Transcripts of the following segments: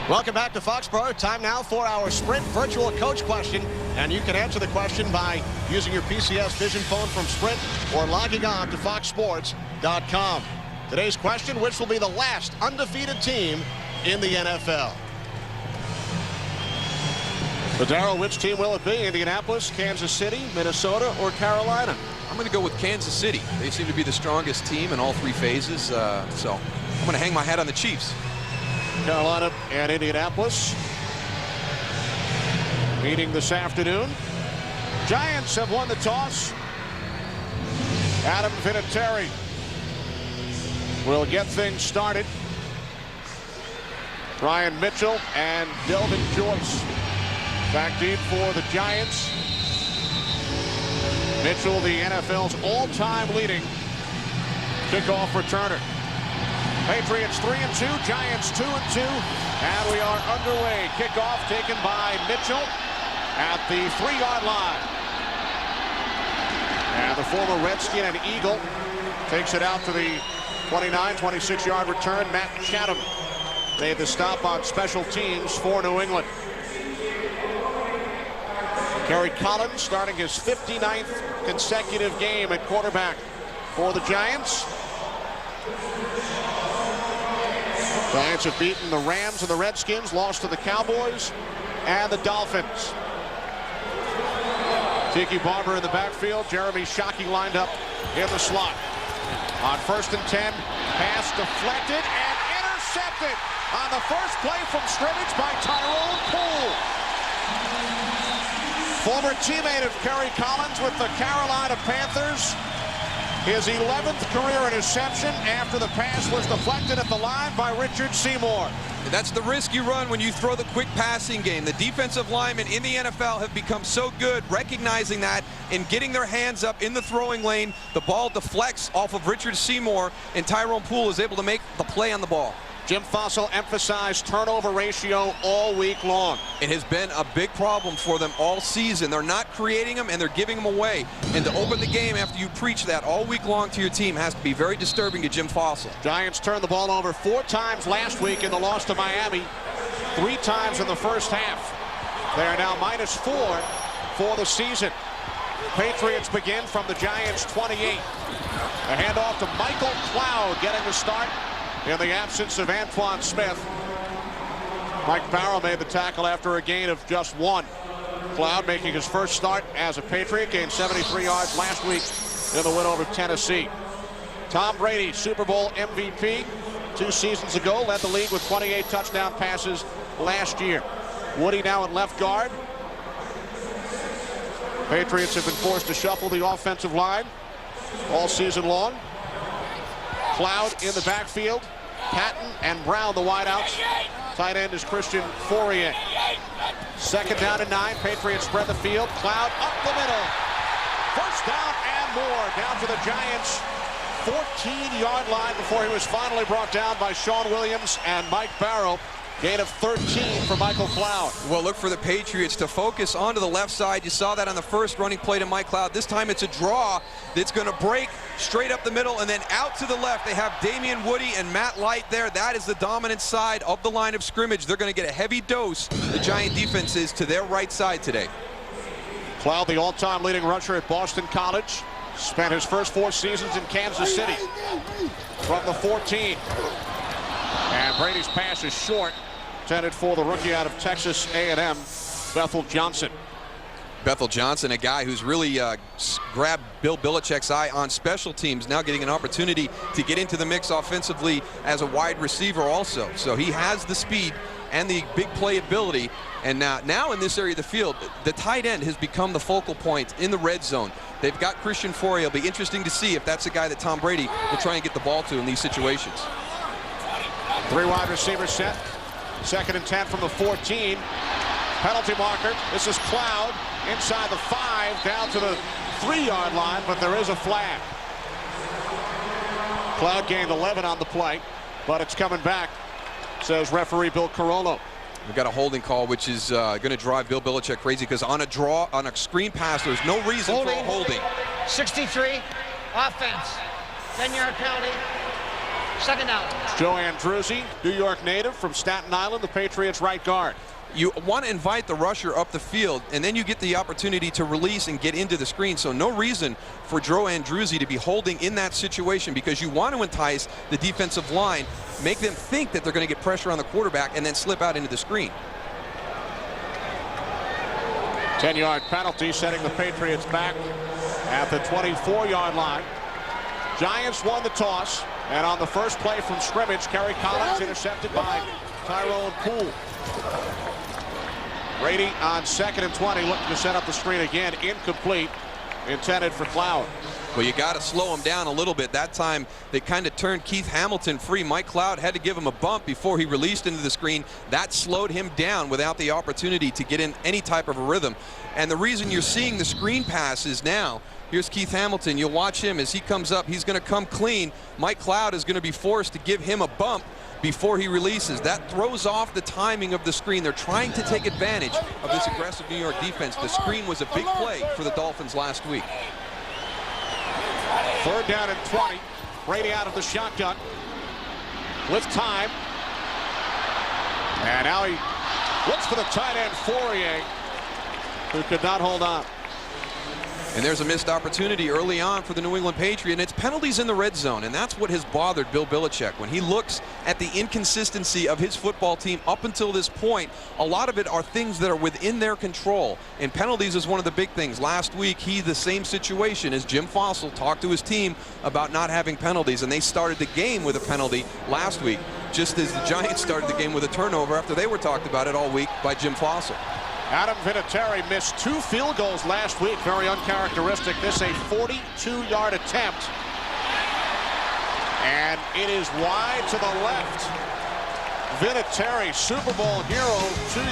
Welcome back to Foxborough. Time now for our Sprint virtual coach question. And you can answer the question by using your PCS Vision phone from Sprint or logging on to foxsports.com. Today's question, which will be the last undefeated team in the NFL? But Darryl, which team will it be? Indianapolis, Kansas City, Minnesota, or Carolina? I'm going to go with Kansas City. They seem to be the strongest team in all three phases. So I'm going to hang my hat on the Chiefs. Carolina and Indianapolis meeting this afternoon. Giants have won the toss. Adam Vinatieri will get things started. Ryan Mitchell and Delvin Joyce back deep for the Giants. Mitchell, the NFL's all-time leading kickoff returner. Patriots 3-2, Giants 2-2, and we are underway. Kickoff taken by Mitchell at the 3-yard line. And the former Redskin and Eagle takes it out to the 26-yard return. Matt Chatham made the stop on special teams for New England. Kerry Collins starting his 59th consecutive game at quarterback for the Giants. Giants have beaten the Rams and the Redskins, lost to the Cowboys and the Dolphins. Tiki Barber in the backfield. Jeremy Shockey lined up in the slot. On 1st and 10, pass deflected and intercepted on the first play from scrimmage by Tyrone Poole. Former teammate of Kerry Collins with the Carolina Panthers. His 11th career interception after the pass was deflected at the line by Richard Seymour. That's the risk you run when you throw the quick passing game. The defensive linemen in the NFL have become so good recognizing that and getting their hands up in the throwing lane. The ball deflects off of Richard Seymour, and Tyrone Poole is able to make the play on the ball. Jim Fossil emphasized turnover ratio all week long. It has been a big problem for them all season. They're not creating them, and they're giving them away. And to open the game after you preach that all week long to your team has to be very disturbing to Jim Fossil. Giants turned the ball over 4 times last week in the loss to Miami, 3 times in the first half. They are now -4 for the season. Patriots begin from the Giants 28. A handoff to Michael Cloud getting the start in the absence of Antoine Smith. Mike Barrow made the tackle after a gain of just 1. Cloud making his first start as a Patriot, gained 73 yards last week in the win over Tennessee. Tom Brady, Super Bowl MVP 2 seasons ago, led the league with 28 touchdown passes last year. Woody now at left guard. Patriots have been forced to shuffle the offensive line all season long. Cloud in the backfield. Patton and Brown, the wideouts. Tight end is Christian Fourier. 2nd down and 9. Patriots spread the field. Cloud up the middle. First down and more. Down to the Giants' 14-yard line before he was finally brought down by Sean Williams and Mike Barrow. Gain of 13 for Michael Cloud. Well, look for the Patriots to focus onto the left side. You saw that on the first running play to Mike Cloud. This time it's a draw that's going to break straight up the middle and then out to the left. They have Damian Woody and Matt Light there. That is the dominant side of the line of scrimmage. They're going to get a heavy dose, the Giant defense is, to their right side today. Cloud, the all-time leading rusher at Boston College. Spent his first 4 seasons in Kansas City from the 14. And Brady's pass is short, intended for the rookie out of Texas A&M, Bethel Johnson. Bethel Johnson, a guy who's really grabbed Bill Belichick's eye on special teams, now getting an opportunity to get into the mix offensively as a wide receiver also. So he has the speed and the big play ability. And now in this area of the field, the tight end has become the focal point in the red zone. They've got Christian Fourier. It'll be interesting to see if that's a guy that Tom Brady will try and get the ball to in these situations. 3 wide receiver set. 2nd and 10 from the 14. Penalty marker. This is Cloud inside the 5 down to the 3-yard line, but there is a flag. Cloud gained 11 on the play, but it's coming back, says referee Bill Carollo. We've got a holding call, which is going to drive Bill Belichick crazy, because on a screen pass, there's no reason for a holding. 63, offense, 10-yard penalty. Second down. Joe Andruzzi, New York native from Staten Island, the Patriots right guard. You want to invite the rusher up the field, and then you get the opportunity to release and get into the screen. So no reason for Joe Andruzzi to be holding in that situation, because you want to entice the defensive line, make them think that they're going to get pressure on the quarterback, and then slip out into the screen. 10-yard penalty, setting the Patriots back at the 24-yard line. Giants won the toss, and on the first play from scrimmage, Kerry Collins intercepted by Tyrone Poole. Brady on 2nd and 20, looking to set up the screen again. Incomplete, intended for Cloud. Well, you got to slow him down a little bit. That time they kind of turned Keith Hamilton free. Mike Cloud had to give him a bump before he released into the screen. That slowed him down without the opportunity to get in any type of a rhythm. And the reason you're seeing the screen passes now, here's Keith Hamilton. You'll watch him as he comes up. He's going to come clean. Mike Cloud is going to be forced to give him a bump before he releases. That throws off the timing of the screen. They're trying to take advantage of this aggressive New York defense. The screen was a big play for the Dolphins last week. 3rd down and 20. Brady out of the shotgun with time. And now he looks for the tight end, Fourier, who could not hold on. And there's a missed opportunity early on for the New England Patriots, and it's penalties in the red zone, and that's what has bothered Bill Belichick. When he looks at the inconsistency of his football team up until this point, a lot of it are things that are within their control, and penalties is one of the big things. Last week, the same situation as Jim Fossil talked to his team about not having penalties, and they started the game with a penalty last week, just as the Giants started the game with a turnover after they were talked about it all week by Jim Fossil. Adam Vinatieri missed 2 field goals last week. Very uncharacteristic. This a 42-yard attempt. And it is wide to the left. Vinatieri, Super Bowl hero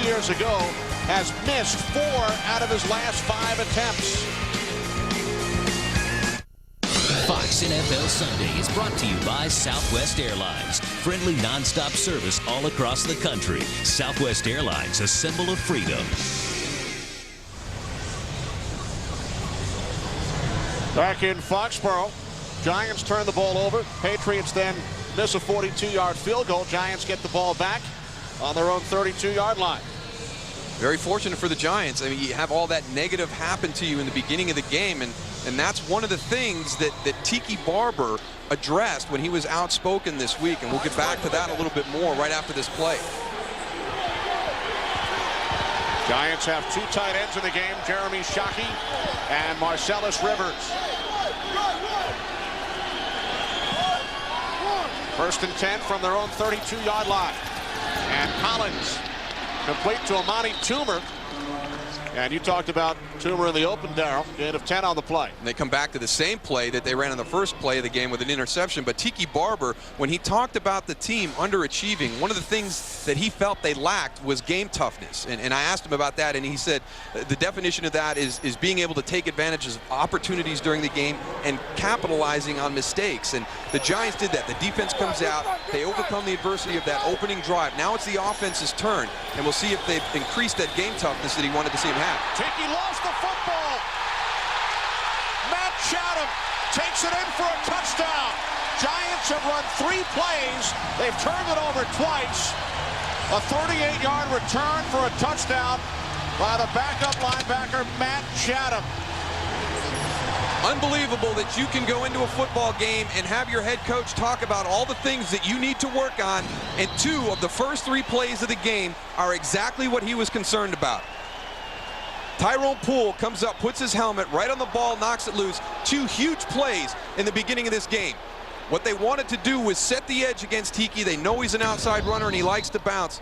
2 years ago, has missed 4 out of his last 5 attempts. Fox NFL Sunday is brought to you by Southwest Airlines. Friendly nonstop service all across the country. Southwest Airlines, a symbol of freedom. Back in Foxborough, Giants turn the ball over. Patriots then miss a 42-yard field goal. Giants get the ball back on their own 32-yard line. Very fortunate for the Giants. I mean, you have all that negative happen to you in the beginning of the game, and that's one of the things that Tiki Barber addressed when he was outspoken this week, and we'll get back to that a little bit more right after this play. Giants have 2 tight ends in the game, Jeremy Shockey and Marcellus Rivers. 1st and 10 from their own 32-yard line. And Collins complete to Amani Toomer. And you talked about Toomer in the open, Darrell. Gain of 10 on the play. And they come back to the same play that they ran in the first play of the game with an interception. But Tiki Barber, when he talked about the team underachieving, one of the things that he felt they lacked was game toughness. And I asked him about that, and he said the definition of that is being able to take advantage of opportunities during the game and capitalizing on mistakes. And the Giants did that. The defense comes out. They overcome the adversity of that opening drive. Now it's the offense's turn, and we'll see if they've increased that game toughness that he wanted to see him have. Tiki lost the football. Matt Chatham takes it in for a touchdown. Giants have run 3 plays. They've turned it over twice. A 38-yard return for a touchdown by the backup linebacker, Matt Chatham. Unbelievable that you can go into a football game and have your head coach talk about all the things that you need to work on, and 2 of the first 3 plays of the game are exactly what he was concerned about. Tyrone Poole comes up, puts his helmet right on the ball, knocks it loose. 2 huge plays in the beginning of this game. What they wanted to do was set the edge against Tiki. They know he's an outside runner and he likes to bounce.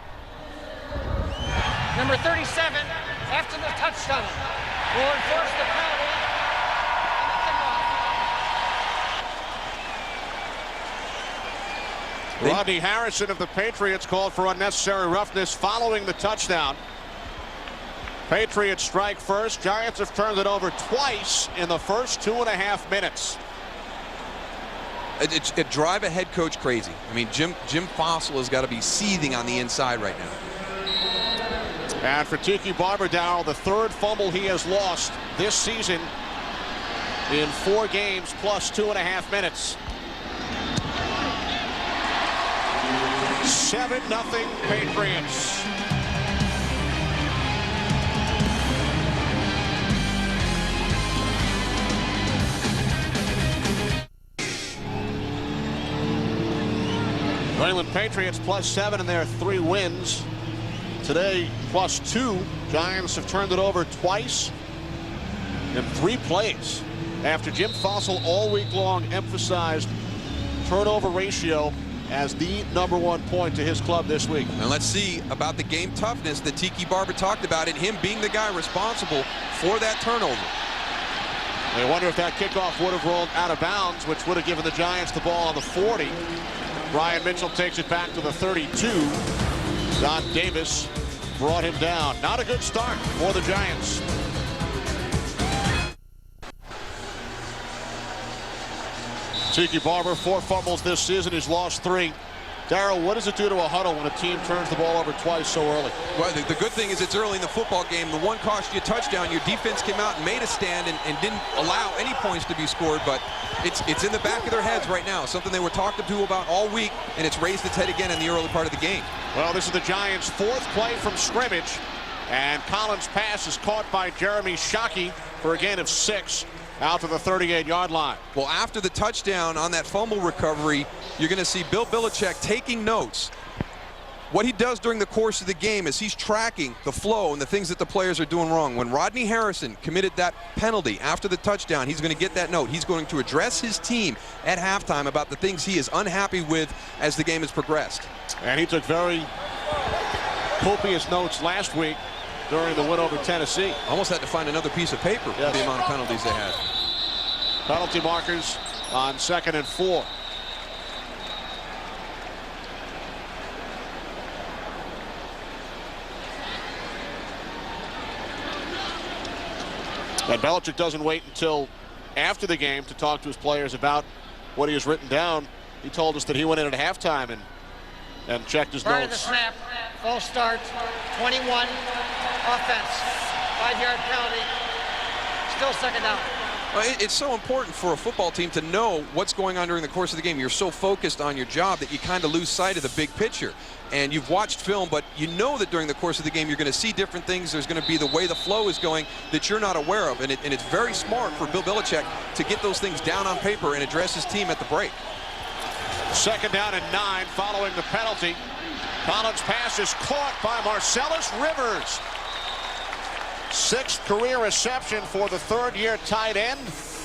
Number 37, after the touchdown, will enforce the penalty. Rodney Harrison of the Patriots called for unnecessary roughness following the touchdown. Patriots strike first. Giants have turned it over twice in the first 2.5 minutes. It drive a head coach crazy. I mean, Jim Fossil has got to be seething on the inside right now. And for Tiki Barber, Darrell, the 3rd fumble he has lost this season in 4 games plus 2.5 minutes. 7-0 Patriots. New England Patriots +7 in their 3 wins. Today +2. Giants have turned it over twice in 3 plays. After Jim Fossil all week long emphasized turnover ratio as the #1 point to his club this week. And let's see about the game toughness that Tiki Barber talked about, and him being the guy responsible for that turnover. They wonder if that kickoff would have rolled out of bounds, which would have given the Giants the ball on the 40. Brian Mitchell takes it back to the 32. Don Davis brought him down. Not a good start for the Giants. Tiki Barber, 4 fumbles this season. He's lost 3. Darryl, what does it do to a huddle when a team turns the ball over twice so early? Well, the good thing is it's early in the football game. The one cost you a touchdown. Your defense came out and made a stand and didn't allow any points to be scored, but it's in the back of their heads right now. Something they were talked to about all week, and it's raised its head again in the early part of the game. Well, this is the Giants' 4th play from scrimmage, and Collins' pass is caught by Jeremy Shockey for a gain of 6. Out to the 38-yard line. Well, after the touchdown on that fumble recovery, you're going to see Bill Belichick taking notes. What he does during the course of the game is he's tracking the flow and the things that the players are doing wrong. When Rodney Harrison committed that penalty after the touchdown, he's going to get that note. He's going to address his team at halftime about the things he is unhappy with as the game has progressed. And he took very copious notes last week during the win over Tennessee. Almost had to find another piece of paper for the amount of penalties they had. Penalty markers on 2nd and 4. And Belichick doesn't wait until after the game to talk to his players about what he has written down. He told us that he went in at halftime and checked his Prior to the notes. snap, false start, 21, offense, 5-yard penalty, still 2nd down. Well, it's so important for a football team to know what's going on during the course of the game. You're so focused on your job that you kind of lose sight of the big picture. And you've watched film, but you know that during the course of the game you're going to see different things. There's going to be the way the flow is going that you're not aware of. And it's very smart for Bill Belichick to get those things down on paper and address his team at the break. 2nd down and 9 following the penalty. Collins' pass is caught by Marcellus Rivers. 6th career reception for the 3rd-year tight end,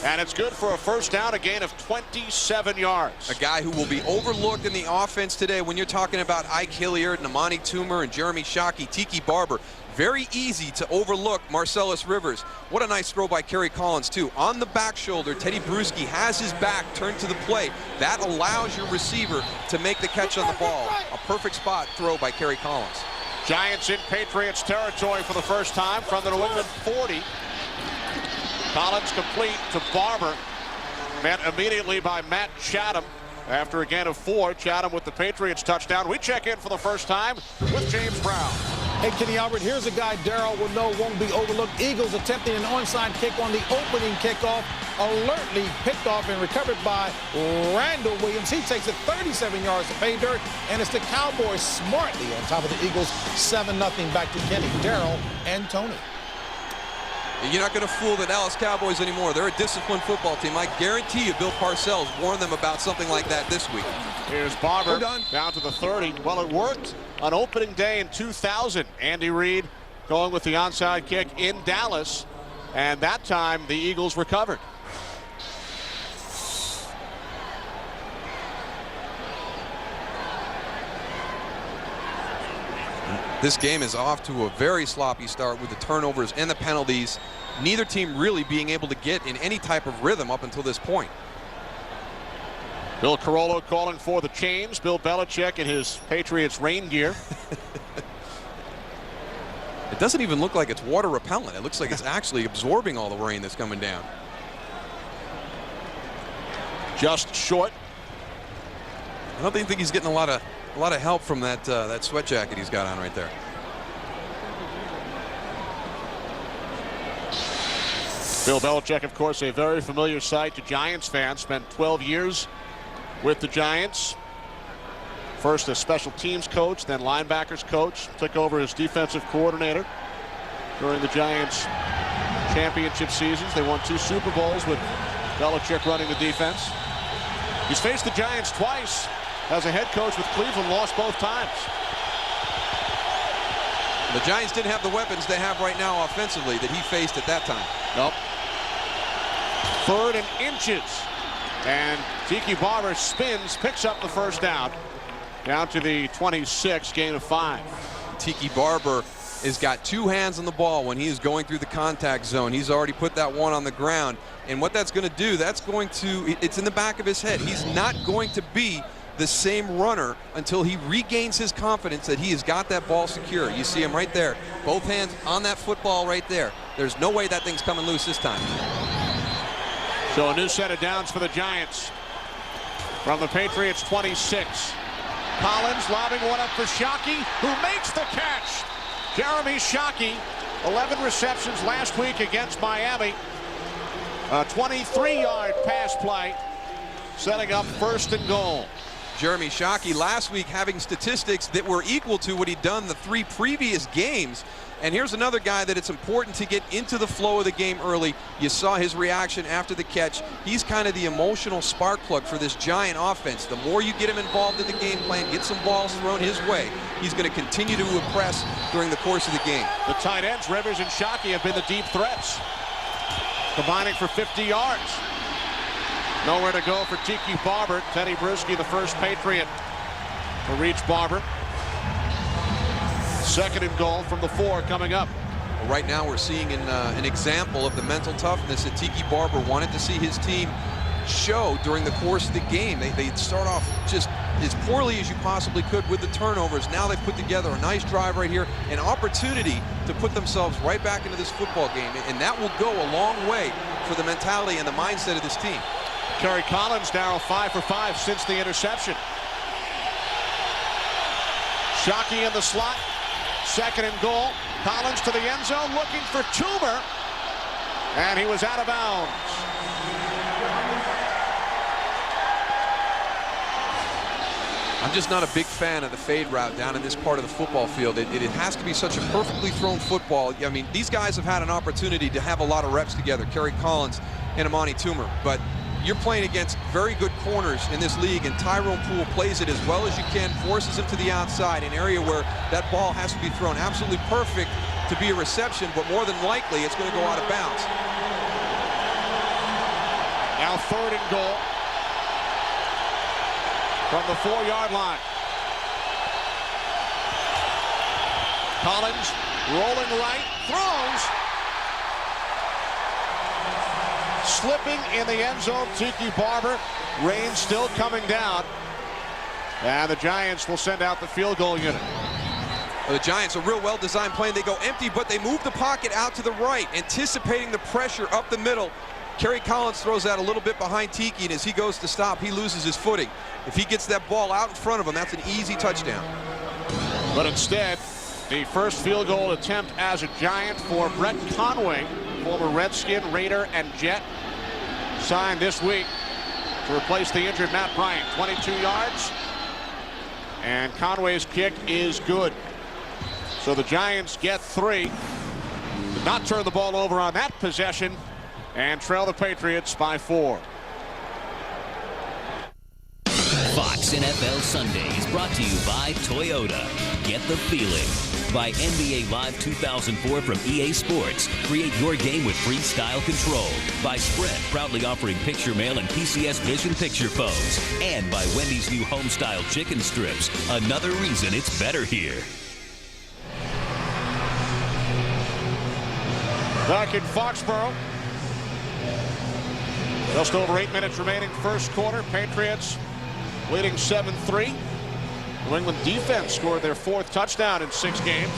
and it's good for a 1st down, a gain of 27 yards. A guy who will be overlooked in the offense today. When you're talking about Ike Hilliard, Amani Toomer, and Jeremy Shockey, Tiki Barber, very easy to overlook Marcellus Rivers. What a nice throw by Kerry Collins, too. On the back shoulder, Teddy Bruschi has his back turned to the play. That allows your receiver to make the catch on the ball. A perfect spot throw by Kerry Collins. Giants in Patriots territory for the first time from the New England 40. Collins complete to Barber. Met immediately by Matt Chatham. After a gain of 4, Chatham with the Patriots touchdown. We check in for the first time with James Brown. Hey, Kenny Albert, here's a guy Darryl will know won't be overlooked. Eagles attempting an onside kick on the opening kickoff. Alertly picked off and recovered by Randall Williams. He takes it 37 yards to pay dirt, and it's the Cowboys smartly on top of the Eagles. 7-0 back to Kenny, Darryl, and Tony. You're not going to fool the Dallas Cowboys anymore. They're a disciplined football team. I guarantee you Bill Parcells warned them about something like that this week. Here's Barber down to the 30. Well, it worked on opening day in 2000. Andy Reid going with the onside kick in Dallas, and that time the Eagles recovered. This game is off to a very sloppy start with the turnovers and the penalties. Neither team really being able to get in any type of rhythm up until this point. Bill Carollo calling for the change. Bill Belichick in his Patriots rain gear. It doesn't even look like it's water repellent. It looks like it's actually absorbing all the rain that's coming down. Just short. I don't think he's getting a lot of help from that that sweat jacket he's got on right there. Bill Belichick, of course, a very familiar sight to Giants fans. Spent 12 years with the Giants. First as special teams coach, then linebackers coach. Took over as defensive coordinator during the Giants championship seasons. They won 2 Super Bowls with Belichick running the defense. He's faced the Giants twice as a head coach with Cleveland, lost both times. The Giants didn't have the weapons they have right now offensively that he faced at that time. Nope. 3rd and inches. And Tiki Barber spins, picks up the first down. Down to the 26, gain of 5. Tiki Barber has got 2 hands on the ball when he is going through the contact zone. He's already put that one on the ground. And what that's going to do, it's in the back of his head. He's not going to be the same runner until he regains his confidence that he has got that ball secure. You see him right there. Both hands on that football right there. There's no way that thing's coming loose this time. So a new set of downs for the Giants. From the Patriots 26. Collins lobbing one up for Shockey, who makes the catch. Jeremy Shockey, 11 receptions last week against Miami. A 23-yard pass play, setting up 1st and goal. Jeremy Shockey last week having statistics that were equal to what he'd done the 3 previous games. And here's another guy that it's important to get into the flow of the game early. You saw his reaction after the catch. He's kind of the emotional spark plug for this Giant offense. The more you get him involved in the game plan, get some balls thrown his way, he's going to continue to impress during the course of the game. The tight ends, Rivers and Shockey, have been the deep threats, combining for 50 yards. Nowhere to go for Tiki Barber. Teddy Bruschi, the first Patriot to reach Barber. 2nd and goal from the 4 coming up. Well, right now we're seeing an example of the mental toughness that Tiki Barber wanted to see his team show during the course of the game. They'd start off just as poorly as you possibly could with the turnovers. Now they've put together a nice drive right here, an opportunity to put themselves right back into this football game, and that will go a long way for the mentality and the mindset of this team. Kerry Collins, Darryl, 5 for 5 since the interception. Shockey in the slot. 2nd and goal. Collins to the end zone looking for Toomer. And he was out of bounds. I'm just not a big fan of the fade route down in this part of the football field. It has to be such a perfectly thrown football. I mean, these guys have had an opportunity to have a lot of reps together, Kerry Collins and Amani Toomer. But you're playing against very good corners in this league, and Tyrone Poole plays it as well as you can, forces him to the outside, an area where that ball has to be thrown absolutely perfect to be a reception, but more than likely it's going to go out of bounds. Now 3rd and goal from the 4-yard line. Collins rolling right, throws. Slipping in the end zone, Tiki Barber. Rain still coming down. And the Giants will send out the field goal unit. Well, the Giants, a real well-designed play. They go empty, but they move the pocket out to the right, anticipating the pressure up the middle. Kerry Collins throws that a little bit behind Tiki, and as he goes to stop, he loses his footing. If he gets that ball out in front of him, that's an easy touchdown. But instead, the first field goal attempt as a Giant for Brett Conway, former Redskin, Raider, and Jet, signed this week to replace the injured Matt Bryant. 22 yards, and Conway's kick is good. So the Giants get 3. Did not turn the ball over on that possession and trail the Patriots by 4. Fox NFL Sunday is brought to you by Toyota. Get the feeling. By NBA Live 2004 from EA Sports. Create your game with freestyle control. By Sprint, proudly offering picture mail and PCS Vision picture phones. And by Wendy's new home-style chicken strips. Another reason it's better here. Back in Foxborough. Just over 8 minutes remaining first quarter. Patriots leading 7-3. New England defense scored their 4th touchdown in 6 games.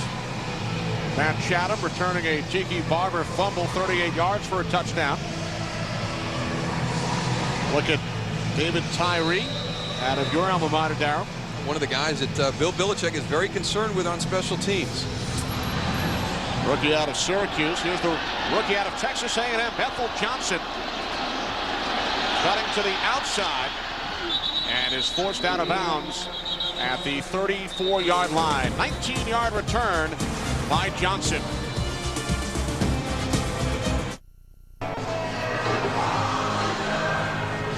Matt Chatham returning a Tiki Barber fumble, 38 yards for a touchdown. Look at David Tyree out of your alma mater, Darryl. One of the guys that Bill Belichick is very concerned with on special teams. Rookie out of Syracuse. Here's the rookie out of Texas A&M, Bethel Johnson. Cutting to the outside and is forced out of bounds at the 34-yard line. 19-yard return by Johnson.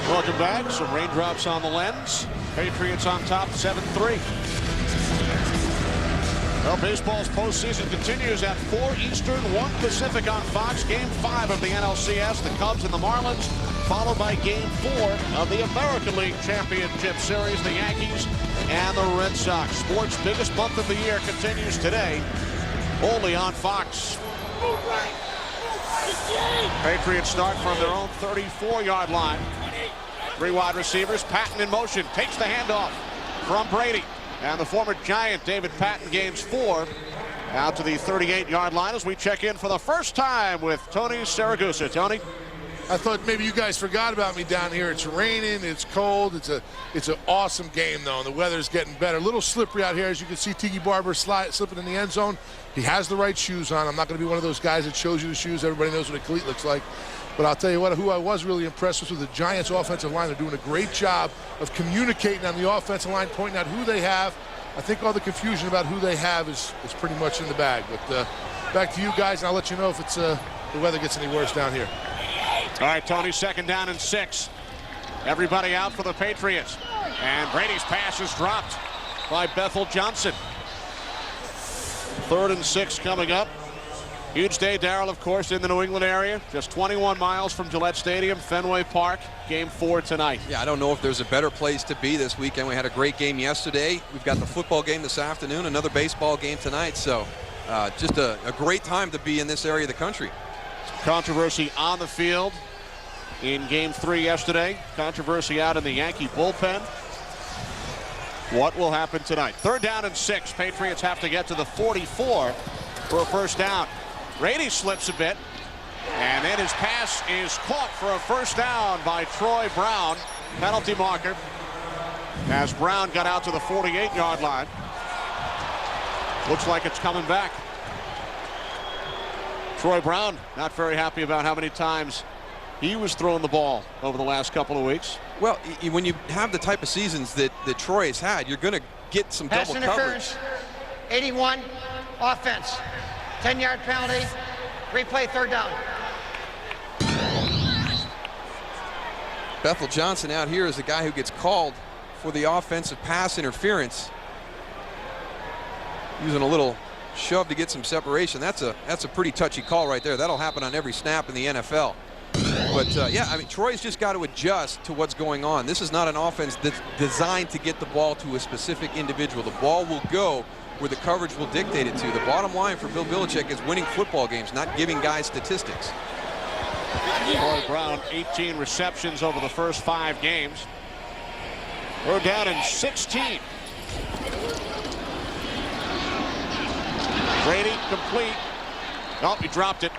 Welcome back. Some raindrops on the lens. Patriots on top, 7-3. Well, baseball's postseason continues at 4 Eastern, 1 Pacific on Fox. Game 5 of the NLCS, the Cubs and the Marlins, followed by Game 4 of the American League Championship Series, the Yankees and the Red Sox. Sports' biggest month of the year continues today, only on Fox. Patriots start from their own 34-yard line. 3 wide receivers. Patton in motion, takes the handoff from Brady. And the former Giant David Patton gains 4 out to the 38-yard line as we check in for the first time with Tony Saragusa. Tony? I thought maybe you guys forgot about me down here. It's raining, it's cold, it's an awesome game though, and the weather's getting better. A little slippery out here, as you can see. Tiki Barber slipping in the end zone. He has the right shoes on. I'm not going to be one of those guys that shows you the shoes. Everybody knows what a cleat looks like. But I'll tell you what, who I was really impressed with the Giants offensive line. They're doing a great job of communicating on the offensive line, pointing out who they have. I think all the confusion about who they have is pretty much in the bag. But back to you guys, and I'll let you know if it's the weather gets any worse down here. All right, Tony, 2nd down and 6. Everybody out for the Patriots. And Brady's pass is dropped by Bethel Johnson. 3rd and 6 coming up. Huge day, Darrell, of course, in the New England area. Just 21 miles from Gillette Stadium, Fenway Park. Game 4 tonight. Yeah, I don't know if there's a better place to be this weekend. We had a great game yesterday. We've got the football game this afternoon, another baseball game tonight. So just a great time to be in this area of the country. Controversy on the field in Game 3 yesterday. Controversy out in the Yankee bullpen. What will happen tonight? 3rd down and 6. Patriots have to get to the 44 for a first down. Brady slips a bit, and then his pass is caught for a first down by Troy Brown. Penalty marker as Brown got out to the 48-yard line. Looks like it's coming back. Troy Brown not very happy about how many times he was throwing the ball over the last couple of weeks. Well, when you have the type of seasons that Troy has had, you're going to get some Pass double interference, coverage. 81, offense. 10-yard penalty, replay 3rd down. Bethel Johnson out here is the guy who gets called for the offensive pass interference. Using a little shove to get some separation. That's a pretty touchy call right there. That'll happen on every snap in the NFL. But yeah, I mean, Troy's just got to adjust to what's going on. This is not an offense that's designed to get the ball to a specific individual. The ball will go where the coverage will dictate it to. The bottom line for Bill Belichick is winning football games, not giving guys statistics. Troy Brown, 18 receptions over the first 5 games. We're down in 16. Brady complete. Oh, he dropped it.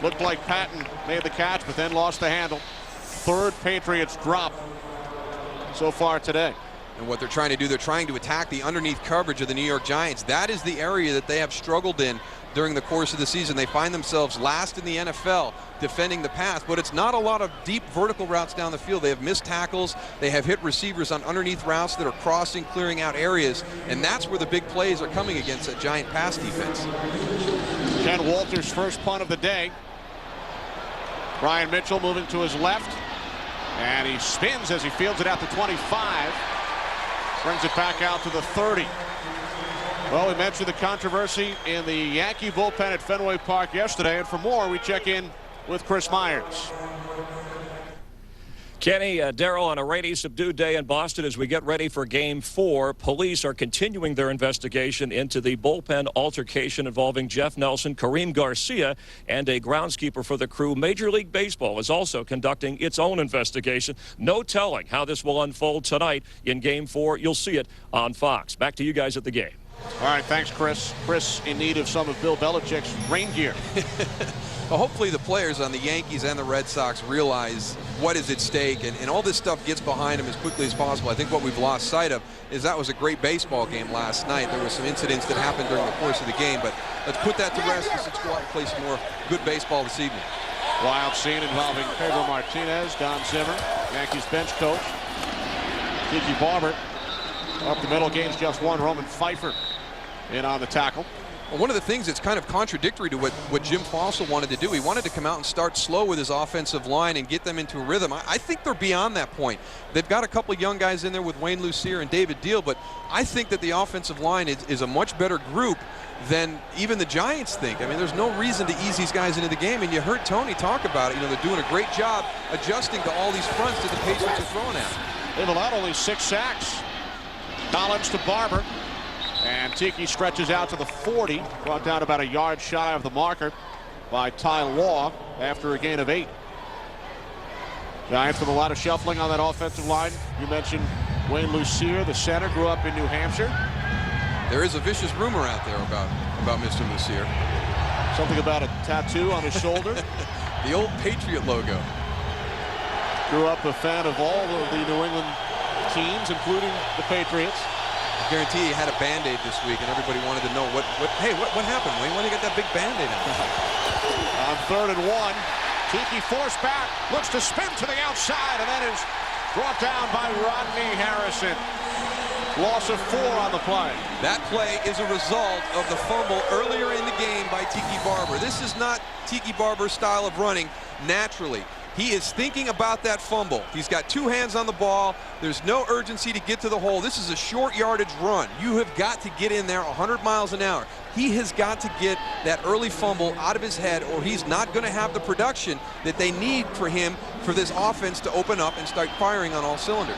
Looked like Patton made the catch, but then lost the handle. 3rd Patriots drop so far today. And what they're trying to do, they're trying to attack the underneath coverage of the New York Giants. That is the area that they have struggled in during the course of the season. They find themselves last in the NFL defending the pass, but it's not a lot of deep vertical routes down the field. They have missed tackles. They have hit receivers on underneath routes that are crossing, clearing out areas, and that's where the big plays are coming against that Giant pass defense. Ken Walter's first punt of the day. Brian Mitchell moving to his left, and he spins as he fields it out to 25. Brings it back out to the 30. Well, we mentioned the controversy in the Yankee bullpen at Fenway Park yesterday, and for more, we check in with Chris Myers. Kenny, Darrell, on a rainy, subdued day in Boston as we get ready for Game 4, police are continuing their investigation into the bullpen altercation involving Jeff Nelson, Kareem Garcia, and a groundskeeper for the Crew. Major League Baseball is also conducting its own investigation. No telling how this will unfold tonight in Game 4. You'll see it on Fox. Back to you guys at the game. All right, thanks, Chris. Chris in need of some of Bill Belichick's rain gear. Well, hopefully the players on the Yankees and the Red Sox realize what is at stake, and all this stuff gets behind them as quickly as possible. I think what we've lost sight of is that was a great baseball game last night. There were some incidents that happened during the course of the game, but let's put that to rest. Let's go out and play some more good baseball this evening. Wild scene involving Pedro Martinez, Don Zimmer, Yankees bench coach, Tiki Barber, Up the middle, gains just one. Roman Pfeiffer in on the tackle. Well, one of the things that's kind of contradictory to what Jim Fossil wanted to do, he wanted to come out and start slow with his offensive line and get them into a rhythm. I think they're beyond that point. They've got a couple of young guys in there with Wayne Lucier and David Deal, but I think that the offensive line is a much better group than even the Giants think. I mean, there's no reason to ease these guys into the game, and you heard Tony talk about it. You know, they're doing a great job adjusting to all these fronts that the Patriots are throwing at them. They've allowed only 6 sacks. Collins to Barber. And Tiki stretches out to the 40, brought down about a yard shy of the marker by Ty Law after a gain of 8. Giants with a lot of shuffling on that offensive line. You mentioned Wayne Lucier, the center, grew up in New Hampshire. There is a vicious rumor out there about Mr. Lucier. Something about a tattoo on his shoulder. The old Patriot logo. Grew up a fan of all of the New England teams, including the Patriots. I guarantee he had a Band-Aid this week, and everybody wanted to know what happened, Wayne? Why did you get that big Band-Aid on? On 3rd and 1, Tiki forced back, looks to spin to the outside, and then is brought down by Rodney Harrison. Loss of 4 on the play. That play is a result of the fumble earlier in the game by Tiki Barber. This is not Tiki Barber's style of running naturally. He is thinking about that fumble. He's got 2 hands on the ball. There's no urgency to get to the hole. This is a short yardage run. You have got to get in there 100 miles an hour. He has got to get that early fumble out of his head, or he's not going to have the production that they need for him for this offense to open up and start firing on all cylinders.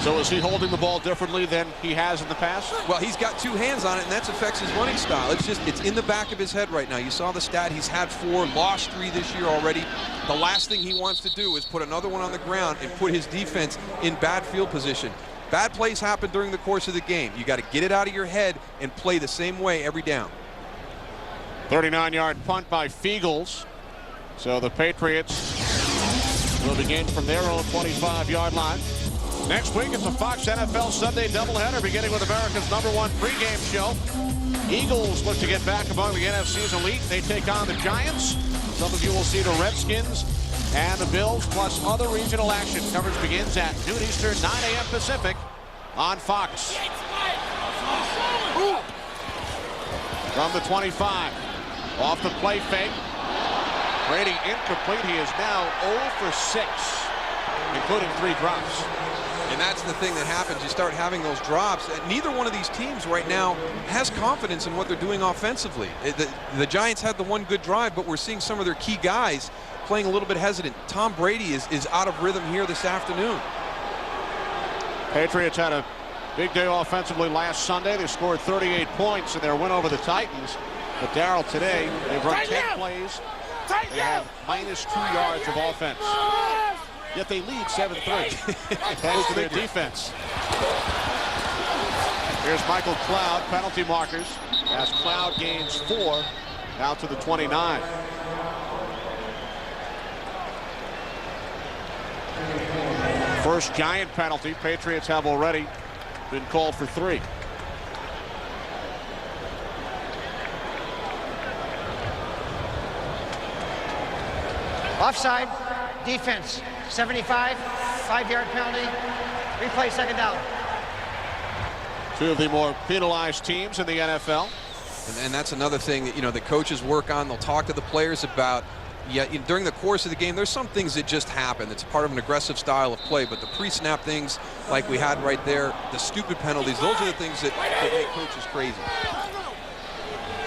So is he holding the ball differently than he has in the past? Well, he's got 2 hands on it, and that affects his running style. It's in the back of his head right now. You saw the stat. He's had 4, lost 3 this year already. The last thing he wants to do is put another one on the ground and put his defense in bad field position. Bad plays happen during the course of the game. You got to get it out of your head and play the same way every down. 39-yard punt by Fiegels. So the Patriots will begin from their own 25-yard line. Next week, it's a Fox NFL Sunday doubleheader, beginning with America's #1 pregame show. Eagles look to get back among the NFC's elite. They take on the Giants. Some of you will see the Redskins and the Bills, plus other regional action. Coverage begins at noon Eastern, 9 a.m. Pacific on Fox. From the 25, off the play fake. Brady incomplete. He is now 0 for 6, including 3 drops. And that's the thing that happens. You start having those drops. Neither one of these teams right now has confidence in what they're doing offensively. The Giants had the one good drive, but we're seeing some of their key guys playing a little bit hesitant. Tom Brady is out of rhythm here this afternoon. Patriots had a big day offensively last Sunday. They scored 38 points in their win over the Titans. But Darryl, today, they've run 10 plays. They have minus 2 yards of offense. Yet they lead 7-3. Thanks to their defense. Here's Michael Cloud, penalty markers, as Cloud gains 4 out to the 29. First Giant penalty. Patriots have already been called for 3. Offside, defense, 75, 5-yard penalty, replay, 2nd down. 2 of the more penalized teams in the NFL. And that's another thing that, the coaches work on. They'll talk to the players about. Yeah, during the course of the game, there's some things that just happen. It's part of an aggressive style of play, but the pre-snap things like we had right there, the stupid penalties, those are the things that make coaches crazy.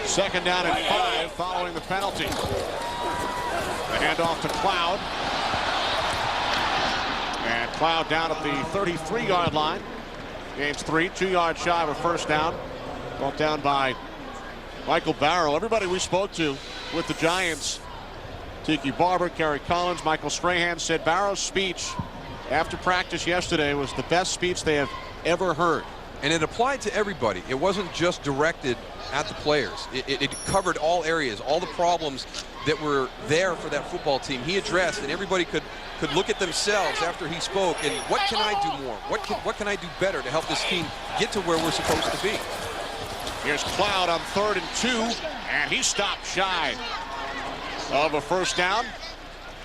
2nd down and 5 following the penalty. The handoff to Cloud. And Cloud down at the 33-yard line. Gains 3, 2 yards shy of a 1st down. Brought down by Michael Barrow. Everybody we spoke to with the Giants, Tiki Barber, Kerry Collins, Michael Strahan, said Barrow's speech after practice yesterday was the best speech they have ever heard. And it applied to everybody. It wasn't just directed at the players. It covered all areas, all the problems that were there for that football team. He addressed, and everybody could look at themselves after he spoke and what can I do more? What can I do better to help this team get to where we're supposed to be? Here's Cloud on 3rd and 2, and he stopped shy of a 1st down.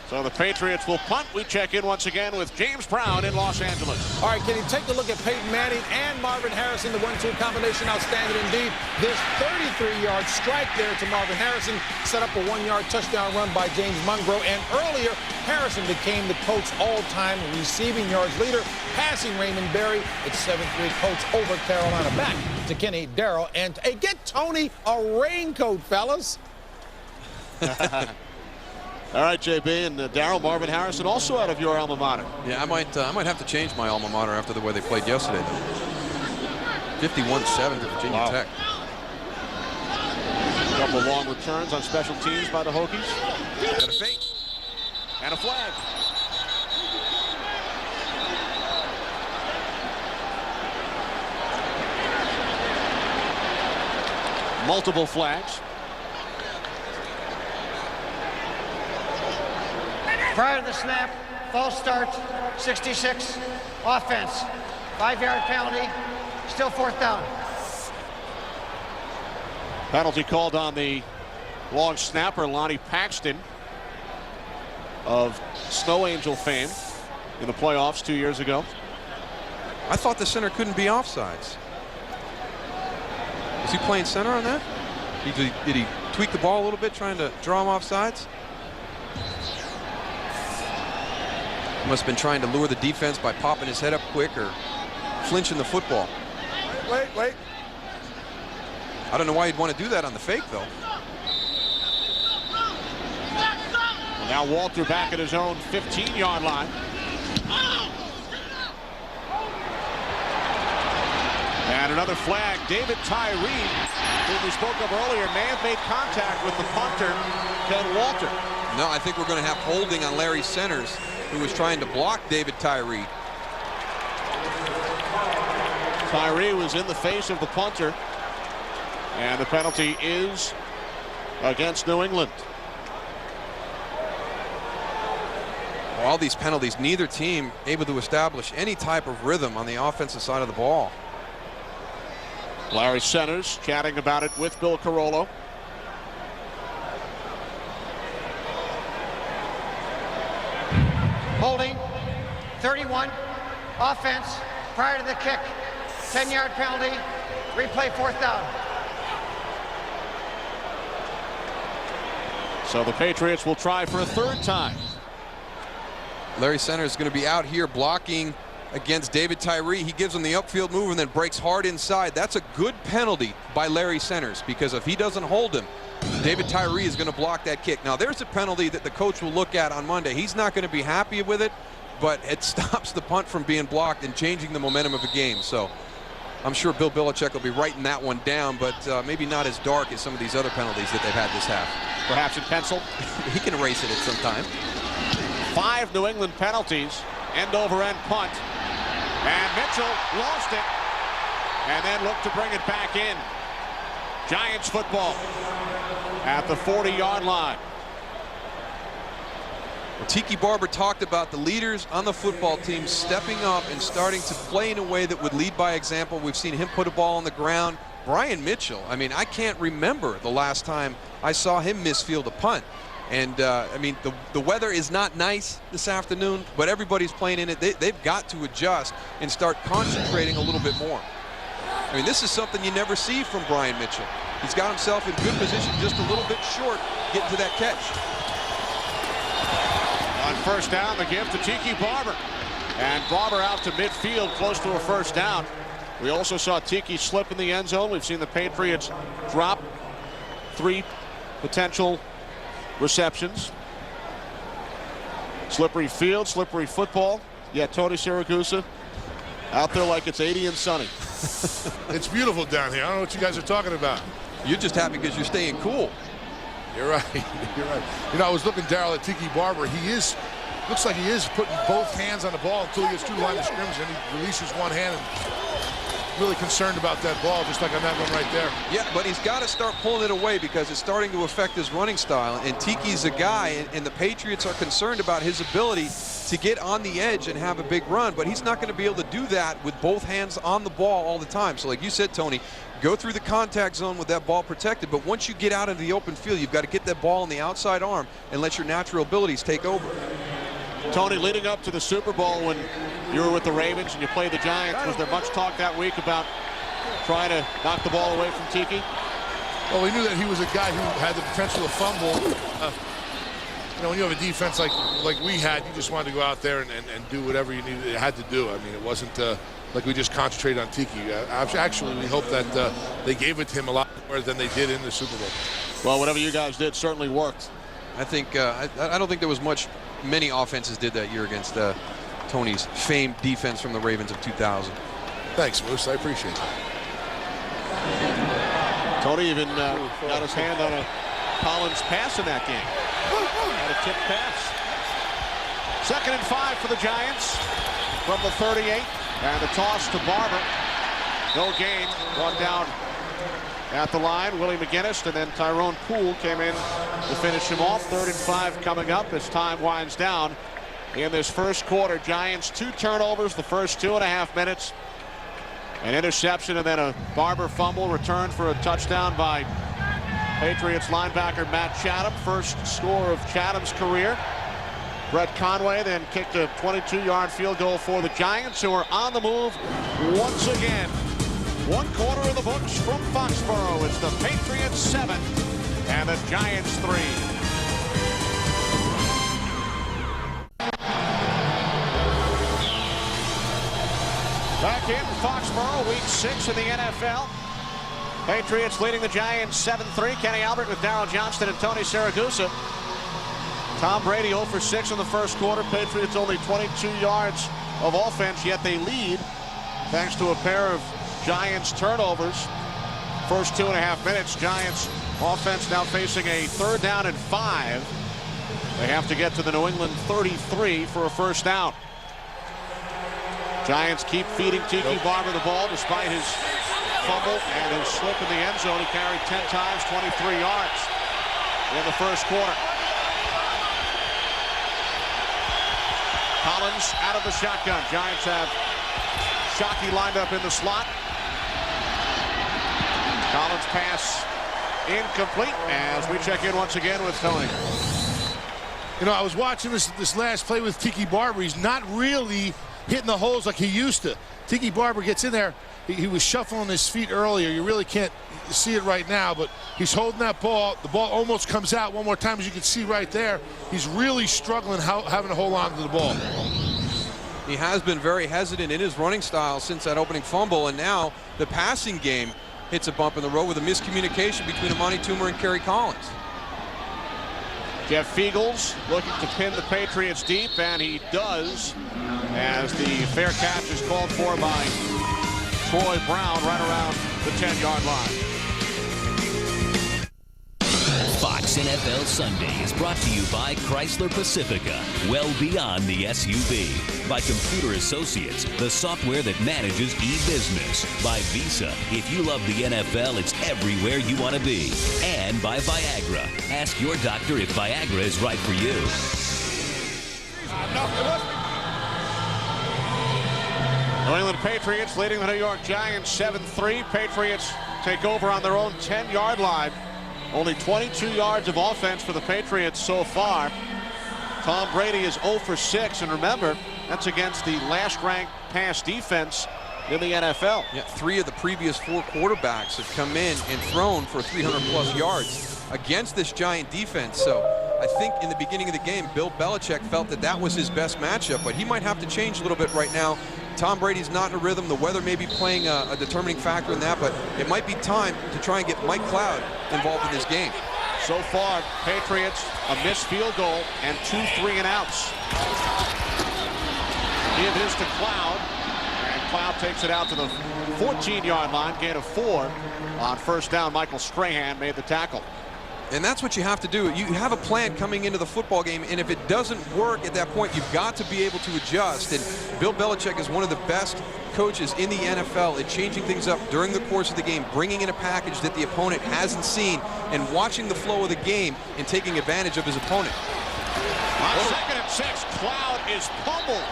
So the Patriots will punt. We check in once again with James Brown in Los Angeles. All right, Kenny, take a look at Peyton Manning and Marvin Harrison. The 1-2 combination, outstanding indeed. This 33-yard strike there to Marvin Harrison set up a 1-yard touchdown run by James Monroe. And earlier, Harrison became the Colts' all-time receiving yards leader, passing Raymond Berry. It's 7-3 Colts over Carolina. Back to Kenny, Darrell, and hey, get Tony a raincoat, fellas. All right, JB and Darrell, Marvin Harrison also out of your alma mater. Yeah, I might have to change my alma mater after the way they played yesterday, though. 51-7 to Virginia Wow. Tech. A couple of long returns on special teams by the Hokies. Got a fake. And a flag. Multiple flags. Prior to the snap, false start, 66, offense, 5-yard penalty, still 4th down. Penalty called on the long snapper, Lonnie Paxton of Snow Angel fame in the playoffs 2 years ago. I thought the center couldn't be offsides. Was he playing center on that? Did he tweak the ball a little bit trying to draw him offsides? Must have been trying to lure the defense by popping his head up quick or flinching the football. Wait. I don't know why he'd want to do that on the fake, though. And now Walter back at his own 15-yard line. And another flag. David Tyree, who we spoke of earlier, may have made contact with the punter, Ken Walter. No, I think we're going to have holding on Larry Centers, who was trying to block David Tyree. Tyree was in the face of the punter. And the penalty is against New England. All these penalties, neither team able to establish any type of rhythm on the offensive side of the ball. Larry Centers chatting about it with Bill Carollo. Holding, 31, offense, prior to the kick, 10-yard penalty, replay 4th down. So the Patriots will try for a 3rd time. Larry Centers is going to be out here blocking against David Tyree. He gives him the upfield move and then breaks hard inside. That's a good penalty by Larry Centers, because if he doesn't hold him, David Tyree is going to block that kick. Now, there's a penalty that the coach will look at on Monday. He's not going to be happy with it, but it stops the punt from being blocked and changing the momentum of a game. So I'm sure Bill Belichick will be writing that one down, but maybe not as dark as some of these other penalties that they've had this half. Perhaps in pencil. He can erase it at some time. 5 New England penalties, end-over-end punt. And Mitchell lost it and then looked to bring it back in. Giants football at the 40-yard line. Well, Tiki Barber talked about the leaders on the football team stepping up and starting to play in a way that would lead by example. We've seen him put a ball on the ground. Brian Mitchell, I mean, I can't remember the last time I saw him misfield a punt. And, I mean, the weather is not nice this afternoon, but everybody's playing in it. They've got to adjust and start concentrating a little bit more. I mean, this is something you never see from Brian Mitchell. He's got himself in good position, just a little bit short getting to that catch. On 1st down, the give to Tiki Barber. And Barber out to midfield, close to a 1st down. We also saw Tiki slip in the end zone. We've seen the Patriots drop 3 potential receptions. Slippery field, slippery football. Yeah, Tony Siragusa out there like it's 80 and sunny. It's beautiful down here. I don't know what you guys are talking about. You're just happy because you're staying cool. You're right. You're right. You know, I was looking, Darrell, at Tiki Barber. Looks like he is putting both hands on the ball until he gets to the line of scrimmage, and he releases one hand. And really concerned about that ball, just like on that one right there. Yeah, but he's got to start pulling it away because it's starting to affect his running style. And Tiki's a guy, and the Patriots are concerned about his ability to get on the edge and have a big run, but he's not going to be able to do that with both hands on the ball all the time. So like you said, Tony, go through the contact zone with that ball protected, but once you get out into the open field, you've got to get that ball on the outside arm and let your natural abilities take over. Tony, leading up to the Super Bowl when you were with the Ravens and you played the Giants, was there much talk that week about trying to knock the ball away from Tiki? Well, we knew that he was a guy who had the potential to fumble. You know, when you have a defense like we had, you just wanted to go out there and do whatever you had to do. I mean, it wasn't like we just concentrated on Tiki. Actually, we hope that they gave it to him a lot more than they did in the Super Bowl. Well, whatever you guys did certainly worked. I think I don't think there was many offenses did that year against Tony's famed defense from the Ravens of 2000. Thanks, Moose. I appreciate that. Tony even got his hand on a Collins pass in that game. Had a tip pass. 2nd and 5 for the Giants from the 38. And the toss to Barber. No gain. Brought down at the line. Willie McGinnis and then Tyrone Poole came in to finish him off. 3rd and 5 coming up as time winds down in this first quarter. Giants 2 turnovers the first 2.5 minutes. An interception and then a Barber fumble returned for a touchdown by Patriots linebacker Matt Chatham. First score of Chatham's career. Brett Conway then kicked a 22-yard field goal for the Giants, who are on the move once again. 1 quarter of the books from Foxborough. It's the Patriots 7 and the Giants 3. Back in Foxborough, week 6 in the NFL. Patriots leading the Giants 7-3. Kenny Albert with Darryl Johnston and Tony Siragusa. Tom Brady 0 for 6 in the first quarter. Patriots only 22 yards of offense, yet they lead thanks to a pair of Giants turnovers. First 2.5 minutes, Giants offense now facing a 3rd down and 5. They have to get to the New England 33 for a first down. Giants keep feeding Tiki Barber the ball despite his fumble and his slip in the end zone. He carried 10 times, 23 yards in the first quarter. Collins out of the shotgun. Giants have Shockey lined up in the slot. Collins pass incomplete as we check in once again with Tony. You know, I was watching this last play with Tiki Barber. He's not really hitting the holes like he used to. Tiki Barber gets in there. He was shuffling his feet earlier. You really can't see it right now, but he's holding that ball. The ball almost comes out one more time, as you can see right there. He's really struggling having to hold on to the ball. He has been very hesitant in his running style since that opening fumble, and now the passing game hits a bump in the road with a miscommunication between Amani Toomer and Kerry Collins. Jeff Fiegels looking to pin the Patriots deep, and he does, as the fair catch is called for by Troy Brown right around the 10-yard line. Fox NFL Sunday is brought to you by Chrysler Pacifica, well beyond the SUV. By Computer Associates, the software that manages e-business. By Visa, if you love the NFL, it's everywhere you want to be. And by Viagra. Ask your doctor if Viagra is right for you. New England Patriots leading the New York Giants 7-3. Patriots take over on their own 10-yard line. Only 22 yards of offense for the Patriots so far. Tom Brady is 0 for 6, and remember, that's against the last-ranked pass defense in the NFL. Yeah, 3 of the previous 4 quarterbacks have come in and thrown for 300-plus yards against this Giant defense. So I think in the beginning of the game, Bill Belichick felt that was his best matchup, but he might have to change a little bit right now. Tom Brady's not in a rhythm. The weather may be playing a determining factor in that, but it might be time to try and get Mike Cloud involved in this game. So far, Patriots a missed field goal and 2 3-and-outs. Give his to Cloud, and Cloud takes it out to the 14-yard line, gain of 4 on first down. Michael Strahan made the tackle. And that's what you have to do. You have a plan coming into the football game, and if it doesn't work at that point, you've got to be able to adjust. And Bill Belichick is one of the best coaches in the NFL at changing things up during the course of the game, bringing in a package that the opponent hasn't seen, and watching the flow of the game and taking advantage of his opponent. On 2nd and 6, Cloud is pummeled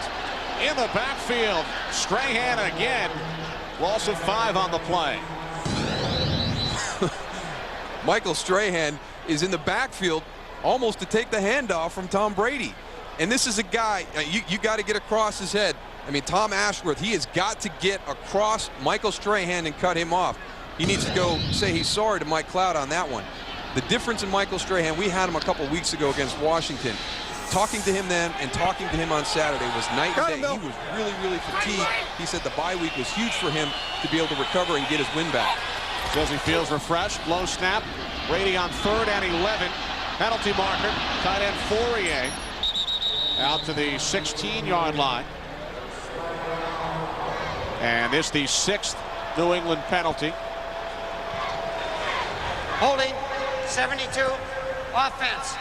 in the backfield. Strahan again. Loss of 5 on the play. Michael Strahan is in the backfield almost to take the handoff from Tom Brady. And this is a guy, you got to get across his head. I mean, Tom Ashworth, he has got to get across Michael Strahan and cut him off. He needs to go say he's sorry to Mike Cloud on that one. The difference in Michael Strahan, we had him a couple weeks ago against Washington. Talking to him then and talking to him on Saturday was night and day. He was really, really fatigued. He said the bye week was huge for him to be able to recover and get his win back. Says he feels refreshed. Low snap. Brady on 3rd and 11. Penalty marker. Tight end Fourier out to the 16-yard line. And this the 6th New England penalty. Holding, 72, offense.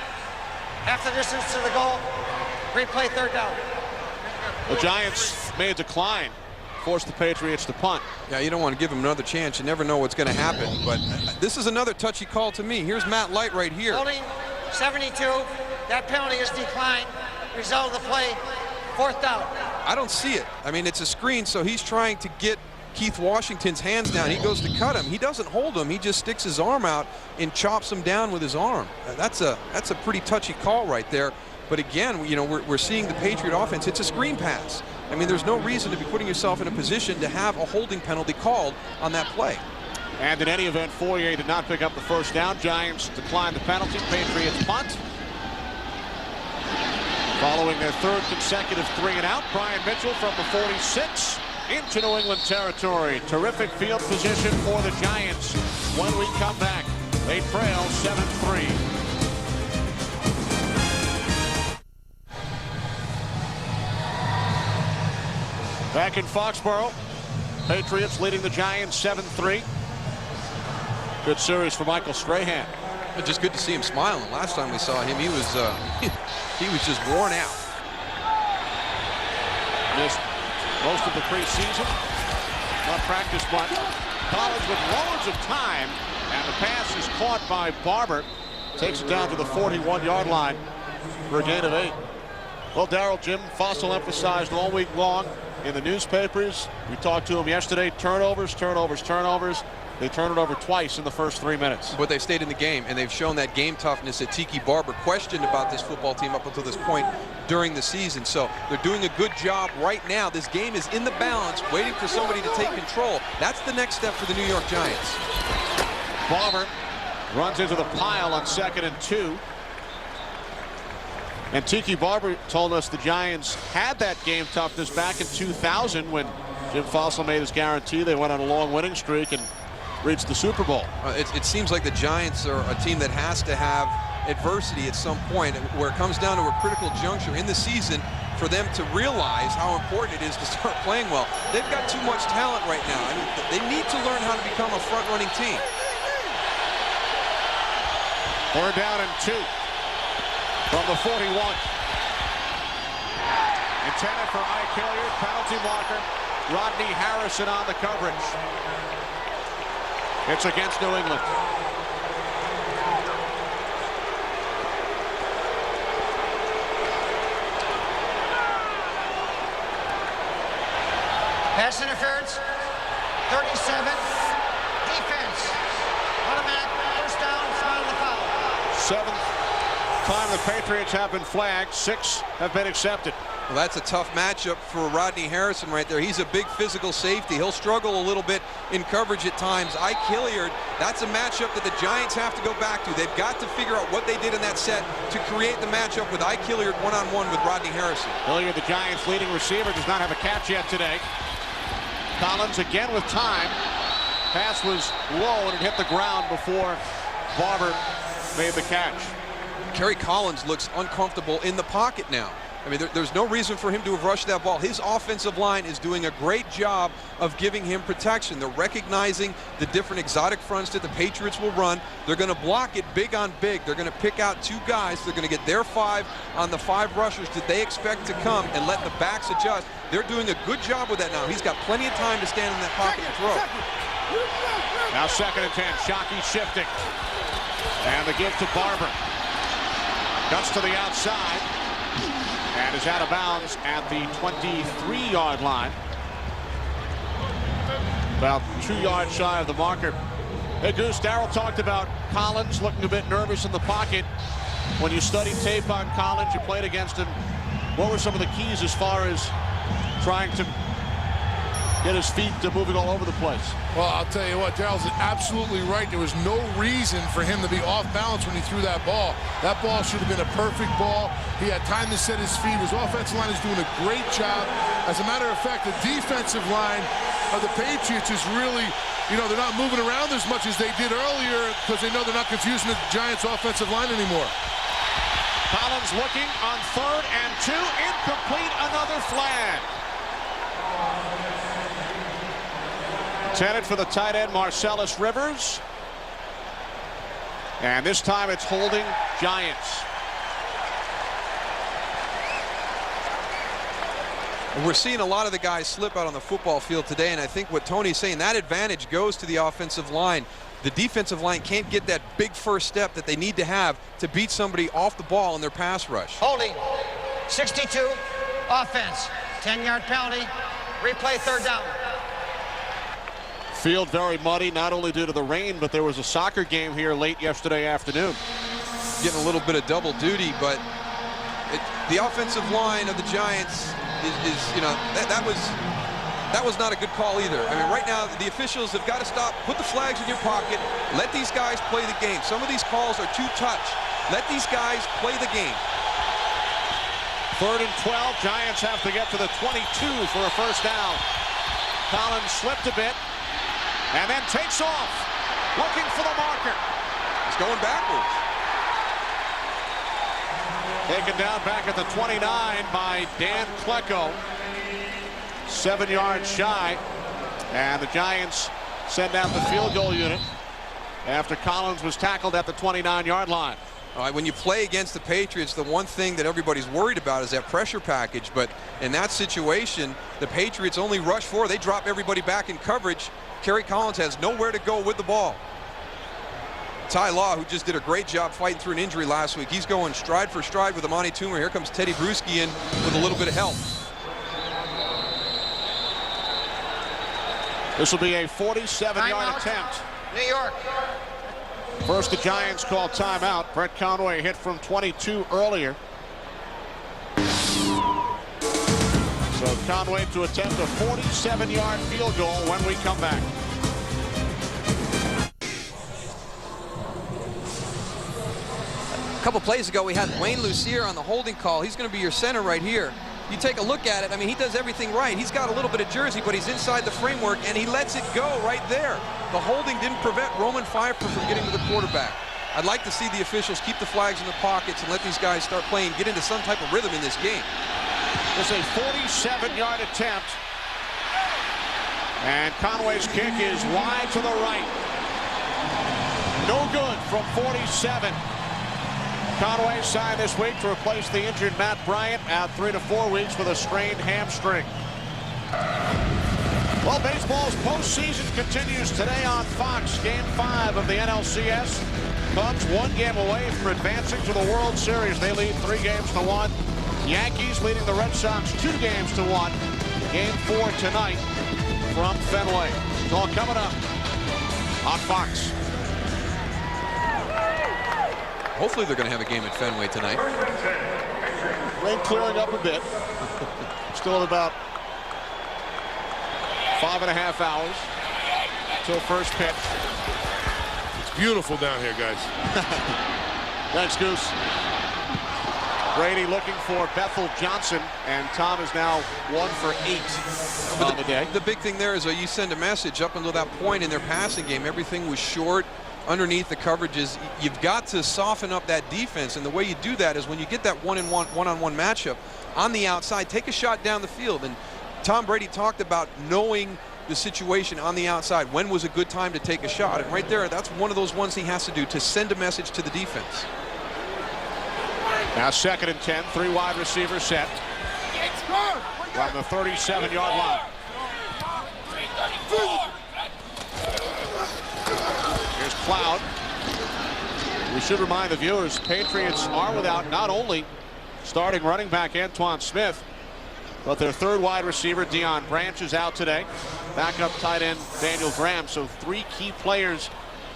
Half the distance to the goal. Replay 3rd down. The Giants may decline. Force the Patriots to punt. Yeah, you don't want to give him another chance. You never know what's going to happen. But this is another touchy call to me. Here's Matt Light right here. Holding, 72. That penalty is declined. Result of the play, 4th down. I don't see it. I mean, it's a screen, so he's trying to get Keith Washington's hands down. He goes to cut him. He doesn't hold him. He just sticks his arm out and chops him down with his arm. That's a pretty touchy call right there. But again, you know, we're seeing the Patriot offense. It's a screen pass. I mean, there's no reason to be putting yourself in a position to have a holding penalty called on that play. And in any event, Fourier did not pick up the 1st down. Giants decline the penalty. Patriots punt. Following their 3rd consecutive 3-and-out, Brian Mitchell from the 46 into New England territory. Terrific field position for the Giants. When we come back, they trail 7-3. Back in Foxborough, Patriots leading the Giants 7-3. Good series for Michael Strahan. Just good to see him smiling. Last time we saw him, he was just worn out. Missed most of the preseason. Not practice much. Collins with loads of time, and the pass is caught by Barber. Takes it down to the 41-yard line for a gain of 8. Well, Darryl, Jim Fossil emphasized all week long in the newspapers. We talked to him yesterday. Turnovers, turnovers, turnovers. They turned it over twice in the first 3 minutes. But they've stayed in the game, and they've shown that game toughness that Tiki Barber questioned about this football team up until this point during the season. So they're doing a good job right now. This game is in the balance, waiting for somebody to take control. That's the next step for the New York Giants. Barber runs into the pile on 2nd and 2. And Tiki Barber told us the Giants had that game toughness back in 2000 when Jim Fossil made his guarantee. They went on a long winning streak and reached the Super Bowl. It seems like the Giants are a team that has to have adversity at some point, where it comes down to a critical juncture in the season for them to realize how important it is to start playing well. They've got too much talent right now. I mean, they need to learn how to become a front-running team. 3rd down and 2 from the 41. Intended for Ike Hilliard. Penalty marker. Rodney Harrison on the coverage. It's against New England. Pass interference, 37. Defense, automatic, 1st down, foul the foul. 7th time the Patriots have been flagged. 6 have been accepted. Well, that's a tough matchup for Rodney Harrison right there. He's a big physical safety. He'll struggle a little bit in coverage at times. Ike Hilliard, that's a matchup that the Giants have to go back to. They've got to figure out what they did in that set to create the matchup with Ike Hilliard one-on-one with Rodney Harrison. Hilliard, the Giants' leading receiver, does not have a catch yet today. Collins again with time. Pass was low and it hit the ground before Barber made the catch. Kerry Collins looks uncomfortable in the pocket now. I mean, there's no reason for him to have rushed that ball. His offensive line is doing a great job of giving him protection. They're recognizing the different exotic fronts that the Patriots will run. They're going to block it big on big. They're going to pick out 2 guys. They're going to get their 5 on the 5 rushers that they expect to come and let the backs adjust. They're doing a good job with that now. He's got plenty of time to stand in that pocket and throw. Now 2nd and 10. Shockey shifting. And the give to Barber. Cuts to the outside. And is out of bounds at the 23-yard line. About 2 yards shy of the marker. Hey, Goose, Darryl talked about Collins looking a bit nervous in the pocket. When you studied tape on Collins, you played against him. What were some of the keys as far as trying to get his feet moving all over the place? Well, I'll tell you what, Darryl's absolutely right. There was no reason for him to be off balance when he threw that ball. That ball should have been a perfect ball. He had time to set his feet. His offensive line is doing a great job. As a matter of fact, the defensive line of the Patriots is really, you know, they're not moving around as much as they did earlier because they know they're not confusing the Giants' offensive line anymore. Collins looking on 3rd and 2. Incomplete, another flag. Intended for the tight end Marcellus Rivers. And this time it's holding Giants. We're seeing a lot of the guys slip out on the football field today, and I think what Tony's saying, that advantage goes to the offensive line. The defensive line can't get that big first step that they need to have to beat somebody off the ball in their pass rush. Holding. 62. Offense. 10-yard penalty. Replay 3rd down. Field very muddy, not only due to the rain, but there was a soccer game here late yesterday afternoon. Getting a little bit of double duty, but the offensive line of the Giants is you know, that was not a good call either. I mean, right now the officials have got to stop, put the flags in your pocket, let these guys play the game. Some of these calls are too touch. Let these guys play the game. 3rd and 12. Giants have to get to the 22 for a first down. Collins slipped a bit and then takes off, looking for the marker. He's going backwards. Taken down back at the 29 by Dan Klecko. 7 yards shy. And the Giants send out the field goal unit after Collins was tackled at the 29-yard line. All right, when you play against the Patriots, the one thing that everybody's worried about is that pressure package. But in that situation, the Patriots only rush 4. They drop everybody back in coverage. Kerry Collins has nowhere to go with the ball. Ty Law, who just did a great job fighting through an injury last week, he's going stride for stride with Amani Toomer. Here comes Teddy Bruschi in with a little bit of help. This will be a 47-yard attempt. New York. First, the Giants call timeout. Brett Conway hit from 22 earlier. So Conway to attempt a 47-yard field goal when we come back. A couple plays ago, we had Wayne Lucier on the holding call. He's going to be your center right here. You take a look at it. I mean, he does everything right. He's got a little bit of jersey, but he's inside the framework, and he lets it go right there. The holding didn't prevent Roman Pfeiffer from getting to the quarterback. I'd like to see the officials keep the flags in the pockets and let these guys start playing, get into some type of rhythm in this game. It's a 47-yard attempt. And Conway's kick is wide to the right. No good from 47. Conway signed this week to replace the injured Matt Bryant, out 3 to 4 weeks with a strained hamstring. Well, baseball's postseason continues today on Fox. Game 5 of the NLCS. Cubs 1 game away from advancing to the World Series. They lead 3 games to 1. Yankees leading the Red Sox 2 games to 1. Game 4 tonight from Fenway. It's all coming up on Fox. Hopefully they're going to have a game at Fenway tonight. Rain clearing up a bit. Still about 5.5 hours till first pitch. It's beautiful down here, guys. Thanks, Goose. Brady looking for Bethel Johnson, and Tom is now 1 for 8 on the day. The big thing there is you send a message up until that point in their passing game. Everything was short. underneath the coverages. You've got to soften up that defense, and the way you do that is when you get that one-on-one matchup on the outside, take a shot down the field. And Tom Brady talked about knowing the situation on the outside. When was a good time to take a shot? And right there, that's one of those ones he has to do to send a message to the defense. Now 2nd and 10, 3 wide receivers set from the 37-yard line. Here's Cloud. We should remind the viewers, Patriots are without not only starting running back Antoine Smith, but their 3rd wide receiver, Deion Branch, is out today. Backup tight end, Daniel Graham. So 3 key players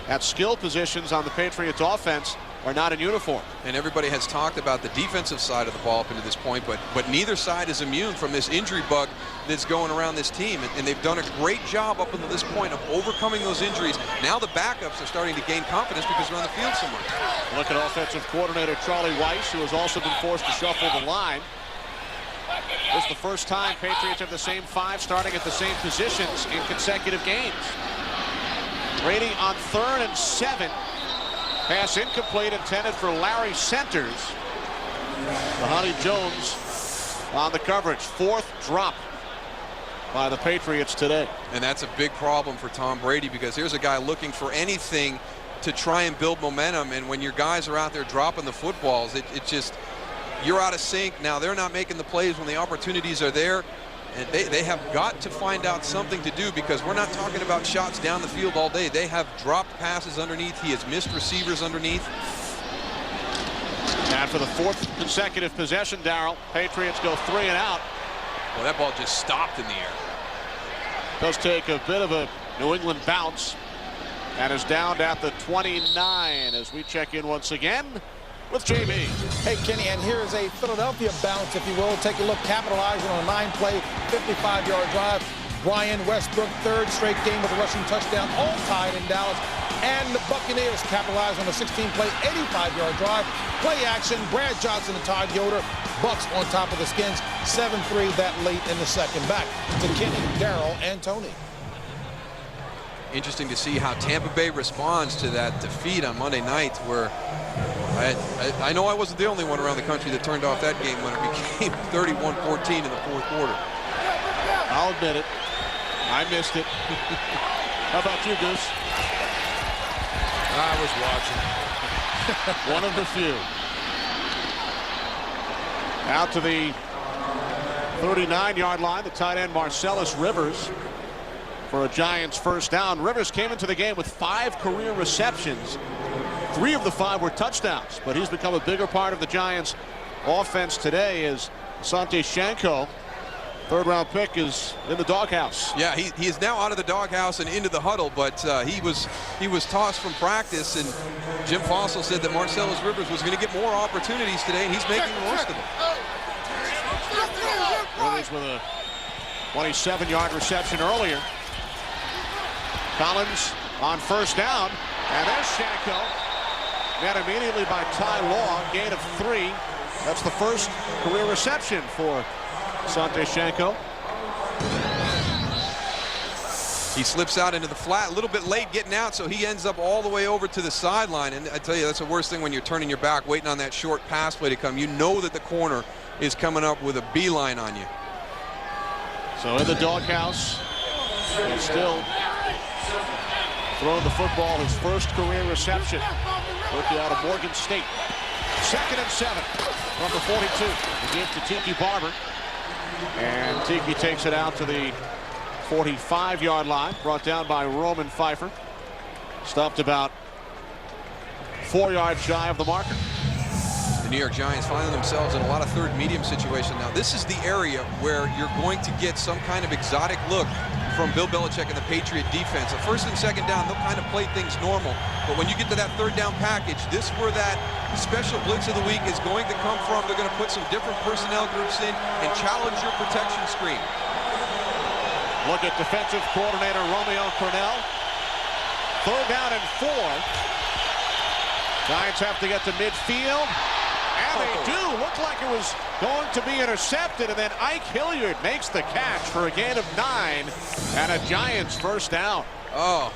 at skill positions on the Patriots offense are not in uniform. And everybody has talked about the defensive side of the ball up into this point, but neither side is immune from this injury bug that's going around this team. And they've done a great job up until this point of overcoming those injuries. Now the backups are starting to gain confidence because they're on the field so much. Look at offensive coordinator Charlie Weiss, who has also been forced to shuffle the line. This is the first time Patriots have the same 5 starting at the same positions in consecutive games. Brady on 3rd and 7. Pass incomplete, intended for Larry Centers. Honey Jones on the coverage. 4th drop by the Patriots today. And that's a big problem for Tom Brady, because here's a guy looking for anything to try and build momentum, and when your guys are out there dropping the footballs, it just, you're out of sync. Now they're not making the plays when the opportunities are there. And they have got to find out something to do, because we're not talking about shots down the field all day. They have dropped passes underneath. He has missed receivers underneath. And for the 4th consecutive possession, Darrell, Patriots go 3 and out. Well, that ball just stopped in the air. Does take a bit of a New England bounce and is down at the 29 as we check in once again with JB. Hey, Kenny, and here's a Philadelphia bounce, if you will. Take a look, capitalizing on a 9-play, 55-yard drive. Brian Westbrook, 3rd straight game with a rushing touchdown, all tied in Dallas. And the Buccaneers capitalized on a 16-play, 85-yard drive. Play action, Brad Johnson and Todd Yoder. Bucks on top of the Skins, 7-3 that late in the second. Back to Kenny, Darrell, and Tony. Interesting to see how Tampa Bay responds to that defeat on Monday night, where I know I wasn't the only one around the country that turned off that game when it became 31-14 in the 4th quarter. I'll admit it. I missed it. How about you, Goose? I was watching. One of the few. Out to the 39-yard line, the tight end Marcellus Rivers for a Giants 1st down. Rivers came into the game with 5 career receptions. 3 of the 5 were touchdowns, but he's become a bigger part of the Giants offense today as Asante Shanko, 3rd-round pick, is in the doghouse. Yeah, he is now out of the doghouse and into the huddle, but he was tossed from practice, and Jim Fossil said that Marcellus Rivers was going to get more opportunities today, and he's making the most of them. Rivers with a 27-yard reception earlier. Collins on 1st down, and there's Shanko. Met immediately by Ty Law, gain of 3. That's the 1st career reception for Asante Shanko. He slips out into the flat, a little bit late getting out, so he ends up all the way over to the sideline. And I tell you, that's the worst thing when you're turning your back, waiting on that short pass play to come. You know that the corner is coming up with a beeline on you. So in the doghouse, he's still throwing the football, his 1st career reception. Rookie out of Morgan State. 2nd and 7 from the 42. The give to Tiki Barber. And Tiki takes it out to the 45-yard line. Brought down by Roman Pfeiffer. Stopped about 4 yards shy of the marker. The New York Giants finding themselves in a lot of 3rd medium situation now. This is the area where you're going to get some kind of exotic look from Bill Belichick and the Patriot defense. The 1st and 2nd down, they'll kind of play things normal. But when you get to that 3rd down package, this is where that special blitz of the week is going to come from. They're going to put some different personnel groups in and challenge your protection screen. Look at defensive coordinator Romeo Cornell. 3rd down and 4. Giants have to get to midfield. And they do. Looked like it was going to be intercepted, and then Ike Hilliard makes the catch for a gain of 9 and a Giants 1st down. Oh,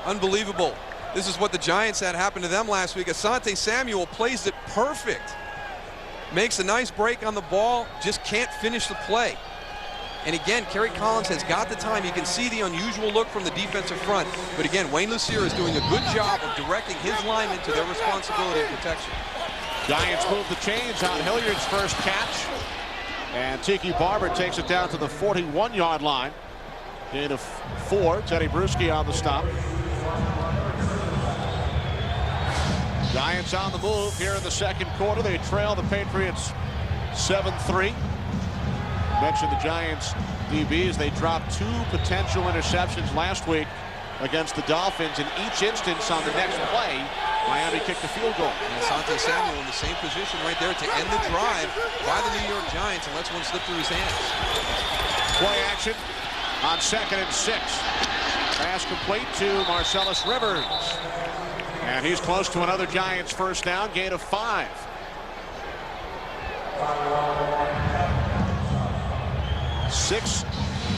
unbelievable. This is what the Giants had happen to them last week. Asante Samuel plays it perfect. Makes a nice break on the ball, just can't finish the play. And again, Kerry Collins has got the time. You can see the unusual look from the defensive front. But again, Wayne Lucier is doing a good job of directing his linemen to their responsibility of protection. Giants move the chains on Hilliard's first catch. And Tiki Barber takes it down to the 41-yard line. Gain of 4. Teddy Bruschi on the stop. Giants on the move here in the second quarter. They trail the Patriots 7-3. Mentioned the Giants DBs. They dropped 2 potential interceptions last week against the Dolphins. In each instance on the next play, Miami kicked a field goal. And Asante Samuel in the same position right there to end the drive by the New York Giants and lets one slip through his hands. Play action on 2nd and 6. Pass complete to Marcellus Rivers. And he's close to another Giants first down, gain of 5. Six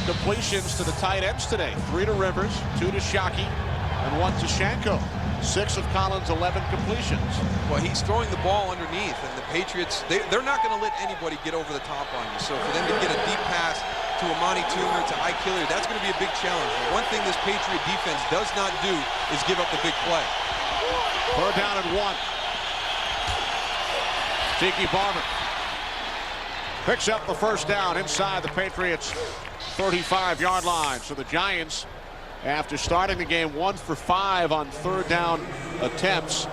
completions to the tight ends today. 3 to Rivers, 2 to Shockey, and 1 to Shanko. 6 of Collins' 11 completions. Well, he's throwing the ball underneath, and the Patriots, they're not going to let anybody get over the top on you. So for them to get a deep pass to Amani Toomer, to Ike Hilliard, that's going to be a big challenge. One thing this Patriot defense does not do is give up the big play. 3rd down and 1. Tiki Barber picks up the first down inside the Patriots' 35-yard line. So the Giants, after starting the game 1 for 5 on 3rd down attempts,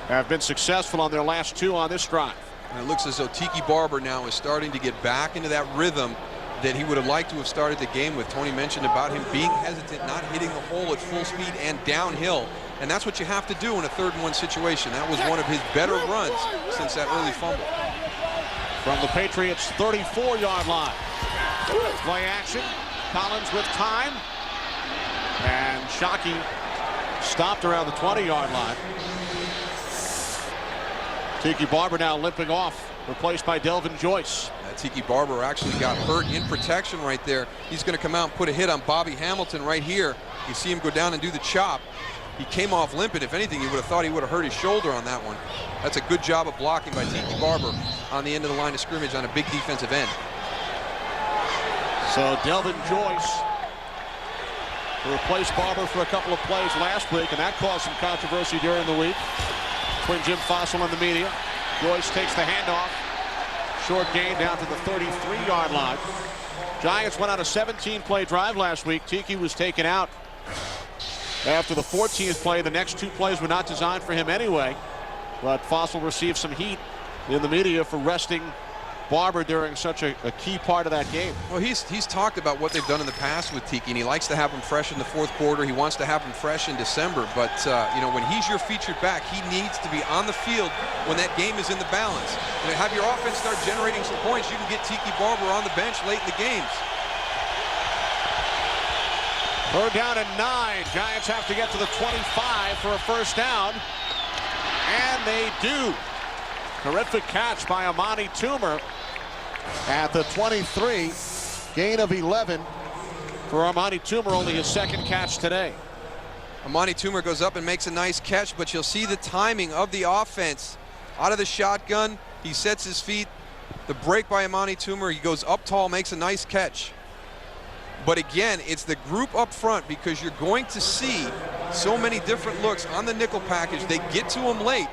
have been successful on their last 2 on this drive. And it looks as though Tiki Barber now is starting to get back into that rhythm that he would have liked to have started the game with. Tony mentioned about him being hesitant, not hitting the hole at full speed and downhill. And that's what you have to do in a 3rd and 1 situation. That was one of his better runs since that early fumble. From the Patriots' 34-yard line. Play action. Collins with time. And Shockey stopped around the 20-yard line. Tiki Barber now limping off, replaced by Delvin Joyce. Tiki Barber actually got hurt in protection right there. He's going to come out and put a hit on Bobby Hamilton right here. You see him go down and do the chop. He came off limping. If anything, you would have thought he would have hurt his shoulder on that one. That's a good job of blocking by Tiki Barber on the end of the line of scrimmage on a big defensive end. So Delvin Joyce to replace Barber for a couple of plays last week, and that caused some controversy during the week between Jim Fossil and the media. Joyce takes the handoff. Short gain down to the 33-yard line. Giants went on a 17-play drive last week. Tiki was taken out after the 14th play. The next 2 plays were not designed for him anyway. But Fossil received some heat in the media for resting Barber during such a key part of that game. Well, he's talked about what they've done in the past with Tiki, and he likes to have him fresh in the 4th quarter. He wants to have him fresh in December. But, you know, when he's your featured back, he needs to be on the field when that game is in the balance. And have your offense start generating some points, you can get Tiki Barber on the bench late in the games. 3rd down and 9. Giants have to get to the 25 for a first down. And they do. Terrific catch by Amani Toomer at the 23. Gain of 11 for Amani Toomer, only his 2nd catch today. Amani Toomer goes up and makes a nice catch, but you'll see the timing of the offense. Out of the shotgun, he sets his feet. The break by Amani Toomer, he goes up tall, makes a nice catch. But again, it's the group up front, because you're going to see so many different looks on the nickel package. They get to him late,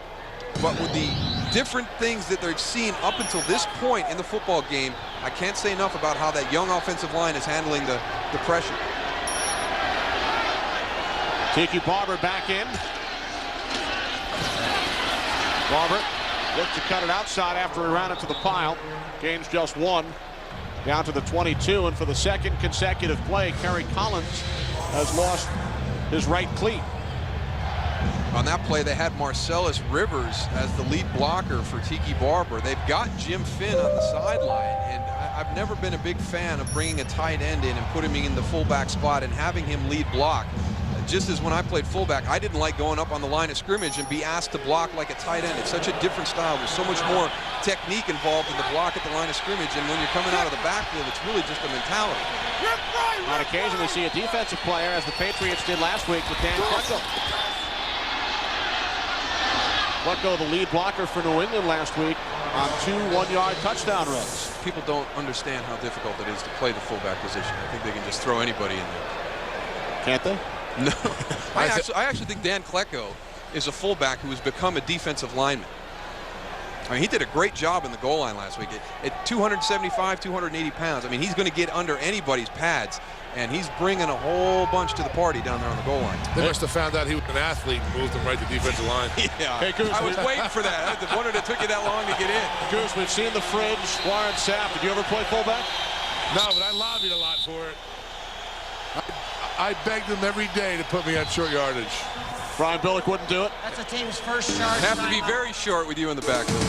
but with the different things that they've seen up until this point in the football game, I can't say enough about how that young offensive line is handling the pressure. Tiki Barber back in. Barber looked to cut it outside after he ran it to the pile. Gains just 1. Down to the 22, and for the 2nd consecutive play, Kerry Collins has lost his right cleat. On that play, they had Marcellus Rivers as the lead blocker for Tiki Barber. They've got Jim Finn on the sideline, and I've never been a big fan of bringing a tight end in and putting him in the fullback spot and having him lead block. Just as when I played fullback, I didn't like going up on the line of scrimmage and be asked to block like a tight end. It's such a different style. There's so much more technique involved in the block at the line of scrimmage, and when you're coming out of the backfield, it's really just a mentality. On occasion, we see a defensive player, as the Patriots did last week with Dan Klecko. Klecko, the lead blocker for New England last week on 2 one-yard touchdown runs. People don't understand how difficult it is to play the fullback position. I think they can just throw anybody in there. Can't they? No. I actually think Dan Klecko is a fullback who has become a defensive lineman. I mean, he did a great job in the goal line last week. At 275, 280 pounds, I mean, he's going to get under anybody's pads, and he's bringing a whole bunch to the party down there on the goal line. They must have found out he was an athlete and moved him right to defensive line. Yeah, hey, Goose, I was waiting for that. I wondered it took you that long to get in. Goose, we've seen the fridge. Warren Sapp, did you ever play fullback? No, but I lobbied a lot for it. I begged them every day to put me on short yardage. Brian Billick wouldn't do it. That's the team's first charge. Have to be very short with you in the backfield.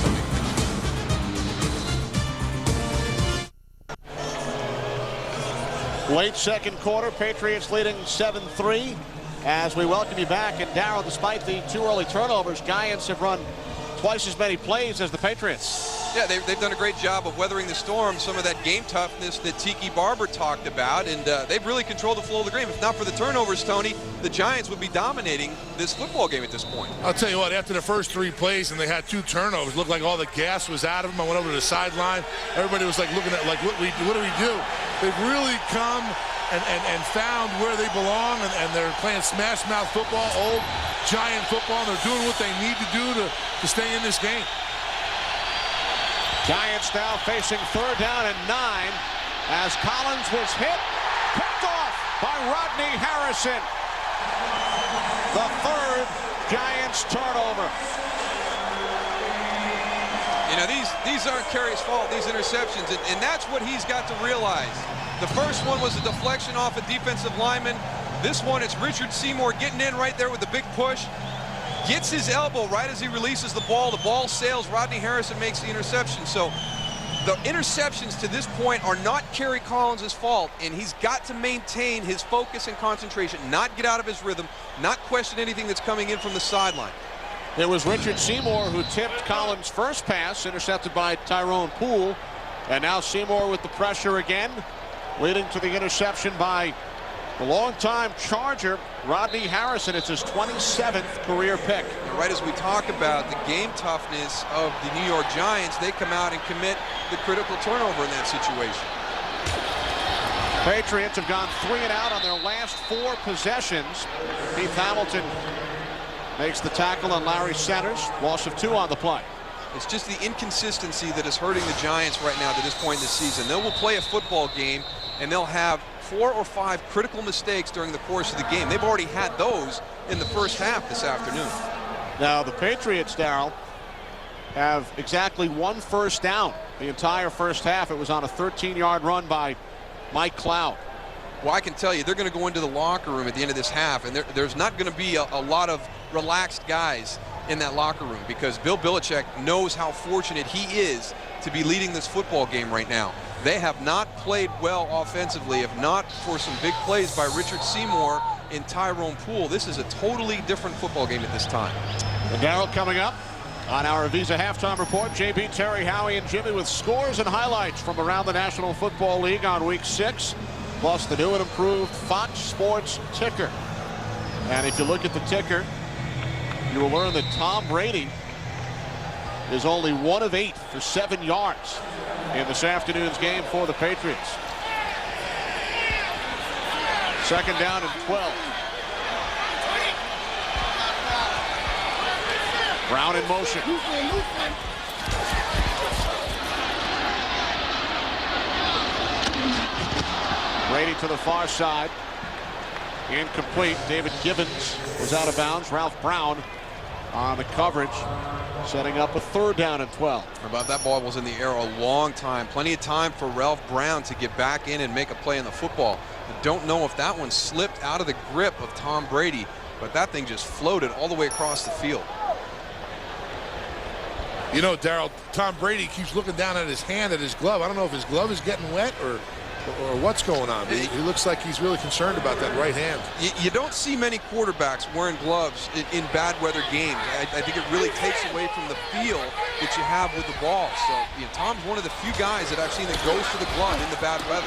Late second quarter, Patriots leading 7-3 as we welcome you back. And Darryl, despite the 2 early turnovers, Giants have run twice as many plays as the Patriots. Yeah, they've done a great job of weathering the storm, some of that game toughness that Tiki Barber talked about, and they've really controlled the flow of the game. If not for the turnovers, Tony, the Giants would be dominating this football game at this point. I'll tell you what, after the first 3 plays and they had 2 turnovers, looked like all the gas was out of them. I went over to the sideline. Everybody was like looking at like, what do we do? They've really come and found where they belong, and they're playing smash mouth football, old Giant football, and they're doing what they need to do to stay in this game. Giants now facing 3rd down and 9 as Collins was hit, picked off by Rodney Harrison. The 3rd Giants turnover. You know, these aren't Kerry's fault, these interceptions, and that's what he's got to realize. The first one was a deflection off a defensive lineman. This one, it's Richard Seymour getting in right there with the big push. Gets his elbow right as he releases the ball. The ball sails. Rodney Harrison makes the interception. So the interceptions to this point are not Kerry Collins' fault, and he's got to maintain his focus and concentration, not get out of his rhythm, not question anything that's coming in from the sideline. It was Richard Seymour who tipped Collins' first pass, intercepted by Tyrone Poole. And now Seymour with the pressure again, leading to the interception by the longtime Charger, Rodney Harrison. It's his 27th career pick. And right as we talk about the game toughness of the New York Giants, they come out and commit the critical turnover in that situation. Patriots have gone 3 and out on their last 4 possessions. Keith Hamilton makes the tackle on Larry Centers. Loss of 2 on the play. It's just the inconsistency that is hurting the Giants right now to this point in the season. They will play a football game, and they'll have 4 or 5 critical mistakes during the course of the game. They've already had those in the first half this afternoon. Now the Patriots, Darryl, have exactly 1 first down the entire first half. It was on a 13-yard run by Mike Cloud. Well, I can tell you, they're going to go into the locker room at the end of this half, and there's not going to be a lot of relaxed guys in that locker room, because Bill Belichick knows how fortunate he is to be leading this football game right now. They have not played well offensively, if not for some big plays by Richard Seymour and Tyrone Poole. This is a totally different football game at this time. And Darryl, coming up on our Visa Halftime Report, JB, Terry, Howie, and Jimmy with scores and highlights from around the National Football League on Week 6, plus the new and improved Fox Sports ticker. And if you look at the ticker, you will learn that Tom Brady is only 1 of 8 for 7 yards in this afternoon's game for the Patriots. 2nd down and 12. Brown in motion. Brady to the far side. Incomplete. David Gibbons was out of bounds. Ralph Brown on the coverage, setting up a 3rd down and 12. About that ball was in the air a long time. Plenty of time for Ralph Brown to get back in and make a play in the football. I don't know if that one slipped out of the grip of Tom Brady, but that thing just floated all the way across the field. You know, Darryl, Tom Brady keeps looking down at his hand, at his glove. I don't know if his glove is getting wet or what's going on. He looks like he's really concerned about that right hand. You don't see many quarterbacks wearing gloves in bad weather games. I think it really takes away from the feel that you have with the ball. So Tom's one of the few guys that I've seen that goes for the glove in the bad weather.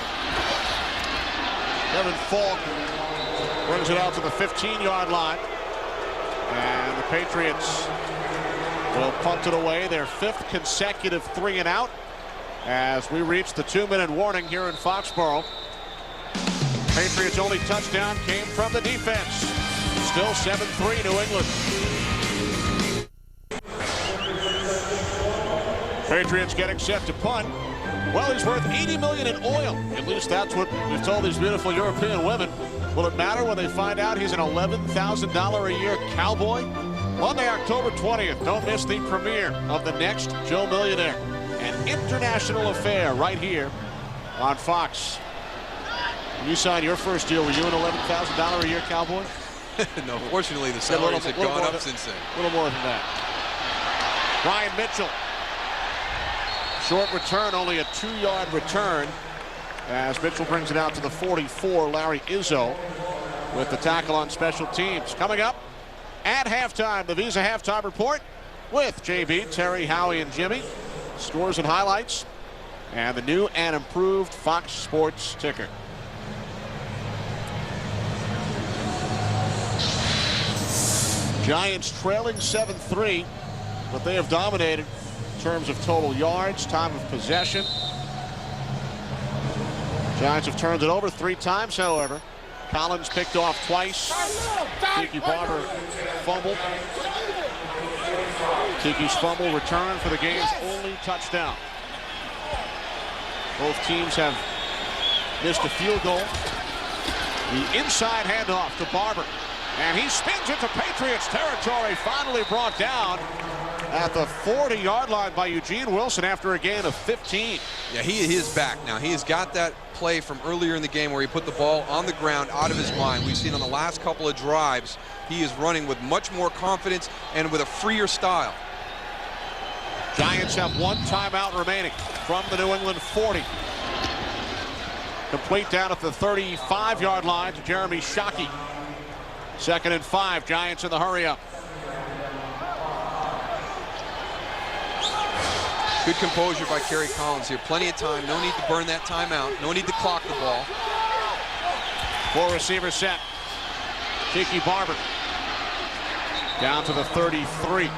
Kevin Falk brings it out to the 15-yard line. And the Patriots will punt it away, their 5th consecutive 3-and-out, as we reach the 2-minute warning here in Foxborough. Patriots' only touchdown came from the defense. Still 7-3 New England. Patriots getting set to punt. Well, he's worth $80 million in oil. At least that's what we've told these beautiful European women. Will it matter when they find out he's an $11,000 a year cowboy? Monday, October 20th. Don't miss the premiere of The Next Joe Millionaire, an international affair right here on Fox. When you signed your first deal, were you an $11,000 a year cowboy? No, fortunately, the salaries have gone up since then. A little more than that. Brian Mitchell. Short return, only a 2-yard return, as Mitchell brings it out to the 44. Larry Izzo with the tackle on special teams. Coming up at halftime, the Visa Halftime Report with JB, Terry, Howie, and Jimmy. Scores and highlights, and the new and improved Fox Sports ticker. Giants trailing 7-3, but they have dominated in terms of total yards, time of possession. Giants have turned it over 3 times, however. Collins picked off twice. Tiki Barber fumbled. Tiki's fumble return for the game's only touchdown. Both teams have missed a field goal. The inside handoff to Barber. And he spins into Patriots territory, finally brought down at the 40-yard line by Eugene Wilson after a gain of 15. Yeah, he is back now. He has got that play from earlier in the game where he put the ball on the ground out of his mind. We've seen on the last couple of drives, he is running with much more confidence and with a freer style. Giants have 1 timeout remaining from the New England 40. Complete down at the 35-yard line to Jeremy Shockey. 2nd and 5, Giants in the hurry up. Good composure by Kerry Collins here. Plenty of time. No need to burn that timeout. No need to clock the ball. 4 receiver set. Tiki Barber down to the 33.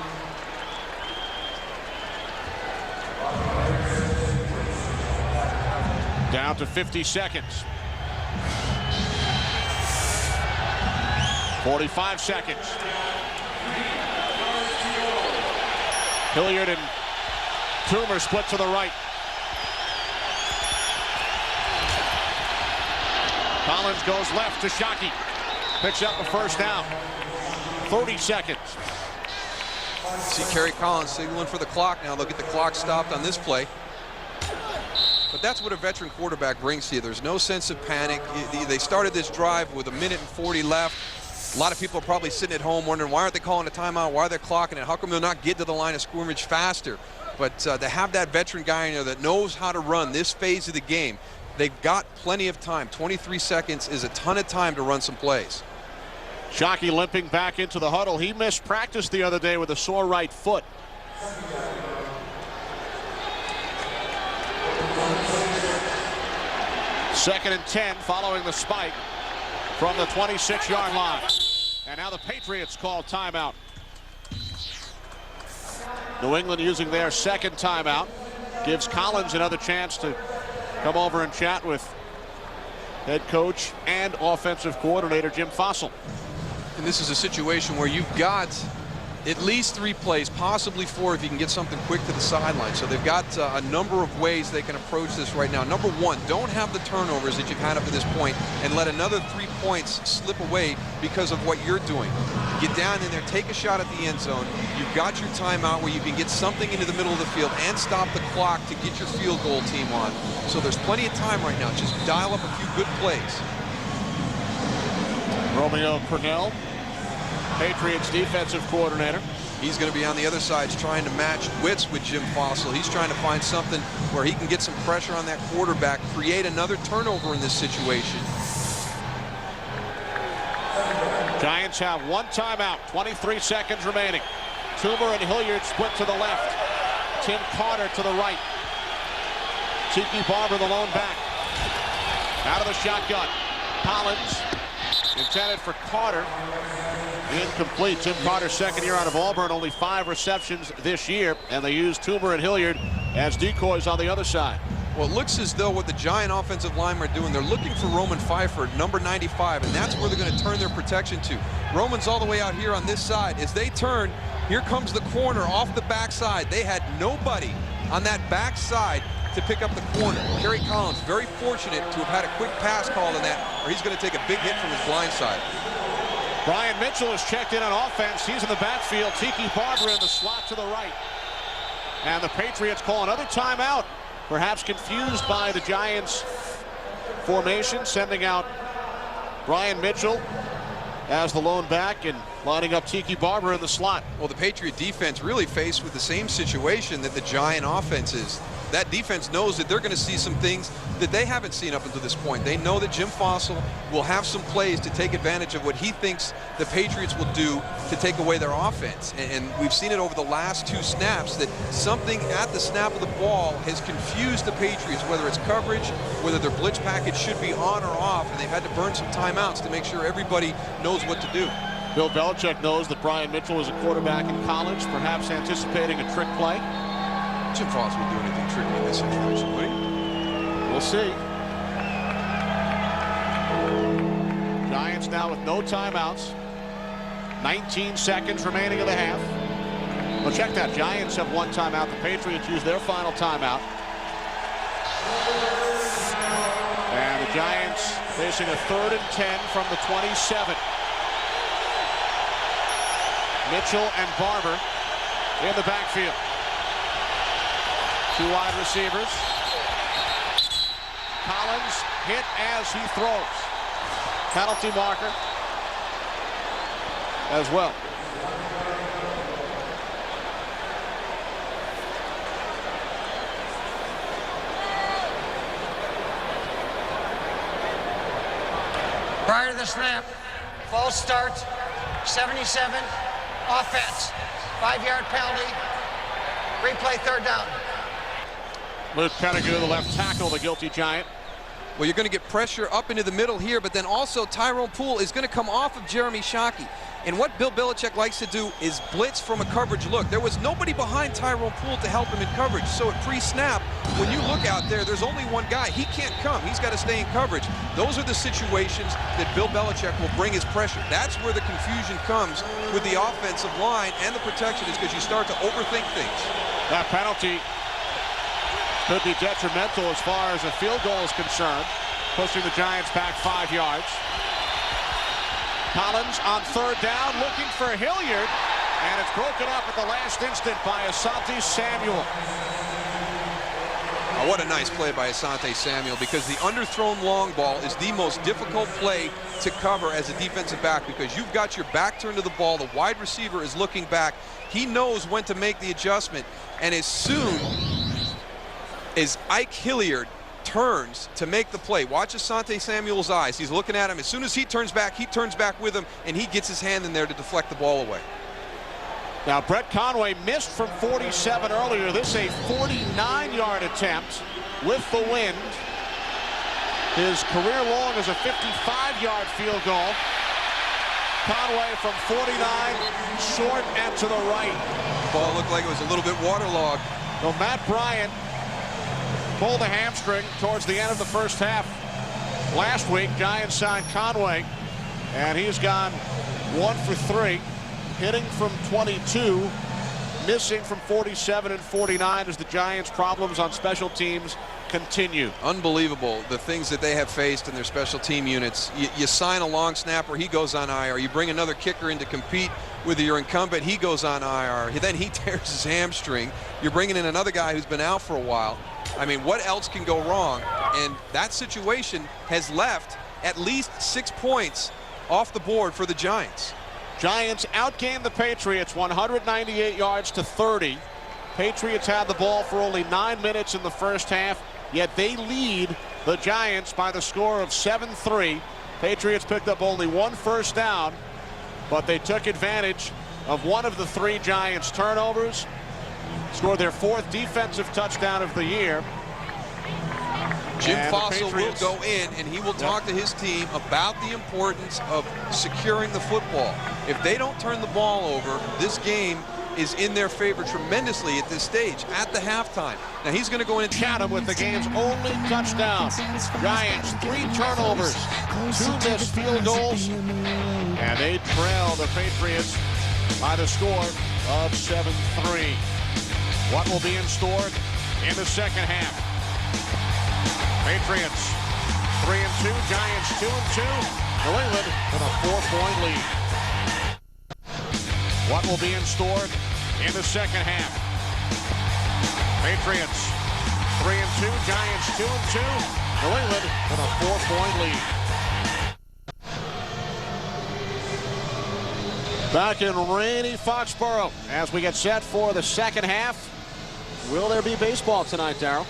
Down to 50 seconds. 45 seconds. Hilliard and Toomer split to the right. Collins goes left to Shockey. Picks up a first down. 30 seconds. See Kerry Collins signaling for the clock now. They'll get the clock stopped on this play. But that's what a veteran quarterback brings to you. There's no sense of panic. They started this drive with 1:40 left. A lot of people are probably sitting at home wondering why aren't they calling a timeout, why are they clocking it, how come they'll not get to the line of scrimmage faster? But to have that veteran guy in there that knows how to run this phase of the game, they've got plenty of time. 23 seconds is a ton of time to run some plays. Shockey limping back into the huddle. He missed practice the other day with a sore right foot. Second and 10 following the spike from the 26-yard line. And now the Patriots call timeout. New England using their 2nd timeout. Gives Collins another chance to come over and chat with head coach and offensive coordinator Jim Fossil. And this is a situation where you've got at least 3 plays, possibly 4 if you can get something quick to the sideline. So they've got a number of ways they can approach this right now. Number 1, don't have the turnovers that you've had up to this point and let another 3 points slip away because of what you're doing. Get down in there, take a shot at the end zone. You've got your timeout where you can get something into the middle of the field and stop the clock to get your field goal team on. So there's plenty of time right now. Just dial up a few good plays. Romeo Purnell, Patriots defensive coordinator. He's going to be on the other side trying to match wits with Jim Fossil. He's trying to find something where he can get some pressure on that quarterback, create another turnover in this situation. Giants have 1 timeout, 23 seconds remaining. Toomer and Hilliard split to the left. Tim Carter to the right. Tiki Barber the lone back. Out of the shotgun. Collins, intended for Carter. Incomplete. Tim Carter, second year out of Auburn, only 5 receptions this year, and they use Toomer and Hilliard as decoys on the other side. Well, it looks as though what the Giant offensive linemen are doing, they're looking for Roman Pfeiffer, number 95, and that's where they're going to turn their protection to. Roman's all the way out here on this side. As they turn, here comes the corner off the backside. They had nobody on that backside to pick up the corner. Kerry Collins, very fortunate to have had a quick pass call in that, or he's going to take a big hit from his blind side. Brian Mitchell is checked in on offense. He's in the backfield. Tiki Barber in the slot to the right. And the Patriots call another timeout. Perhaps confused by the Giants formation, sending out Brian Mitchell as the lone back and lining up Tiki Barber in the slot. Well, the Patriot defense really faced with the same situation that the Giant offense is. That defense knows that they're going to see some things that they haven't seen up until this point. They know that Jim Fossil will have some plays to take advantage of what he thinks the Patriots will do to take away their offense. And we've seen it over the last 2 snaps that something at the snap of the ball has confused the Patriots, whether it's coverage, whether their blitz package should be on or off, and they've had to burn some timeouts to make sure everybody knows what to do. Bill Belichick knows that Brian Mitchell is a quarterback in college, perhaps anticipating a trick play. Jim Fossil would do anything tricky in this situation, would he? We'll see. Giants now with no timeouts. 19 seconds remaining in the half. Well, check that. Giants have 1 timeout. The Patriots use their final timeout. And the Giants facing a 3rd and 10 from the 27. Mitchell and Barber in the backfield. 2 wide receivers. Collins hit as he throws. Penalty marker as well. Prior to the snap, false start, 77, offense, 5-yard penalty, replay 3rd down. Luke Pettigrew, the left tackle, the guilty Giant. Well, you're going to get pressure up into the middle here, but then also Tyrone Poole is going to come off of Jeremy Shockey. And what Bill Belichick likes to do is blitz from a coverage look. There was nobody behind Tyrone Poole to help him in coverage. So at pre-snap, when you look out there, there's only one guy. He can't come. He's got to stay in coverage. Those are the situations that Bill Belichick will bring his pressure. That's where the confusion comes with the offensive line and the protection, is because you start to overthink things. That penalty could be detrimental as far as a field goal is concerned, pushing the Giants back 5 yards. Collins on 3rd down, looking for Hilliard, and it's broken up at the last instant by Asante Samuel. Oh, what a nice play by Asante Samuel, because the underthrown long ball is the most difficult play to cover as a defensive back, because you've got your back turned to the ball. The wide receiver is looking back. He knows when to make the adjustment, and as soon as Ike Hilliard turns to make the play, watch Asante Samuel's eyes. He's looking at him. As soon as he turns back with him, and he gets his hand in there to deflect the ball away. Now, Brett Conway missed from 47 earlier. This is a 49-yard attempt with the wind. His career long is a 55-yard field goal. Conway from 49, short and to the right. Ball looked like it was a little bit waterlogged. Well, Matt Bryant pulled a hamstring towards the end of the first half. Last week, Giants signed Conway, and he's gone 1 for 3, hitting from 22, missing from 47 and 49 as the Giants' problems on special teams continue. Unbelievable, the things that they have faced in their special team units. You sign a long snapper, he goes on IR. You bring another kicker in to compete with your incumbent, he goes on IR. Then he tears his hamstring. You're bringing in another guy who's been out for a while. I mean, what else can go wrong? And that situation has left at least 6 points off the board for the Giants. Giants outgained the Patriots 198 yards to 30. Patriots had the ball for only 9 minutes in the first half, yet they lead the Giants by the score of 7-3. Patriots picked up only 1 first down, but they took advantage of one of the 3 Giants turnovers, scored their 4th defensive touchdown of the year, Jim And Fossil will go in, and he will talk to his team about the importance of securing the football. If they don't turn the ball over, this game is in their favor tremendously at this stage, at the halftime. Now he's going to go in and Chatham with the game's only touchdown. Giants 3 turnovers, 2 missed field goals, and they trail the Patriots by the score of 7-3. What will be in store in the second half? Patriots 3-2, Giants 2-2. New England with a 4-point lead. What will be in store in the second half? Patriots 3-2, Giants 2-2. New England with a 4-point lead. Back in rainy Foxborough as we get set for the second half. Will there be baseball tonight, Darryl?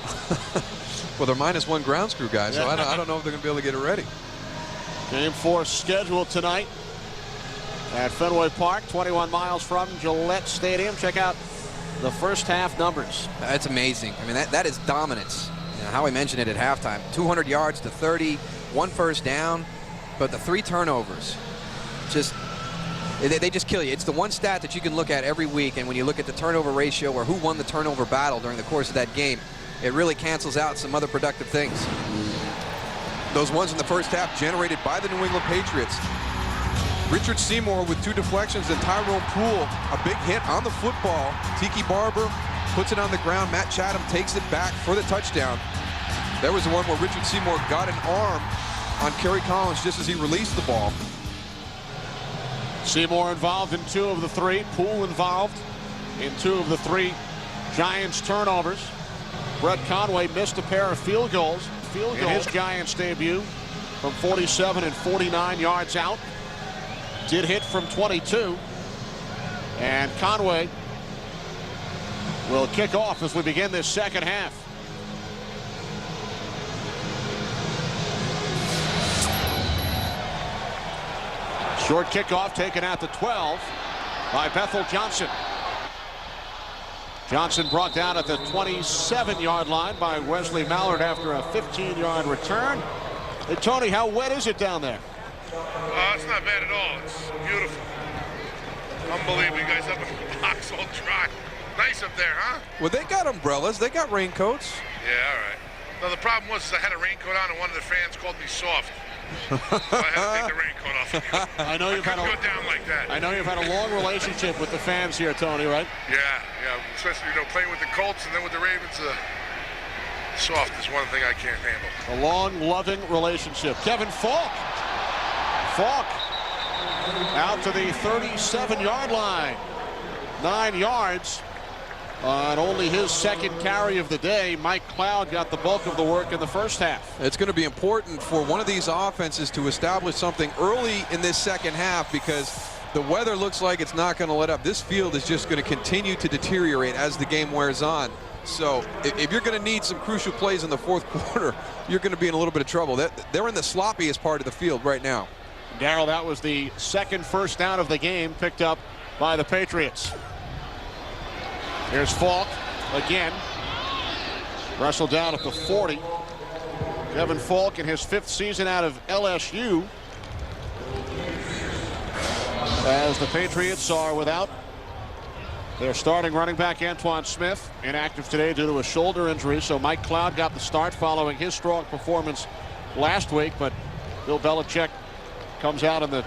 well, they're -1 ground crew, guys, so I don't know if they're going to be able to get it ready. Game 4 scheduled tonight at Fenway Park, 21 miles from Gillette Stadium. Check out the first half numbers. That's amazing. I mean, that is dominance. You know, Howie mentioned it at halftime. 200 yards to 30, 1 first down, but the 3 turnovers. They just kill you. It's the one stat that you can look at every week, and when you look at the turnover ratio or who won the turnover battle during the course of that game, it really cancels out some other productive things. Those ones in the first half generated by the New England Patriots. Richard Seymour with 2 deflections and Tyrone Poole, a big hit on the football. Tiki Barber puts it on the ground. Matt Chatham takes it back for the touchdown. There was the one where Richard Seymour got an arm on Kerry Collins just as he released the ball. Seymour involved in 2 of the 3. Poole involved in 2 of the 3 Giants turnovers. Brett Conway missed a pair of field goals in his Giants debut from 47 and 49 yards out. Did hit from 22. And Conway will kick off as we begin this second half. Short kickoff taken at the 12 by Bethel Johnson. Johnson brought down at the 27-yard line by Wesley Mallard after a 15-yard return. Hey, Tony, how wet is it down there? It's not bad at all. It's beautiful. Unbelievable. You guys up in the box all dry. Nice up there, huh? Well, they got umbrellas. They got raincoats. Yeah, all right. No, the problem was I had a raincoat on and one of the fans called me soft. So I had to take the raincoat off. I know you've had go down like that. I know you've had a long relationship with the fans here, Tony, right? Yeah. Especially, playing with the Colts and then with the Ravens. Soft is one thing I can't handle. A long, loving relationship. Kevin Falk. Falk out to the 37-yard line. 9 yards on only his second carry of the day. Mike Cloud got the bulk of the work in the first half. It's going to be important for one of these offenses to establish something early in this second half because the weather looks like it's not going to let up. This field is just going to continue to deteriorate as the game wears on. So if you're going to need some crucial plays in the fourth quarter, you're going to be in a little bit of trouble. They're in the sloppiest part of the field right now. Darryl, that was the second first down of the game picked up by the Patriots. Here's Falk again. Wrestled down at the 40. Kevin Falk in his 5th season out of LSU. As the Patriots are without their starting running back Antoine Smith, inactive today due to a shoulder injury. So Mike Cloud got the start following his strong performance last week. But Bill Belichick comes out in the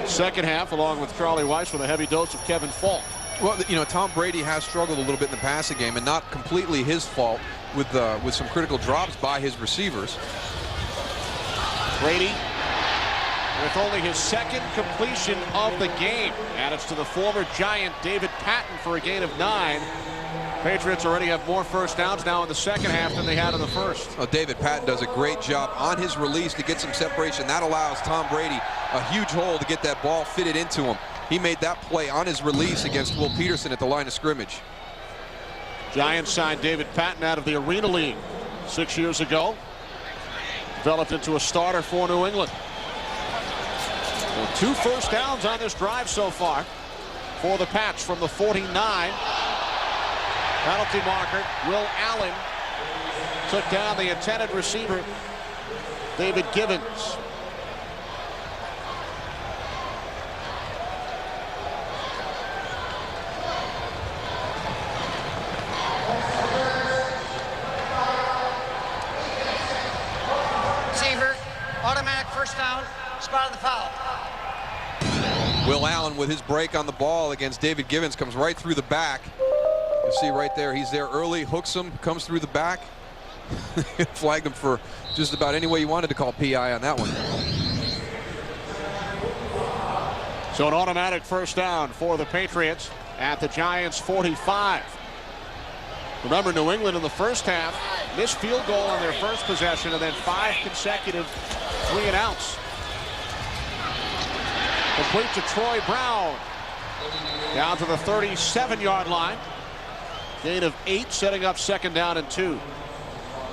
second half along with Charlie Weiss with a heavy dose of Kevin Falk. Well, Tom Brady has struggled a little bit in the passing game, and not completely his fault with some critical drops by his receivers. Brady with only his 2nd completion of the game. And it's to the former Giant David Patton for a gain of 9. Patriots already have more first downs now in the second half than they had in the first. Well, David Patton does a great job on his release to get some separation. That allows Tom Brady a huge hole to get that ball fitted into him. He made that play on his release against Will Peterson at the line of scrimmage. Giants signed David Patton out of the Arena League 6 years ago. Developed into a starter for New England. Well, 2 first downs on this drive so far for the Pats from the 49. Penalty marker, Will Allen took down the intended receiver, David Givens. Receiver, automatic first down, spot of the foul. Will Allen with his break on the ball against David Givens comes right through the back. You see right there, he's there early, hooks him, comes through the back. Flagged him for just about any way you wanted to call PI on that one. So an automatic first down for the Patriots at the Giants 45. Remember, New England in the first half missed field goal on their first possession and then 5 consecutive 3-and-outs. Complete to Troy Brown. Down to the 37-yard line. Gain of 8, setting up second down and 2.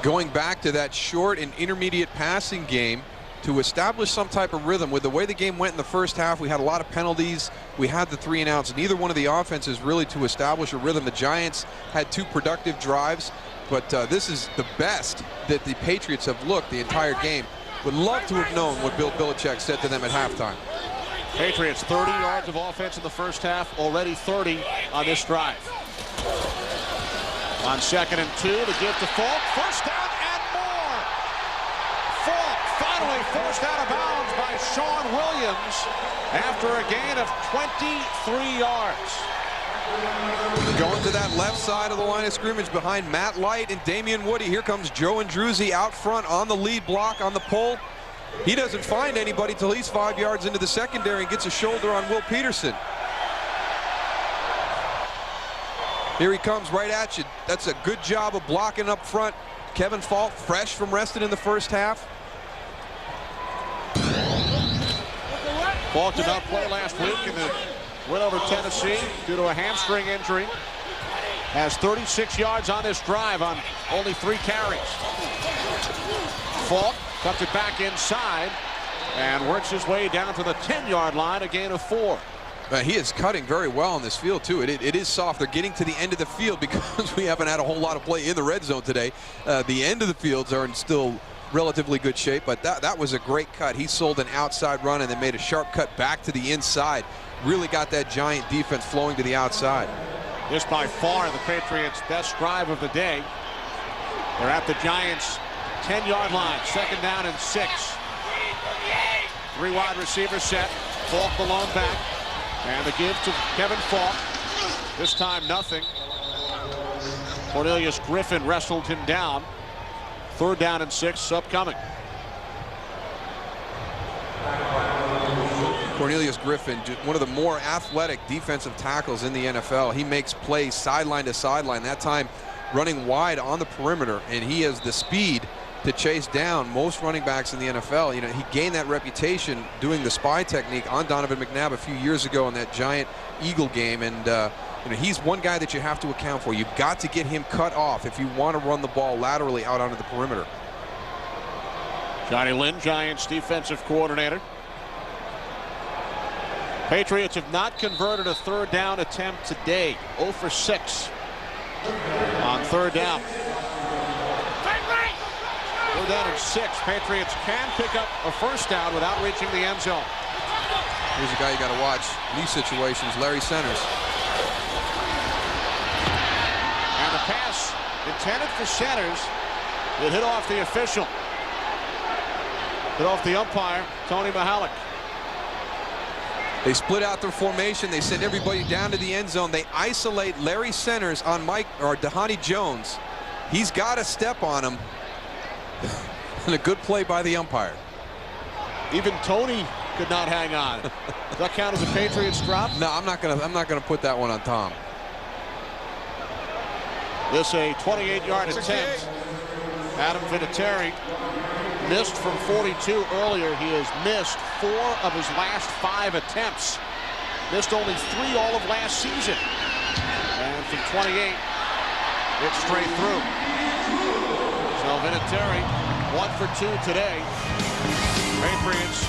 Going back to that short and intermediate passing game to establish some type of rhythm. With the way the game went in the first half, we had a lot of penalties. We had the 3-and-outs. Neither one of the offenses really to establish a rhythm. The Giants had 2 productive drives, but this is the best that the Patriots have looked the entire game. Would love to have known what Bill Belichick said to them at halftime. Patriots 30 yards of offense in the first half, already 30 on this drive. On 2nd and 2, the give to Falk. First down and more. Falk finally forced out of bounds by Sean Williams after a gain of 23 yards. Going to that left side of the line of scrimmage behind Matt Light and Damian Woody. Here comes Joe Andruzzi out front on the lead block on the pull. He doesn't find anybody till he's 5 yards into the secondary and gets a shoulder on Will Peterson. Here he comes right at you. That's a good job of blocking up front. Kevin Falk, fresh from resting in the first half. Falk did not play last week in the win over Tennessee due to a hamstring injury. Has 36 yards on this drive on only 3 carries. Falk tucks it back inside and works his way down to the 10-yard line, a gain of 4. He is cutting very well on this field, too. It is soft. They're getting to the end of the field because we haven't had a whole lot of play in the red zone today. The end of the fields are in still relatively good shape, but that was a great cut. He sold an outside run and then made a sharp cut back to the inside. Really got that Giant defense flowing to the outside. This by far the Patriots' best drive of the day. They're at the Giants' 10-yard line, 2nd down and 6. 3 wide receiver set. Falk the lone back. And the give to Kevin Falk. This time nothing. Cornelius Griffin wrestled him down. 3rd down and 6 upcoming. Cornelius Griffin, one of the more athletic defensive tackles in the NFL. He makes plays sideline to sideline, that time running wide on the perimeter, and he has the speed to chase down most running backs in the NFL. You know, he gained that reputation doing the spy technique on Donovan McNabb a few years ago in that Giant Eagle game, and you know, he's one guy that you have to account for. You've got to get him cut off if you want to run the ball laterally out onto the perimeter. Johnny Lynn, Giants defensive coordinator. Patriots have not converted a 3rd down attempt today. 0 for 6 on 3rd down. 3rd down and 6. Patriots can pick up a 1st down without reaching the end zone. Here's a guy you got to watch in these situations, Larry Centers. And the pass intended for Centers. It hit off the official. Hit off the umpire, Tony Mihalik. They split out their formation. They send everybody down to the end zone. They isolate Larry Centers on Dhani Jones. He's got to step on him. And a good play by the umpire. Even Tony could not hang on. Does that count as a Patriots drop? No, I'm not gonna put that one on Tom. This a 28-yard attempt. Adam Vinatieri missed from 42 earlier. He has missed 4 of his last 5 attempts. Missed only 3 all of last season. And from 28, it's straight through. So Vinatieri 1 for 2 today. Patriots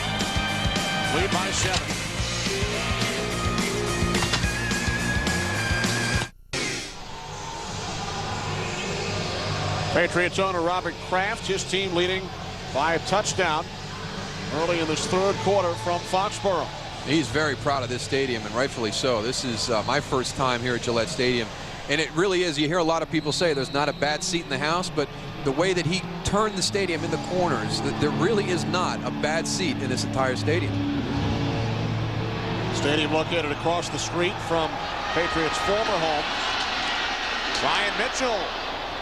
lead by 7. Patriots owner Robert Kraft, his team leading by a touchdown early in this third quarter from Foxborough. He's very proud of this stadium, and rightfully so. This is my first time here at Gillette Stadium, and it really is. You hear a lot of people say there's not a bad seat in the house, but the way that he turned the stadium in the corners, there really is not a bad seat in this entire stadium. Stadium located across the street from Patriots' former home. Ryan Mitchell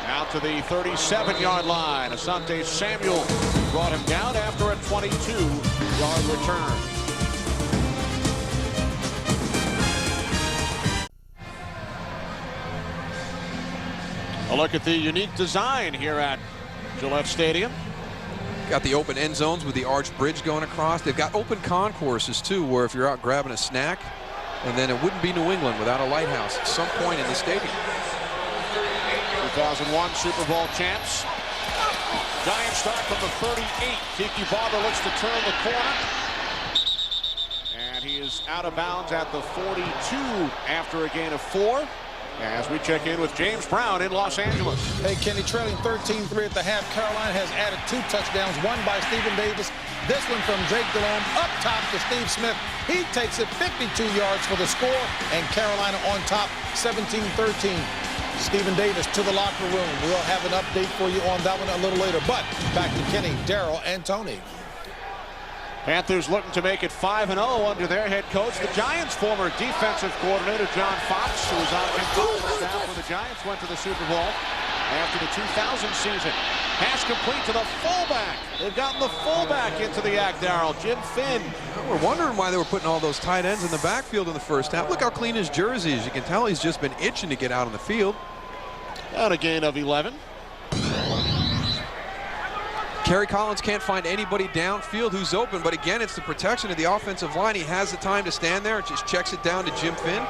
out to the 37-yard line. Asante Samuel brought him down after a 22-yard return. A look at the unique design here at Gillette Stadium. Got the open end zones with the arched bridge going across. They've got open concourses too, where if you're out grabbing a snack, and then it wouldn't be New England without a lighthouse at some point in the stadium. 2001 Super Bowl champs. Giants start from the 38. Tiki Barber looks to turn the corner. And he is out of bounds at the 42 after a gain of 4. As we check in with James Brown in Los Angeles. Hey, Kenny, trailing 13-3 at the half. Carolina has added 2 touchdowns, one by Stephen Davis. This one from Drake Delhomme up top to Steve Smith. He takes it 52 yards for the score, and Carolina on top 17-13. Stephen Davis to the locker room. We'll have an update for you on that one a little later. But back to Kenny, Darrell, and Tony. Panthers looking to make it 5-0 under their head coach. The Giants' former defensive coordinator, John Fox, who was on the staff when the Giants went to the Super Bowl after the 2000 season. Pass complete to the fullback. They've gotten the fullback into the act, Darrell. Jim Finn. We're wondering why they were putting all those tight ends in the backfield in the first half. Look how clean his jersey is. You can tell he's just been itching to get out on the field. And a gain of 11. Kerry Collins can't find anybody downfield who's open, but again, it's the protection of the offensive line. He has the time to stand there, just checks it down to Jim Finn,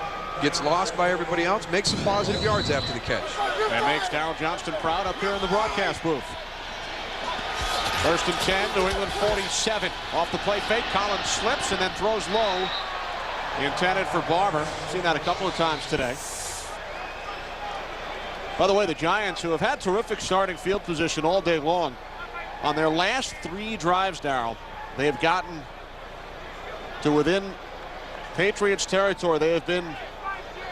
gets lost by everybody else, makes some positive yards after the catch. That makes Darrell Johnston proud up here in the broadcast booth. First and 10, New England 47. Off the play fake, Collins slips and then throws low. Intended for Barber. Seen that a couple of times today. By the way, the Giants, who have had terrific starting field position all day long, on their last 3 drives, Darrell, they have gotten to within Patriots territory. They have been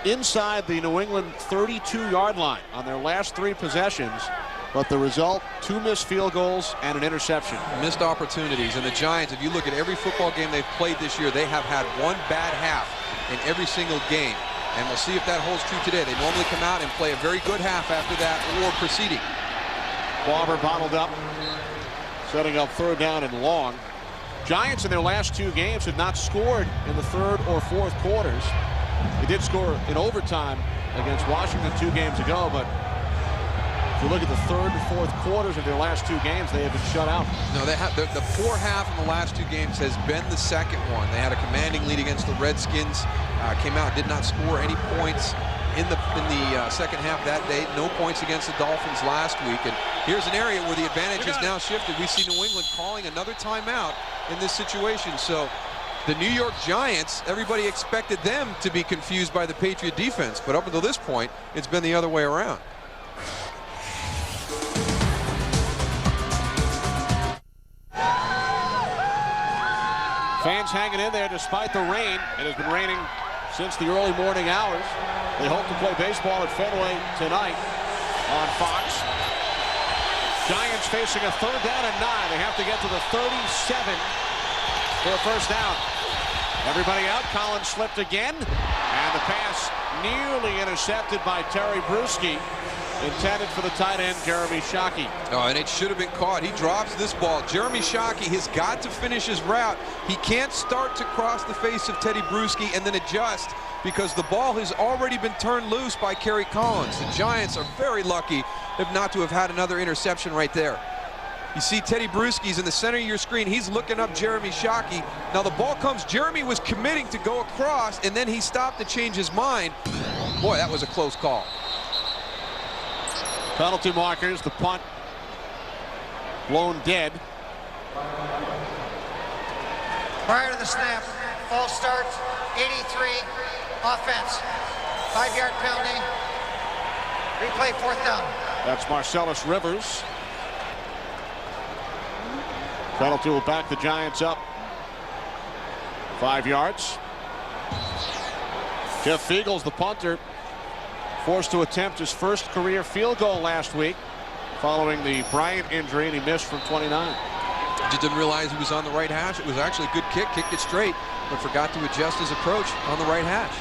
inside the New England 32-yard line on their last 3 possessions. But the result, 2 missed field goals and an interception. Missed opportunities. And the Giants, if you look at every football game they've played this year, they have had 1 bad half in every single game. And we'll see if that holds true today. They normally come out and play a very good half after that or proceeding. Barber bottled up, setting up 3rd down and long. Giants in their last 2 games have not scored in the 3rd or 4th quarters. They did score in overtime against Washington 2 games ago, but if you look at the 3rd and 4th quarters of their last 2 games, they have been shut out. No, they have the poor half in the last 2 games has been the second one. They had a commanding lead against the Redskins, came out, did not score any points in the second half that day. No points against the Dolphins last week. And here's an area where the advantage has now shifted. We see New England calling another timeout in this situation. So the New York Giants, everybody expected them to be confused by the Patriot defense. But up until this point, it's been the other way around. Fans hanging in there despite the rain. It has been raining since the early morning hours. They hope to play baseball at Fenway tonight on Fox. Giants facing a 3rd down and 9. They have to get to the 37 for a first down. Everybody out. Collins slipped again. And the pass nearly intercepted by Terry Bruschi. Intended for the tight end, Jeremy Shockey. Oh, and it should have been caught. He drops this ball. Jeremy Shockey has got to finish his route. He can't start to cross the face of Teddy Bruschi and then adjust because the ball has already been turned loose by Kerry Collins. The Giants are very lucky if not to have had another interception right there. You see Teddy Bruschi's in the center of your screen. He's looking up Jeremy Shockey. Now the ball comes. Jeremy was committing to go across, and then he stopped to change his mind. Boy, that was a close call. Penalty markers, the punt blown dead. Prior to the snap, false start, 83, offense, 5-yard penalty, replay 4th down. That's Marcellus Rivers. Penalty will back the Giants up 5 yards. Jeff Fiegels, the punter, forced to attempt his first career field goal last week following the Bryant injury, and he missed from 29. Just didn't realize he was on the right hash. It was actually a good kick, kicked it straight, but forgot to adjust his approach on the right hash.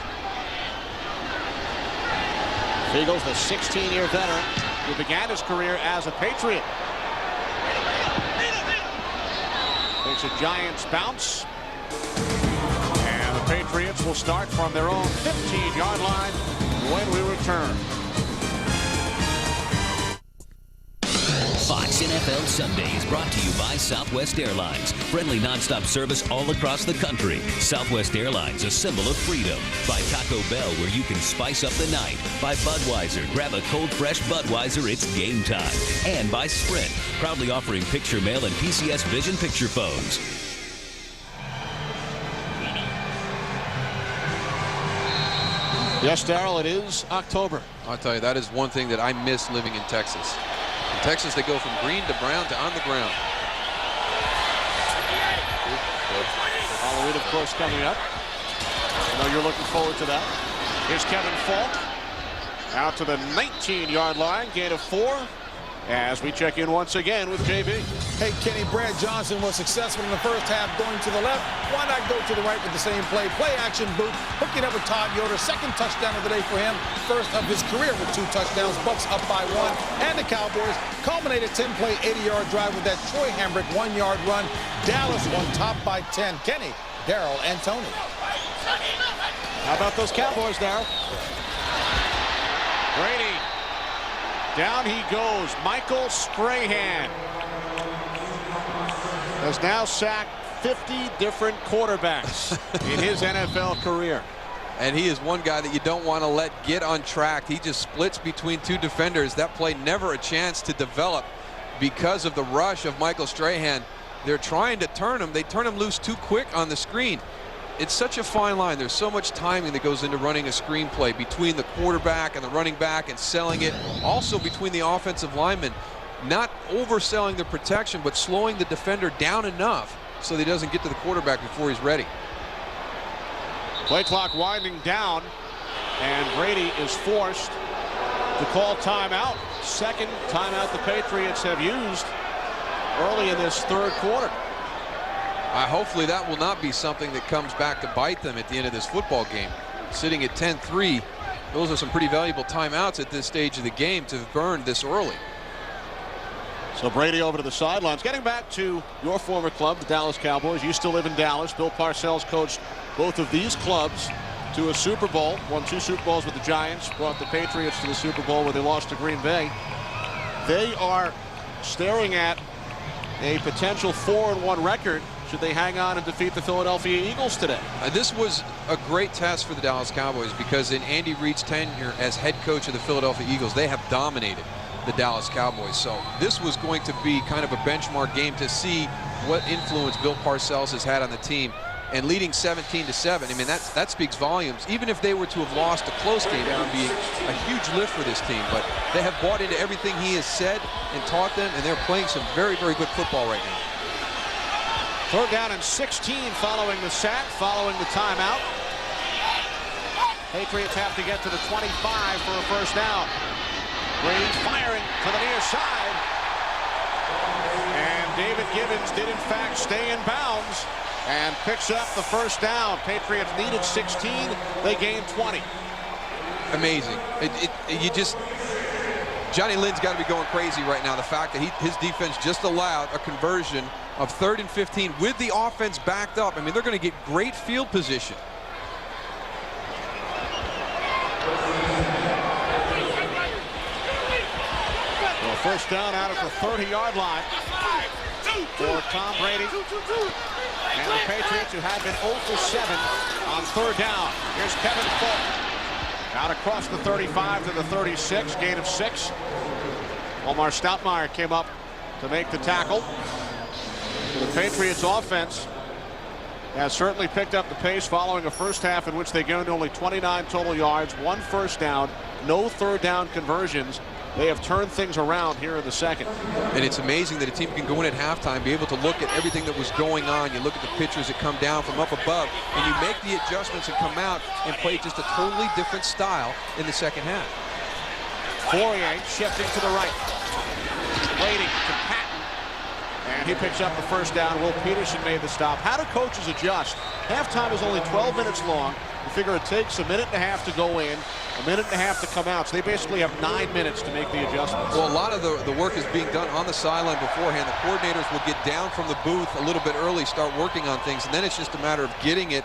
Fiegels, the 16-year veteran who began his career as a Patriot. Takes a Giants bounce. And the Patriots will start from their own 15-yard line when we return. Fox NFL Sunday is brought to you by Southwest Airlines. Friendly nonstop service all across the country. Southwest Airlines, a symbol of freedom. By Taco Bell, where you can spice up the night. By Budweiser, grab a cold fresh Budweiser, it's game time. And by Sprint, proudly offering picture mail and PCS Vision picture phones. Yes, Darrell, it is October. I'll tell you, that is one thing that I miss living in Texas. In Texas, they go from green to brown to on the ground. Halloween, of course, coming up. I know you're looking forward to that. Here's Kevin Falk out to the 19-yard line, gain of 4. As we check in once again with JB. Hey, Kenny, Brad Johnson was successful in the first half going to the left. Why not go to the right with the same play? Play action boot, hooking up with Todd Yoder. Second touchdown of the day for him. First of his career with 2 touchdowns. Bucks up by 1. And the Cowboys culminated 10-play, 80-yard drive with that Troy Hambrick 1-yard run. Dallas on top by 10. Kenny, Darrell, and Tony. How about those Cowboys, Darrell? Brady. Down he goes. Michael Strahan has now sacked 50 different quarterbacks in his NFL career. And he is one guy that you don't want to let get untracked. He just splits between 2 defenders. That play never a chance to develop because of the rush of Michael Strahan. They're trying to turn him. They turn him loose too quick on the screen. It's such a fine line. There's so much timing that goes into running a screenplay between the quarterback and the running back and selling it. Also between the offensive linemen, not overselling the protection, but slowing the defender down enough so that he doesn't get to the quarterback before he's ready. Play clock winding down, and Brady is forced to call timeout. Second timeout the Patriots have used early in this third quarter. Hopefully that will not be something that comes back to bite them at the end of this football game. Sitting at 10-3, those are some pretty valuable timeouts at this stage of the game to burn this early. So Brady over to the sidelines. Getting back to your former club, the Dallas Cowboys. You still live in Dallas. Bill Parcells coached both of these clubs to a Super Bowl. Won 2 Super Bowls with the Giants. Brought the Patriots to the Super Bowl where they lost to Green Bay. They are staring at a potential 4-1 record should they hang on and defeat the Philadelphia Eagles today. This was a great test for the Dallas Cowboys because in Andy Reid's tenure as head coach of the Philadelphia Eagles, they have dominated the Dallas Cowboys. So this was going to be kind of a benchmark game to see what influence Bill Parcells has had on the team. And leading 17-7, I mean, that speaks volumes. Even if they were to have lost a close game, it would be a huge lift for this team. But they have bought into everything he has said and taught them, and they're playing some very, very good football right now. Third down and 16 following the sack, following the timeout. Patriots have to get to the 25 for a first down. Brady firing to the near side. And David Gibbons did in fact stay in bounds and picks up the first down. Patriots needed 16. They gained 20. Amazing. Johnny Lynn's got to be going crazy right now. The fact that his defense just allowed a conversion of 3rd and 15 with the offense backed up. I mean, they're going to get great field position. Well, first down out of the 30-yard line for Tom Brady. And the Patriots, who had been 0 for 7 on third down. Here's Kevin Falk. Out across the 35 to the 36, gain of 6. Omar Stoutmire came up to make the tackle. The Patriots offense has certainly picked up the pace following a first half in which they gained only 29 total yards, 1 first down, no third down conversions, they have turned things around here in the second. And it's amazing that a team can go in at halftime, be able to look at everything that was going on. You look at the pitchers that come down from up above, and you make the adjustments and come out and play just a totally different style in the second half. Fourier shifting to the right. Waiting to Patton. And he picks up the first down. Will Peterson made the stop. How do coaches adjust? Halftime is only 12 minutes long. You figure it takes a minute and a half to go in, a minute and a half to come out. So they basically have 9 minutes to make the adjustments. Well, a lot of the work is being done on the sideline beforehand. The coordinators will get down from the booth a little bit early, start working on things, and then it's just a matter of getting it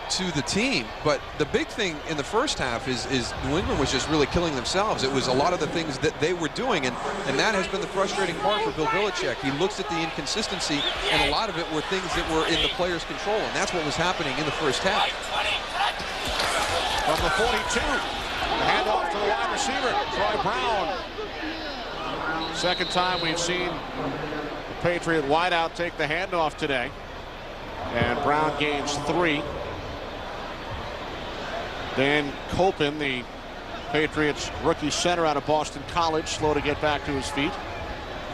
to the team. But the big thing in the first half is New England was just really killing themselves. It was a lot of the things that they were doing, and that has been the frustrating part for Bill Belichick. He looks at the inconsistency, and a lot of it were things that were in the players' control, and that's what was happening in the first half. From the 42, the handoff to the wide receiver, Troy Brown. Second time we've seen the Patriot wideout take the handoff today, and Brown gains 3. Dan Copen, the Patriots rookie center out of Boston College, slow to get back to his feet.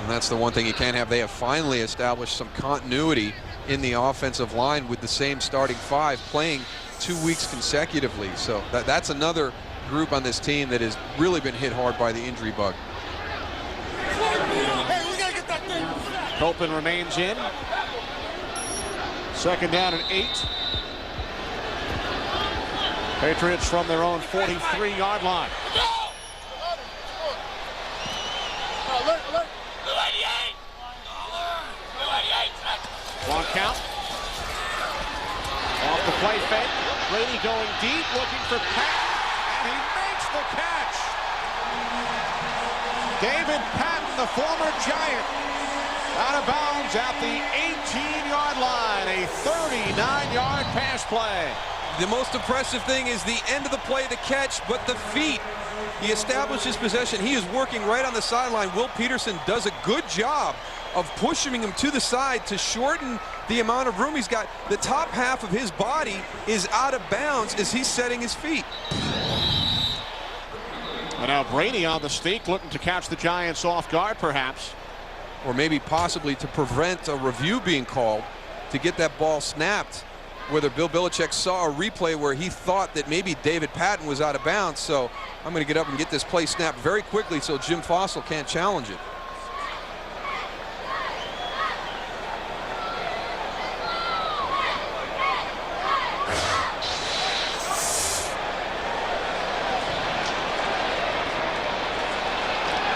And that's the one thing you can't have. They have finally established some continuity in the offensive line with the same starting 5 playing 2 weeks consecutively. So that's another group on this team that has really been hit hard by the injury bug. Copen remains in. Second down and 8. Patriots from their own 43-yard line. 1 count. Off the play fake. Brady going deep, looking for Patton, and he makes the catch. David Patton, the former Giant, out of bounds at the 18-yard line. A 39-yard pass play. The most impressive thing is the end of the play, the catch, but the feet. He establishes possession. He is working right on the sideline. Will Peterson does a good job of pushing him to the side to shorten the amount of room he's got. The top half of his body is out of bounds as he's setting his feet. And now Brady on the sneak, looking to catch the Giants off guard, perhaps. Or maybe possibly to prevent a review being called to get that ball snapped. Whether Bill Belichick saw a replay where he thought that maybe David Patton was out of bounds. So I'm going to get up and get this play snapped very quickly so Jim Fossil can't challenge it.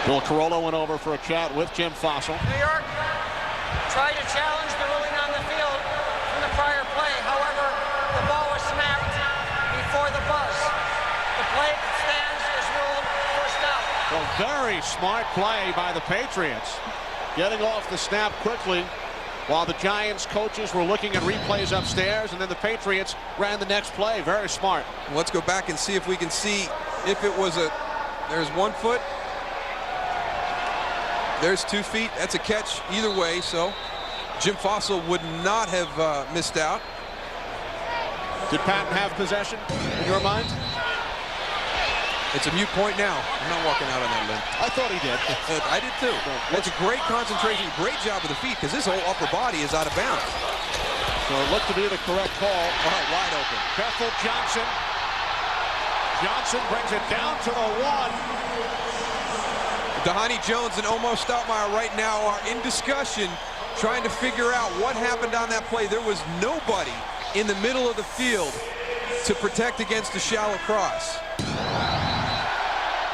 Bill Carollo went over for a chat with Jim Fossil. New York tried to challenge the ruling on the field from the prior play. However, the ball was snapped before the buzz. The play that stands is ruled first down. A very smart play by the Patriots, getting off the snap quickly while the Giants coaches were looking at replays upstairs, and then the Patriots ran the next play. Very smart. Let's go back and see if we can see if it was a, there's 1 foot. There's 2 feet. That's a catch either way, so Jim Fossil would not have missed out. Did Patton have possession in your mind? It's a mute point now. I'm not walking out on that limb. I thought he did. I did too. That's a great concentration, great job with the feet, because this whole upper body is out of bounds. So it looked to be the correct call. All right, wide open. Bethel Johnson. Johnson brings it down to the 1. Dhani Jones and Omo Stoutmeyer right now are in discussion, trying to figure out what happened on that play. There was nobody in the middle of the field to protect against the shallow cross.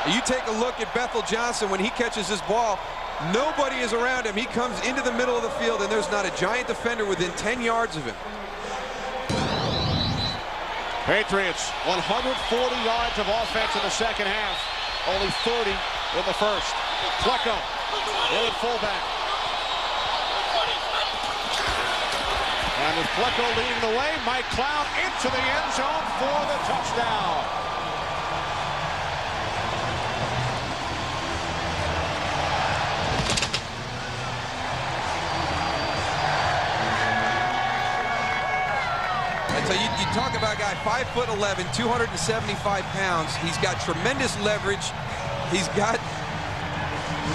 You take a look at Bethel Johnson when he catches this ball. Nobody is around him. He comes into the middle of the field, and there's not a Giant defender within 10 yards of him. Patriots, 140 yards of offense in the second half. Only 30 in the first. Flecko in at fullback. And with Flecko leading the way, Mike Cloud into the end zone for the touchdown. And so you talk about a guy 5'11", 275 pounds. He's got tremendous leverage. He's got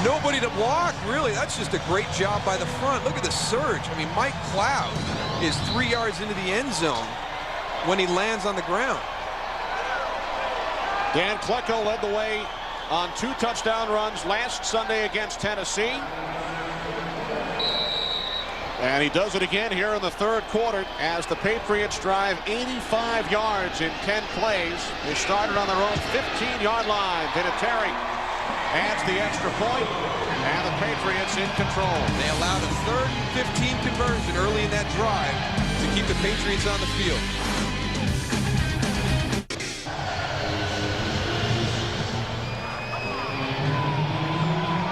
Nobody to block, really. That's just a great job by the front. Look at the surge. I mean, Mike Cloud is 3 yards into the end zone when he lands on the ground. Dan Klecko led the way on 2 touchdown runs last Sunday against Tennessee. And he does it again here in the third quarter as the Patriots drive 85 yards in 10 plays. They started on their own 15-yard line. Vinatieri adds the extra point, and the Patriots in control. They allowed a 3rd and 15 conversion early in that drive to keep the Patriots on the field.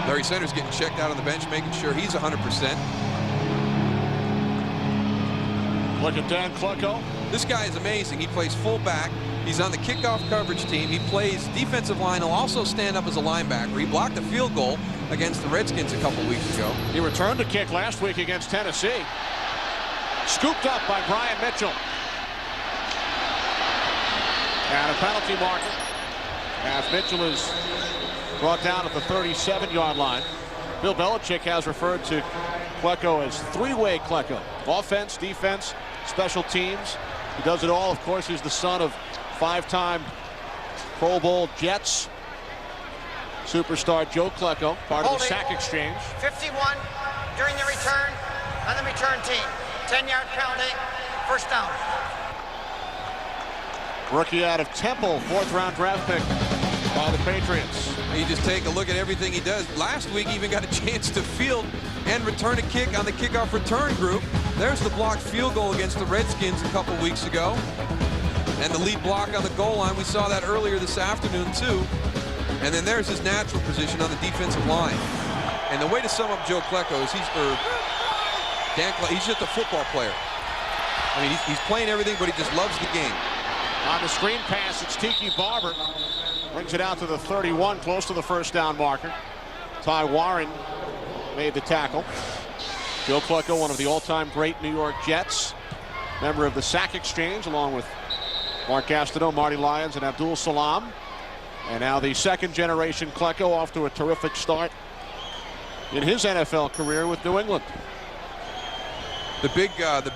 Larry Sanders getting checked out on the bench, making sure he's 100%. Look at Dan Klecko. This guy is amazing. He plays fullback. He's on the kickoff coverage team. He plays defensive line. He'll also stand up as a linebacker. He blocked a field goal against the Redskins a couple weeks ago. He returned a kick last week against Tennessee. Scooped up by Brian Mitchell. And a penalty marker as Mitchell is brought down at the 37-yard line. Bill Belichick has referred to Klecko as three-way Klecko. Offense, defense, special teams. He does it all. Of course, he's the son of 5-time Pro Bowl Jets superstar Joe Klecko, part of the sack exchange. 51 during the return on the return team. 10-yard penalty, first down. Rookie out of Temple, 4th-round draft pick by the Patriots. You just take a look at everything he does. Last week, he even got a chance to field and return a kick on the kickoff return group. There's the blocked field goal against the Redskins a couple weeks ago. And the lead block on the goal line. We saw that earlier this afternoon, too. And then there's his natural position on the defensive line. And the way to sum up Joe Klecko is he's just a football player. I mean, he's playing everything, but he just loves the game. On the screen pass, it's Tiki Barber. Brings it out to the 31, close to the first down marker. Ty Warren made the tackle. Joe Klecko, one of the all-time great New York Jets. Member of the sack exchange, along with Mark Gastineau, Marty Lyons, and Abdul Salam. And now the second-generation Klecko off to a terrific start in his NFL career with New England. The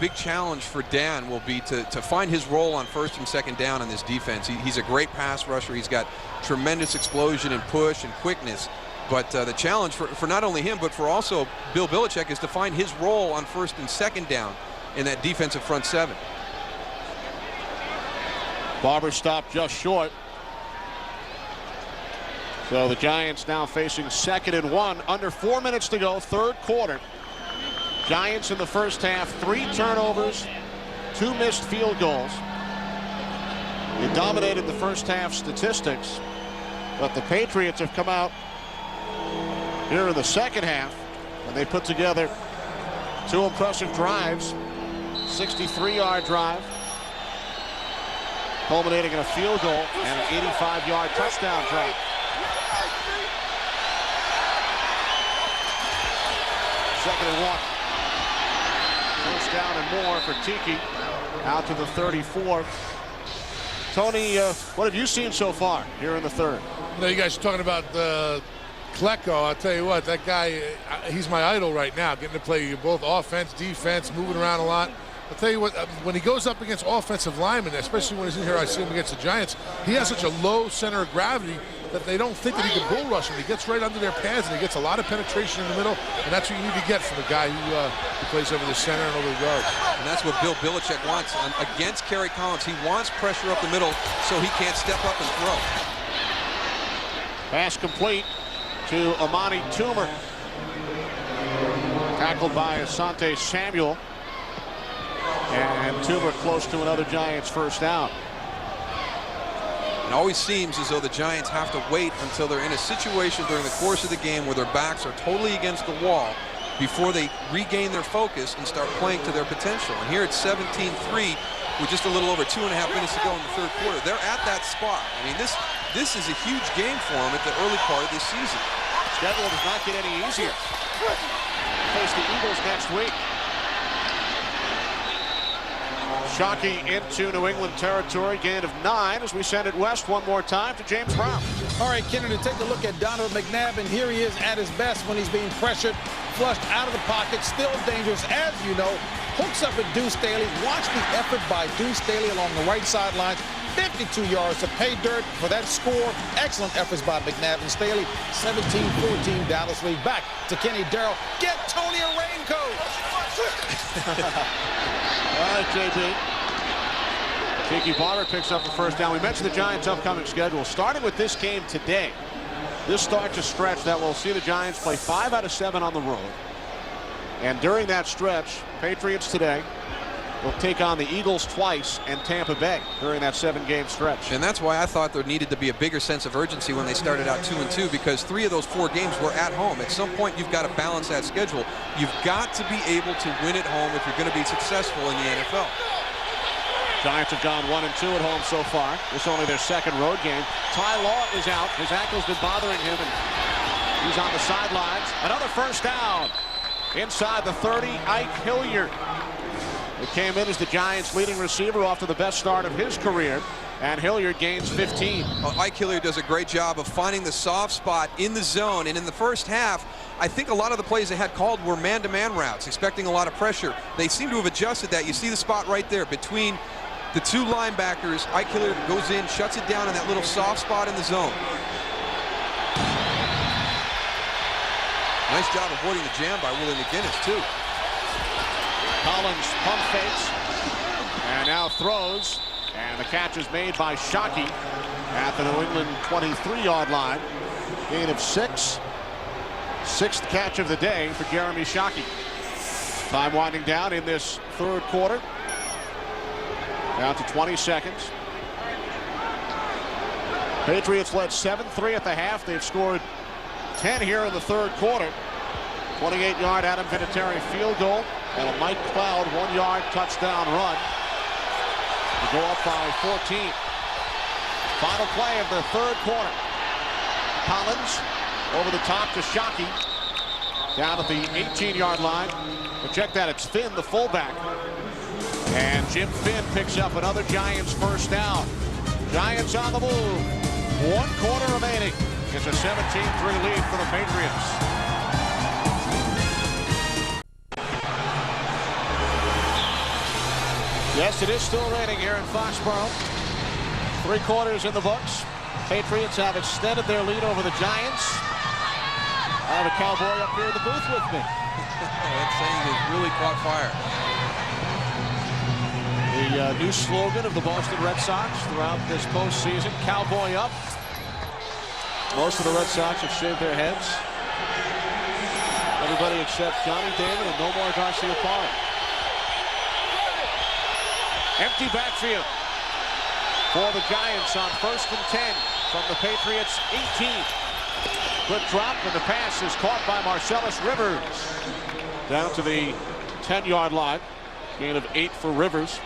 big challenge for Dan will be to find his role on 1st and 2nd down in this defense. He's a great pass rusher. He's got tremendous explosion and push and quickness. But the challenge for not only him, but for also Bill Belichick is to find his role on 1st and 2nd down in that defensive front 7. Barber stopped just short. So the Giants now facing 2nd and 1. Under 4 minutes to go, 3rd quarter. Giants in the first half, 3 turnovers, 2 missed field goals. They dominated the first half statistics, but the Patriots have come out here in the second half, and they put together 2 impressive drives. 63-yard drive, culminating in a field goal and an 85-yard touchdown drive. Second and 1. First down and more for Tiki, out to the 34. Tony, what have you seen so far here in the third? You know, you guys are talking about Klecko. I'll tell you what, that guy, he's my idol right now, getting to play both offense, defense, moving around a lot. I'll tell you what, when he goes up against offensive linemen, especially when he's in here, I see him against the Giants, he has such a low center of gravity that they don't think that he can bull rush him. He gets right under their pads and he gets a lot of penetration in the middle, and that's what you need to get from a guy who plays over the center and over the guards. And that's what Bill Belichick wants against Kerry Collins. He wants pressure up the middle so he can't step up and throw. Pass complete to Amani Toomer. Tackled by Asante Samuel. And Toomer close to another Giants first down. It always seems as though the Giants have to wait until they're in a situation during the course of the game where their backs are totally against the wall before they regain their focus and start playing to their potential. And here it's 17-3 with just a little over 2.5 minutes to go in the third quarter. They're at that spot. I mean, this is a huge game for them at the early part of this season. Schedule does not get any easier. Face the Eagles next week. Shockey into New England territory, gain of 9 as we send it west one more time to James Brown. All right, Kennedy, take a look at Donovan McNabb, and here he is at his best when he's being pressured, flushed out of the pocket, still dangerous, as you know. Hooks up at Deuce Staley. Watch the effort by Deuce Staley along the right sideline. 52 yards to pay dirt for that score. Excellent efforts by McNabb and Staley. 17-14 Dallas lead. Back to Kenny Darrell. Get Tony a raincoat. All right, JB. Tiki Barber picks up the first down. We mentioned the Giants' upcoming schedule. Starting with this game today, this starts a stretch that will see the Giants play 5 out of 7 on the road. And during that stretch, Patriots today will take on the Eagles twice and Tampa Bay during that 7-game stretch. And that's why I thought there needed to be a bigger sense of urgency when they started out 2-2, because 3 of those 4 games were at home. At some point, you've got to balance that schedule. You've got to be able to win at home if you're going to be successful in the NFL. Giants have gone 1-2 at home so far. This is only their 2nd road game. Ty Law is out. His ankle's been bothering him, and he's on the sidelines. Another first down. Inside the 30, Ike Hilliard. It came in as the Giants' leading receiver off to the best start of his career, and Hilliard gains 15. Well, Ike Hilliard does a great job of finding the soft spot in the zone, and in the first half, I think a lot of the plays they had called were man-to-man routes, expecting a lot of pressure. They seem to have adjusted that. You see the spot right there between the 2 linebackers. Ike Hilliard goes in, shuts it down in that little soft spot in the zone. Nice job avoiding the jam by Willie McGinnis, too. Collins pump fakes and now throws, and the catch is made by Shockey at the New England 23-yard line. Gain of 6. 6th catch of the day for Jeremy Shockey. Time winding down in this 3rd quarter. Down to 20 seconds. Patriots led 7-3 at the half. They've scored 10 here in the 3rd quarter. 28-yard Adam Vinatieri field goal and a Mike Cloud 1-yard touchdown run to go up by 14. Final play of the 3rd quarter. Collins over the top to Shockey down at the 18-yard line. But check that, it's Finn, the fullback. And Jim Finn picks up another Giants first down. Giants on the move. 1 quarter remaining. It's a 17-3 lead for the Patriots. Yes, it is still raining here in Foxborough. 3 quarters in the books. Patriots have extended their lead over the Giants. I have a cowboy up here in the booth with me. That saying has really caught fire. The new slogan of the Boston Red Sox throughout this postseason, Cowboy Up. Most of the Red Sox have shaved their heads. Everybody except Johnny David and Nomar Garcia-Parra. Empty backfield for the Giants on 1st and 10 from the Patriots 18. Quick drop, and the pass is caught by Marcellus Rivers. Down to the 10-yard line. Gain of 8 for Rivers.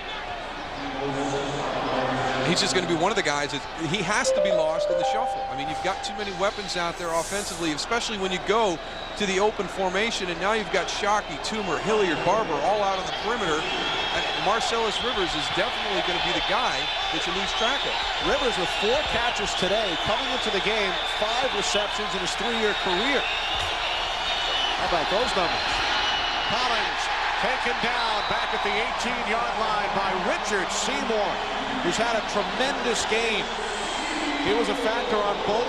He's just going to be one of the guys that he has to be lost in the shuffle. I mean, you've got too many weapons out there offensively, especially when you go to the open formation, and now you've got Shockey, Toomer, Hilliard, Barber all out on the perimeter. And Marcellus Rivers is definitely going to be the guy that you lose track of. Rivers with 4 catches today, coming into the game, 5 receptions in his 3-year career. How about those numbers? Collins taken down back at the 18-yard line by Richard Seymour, who's had a tremendous game. He was a factor on both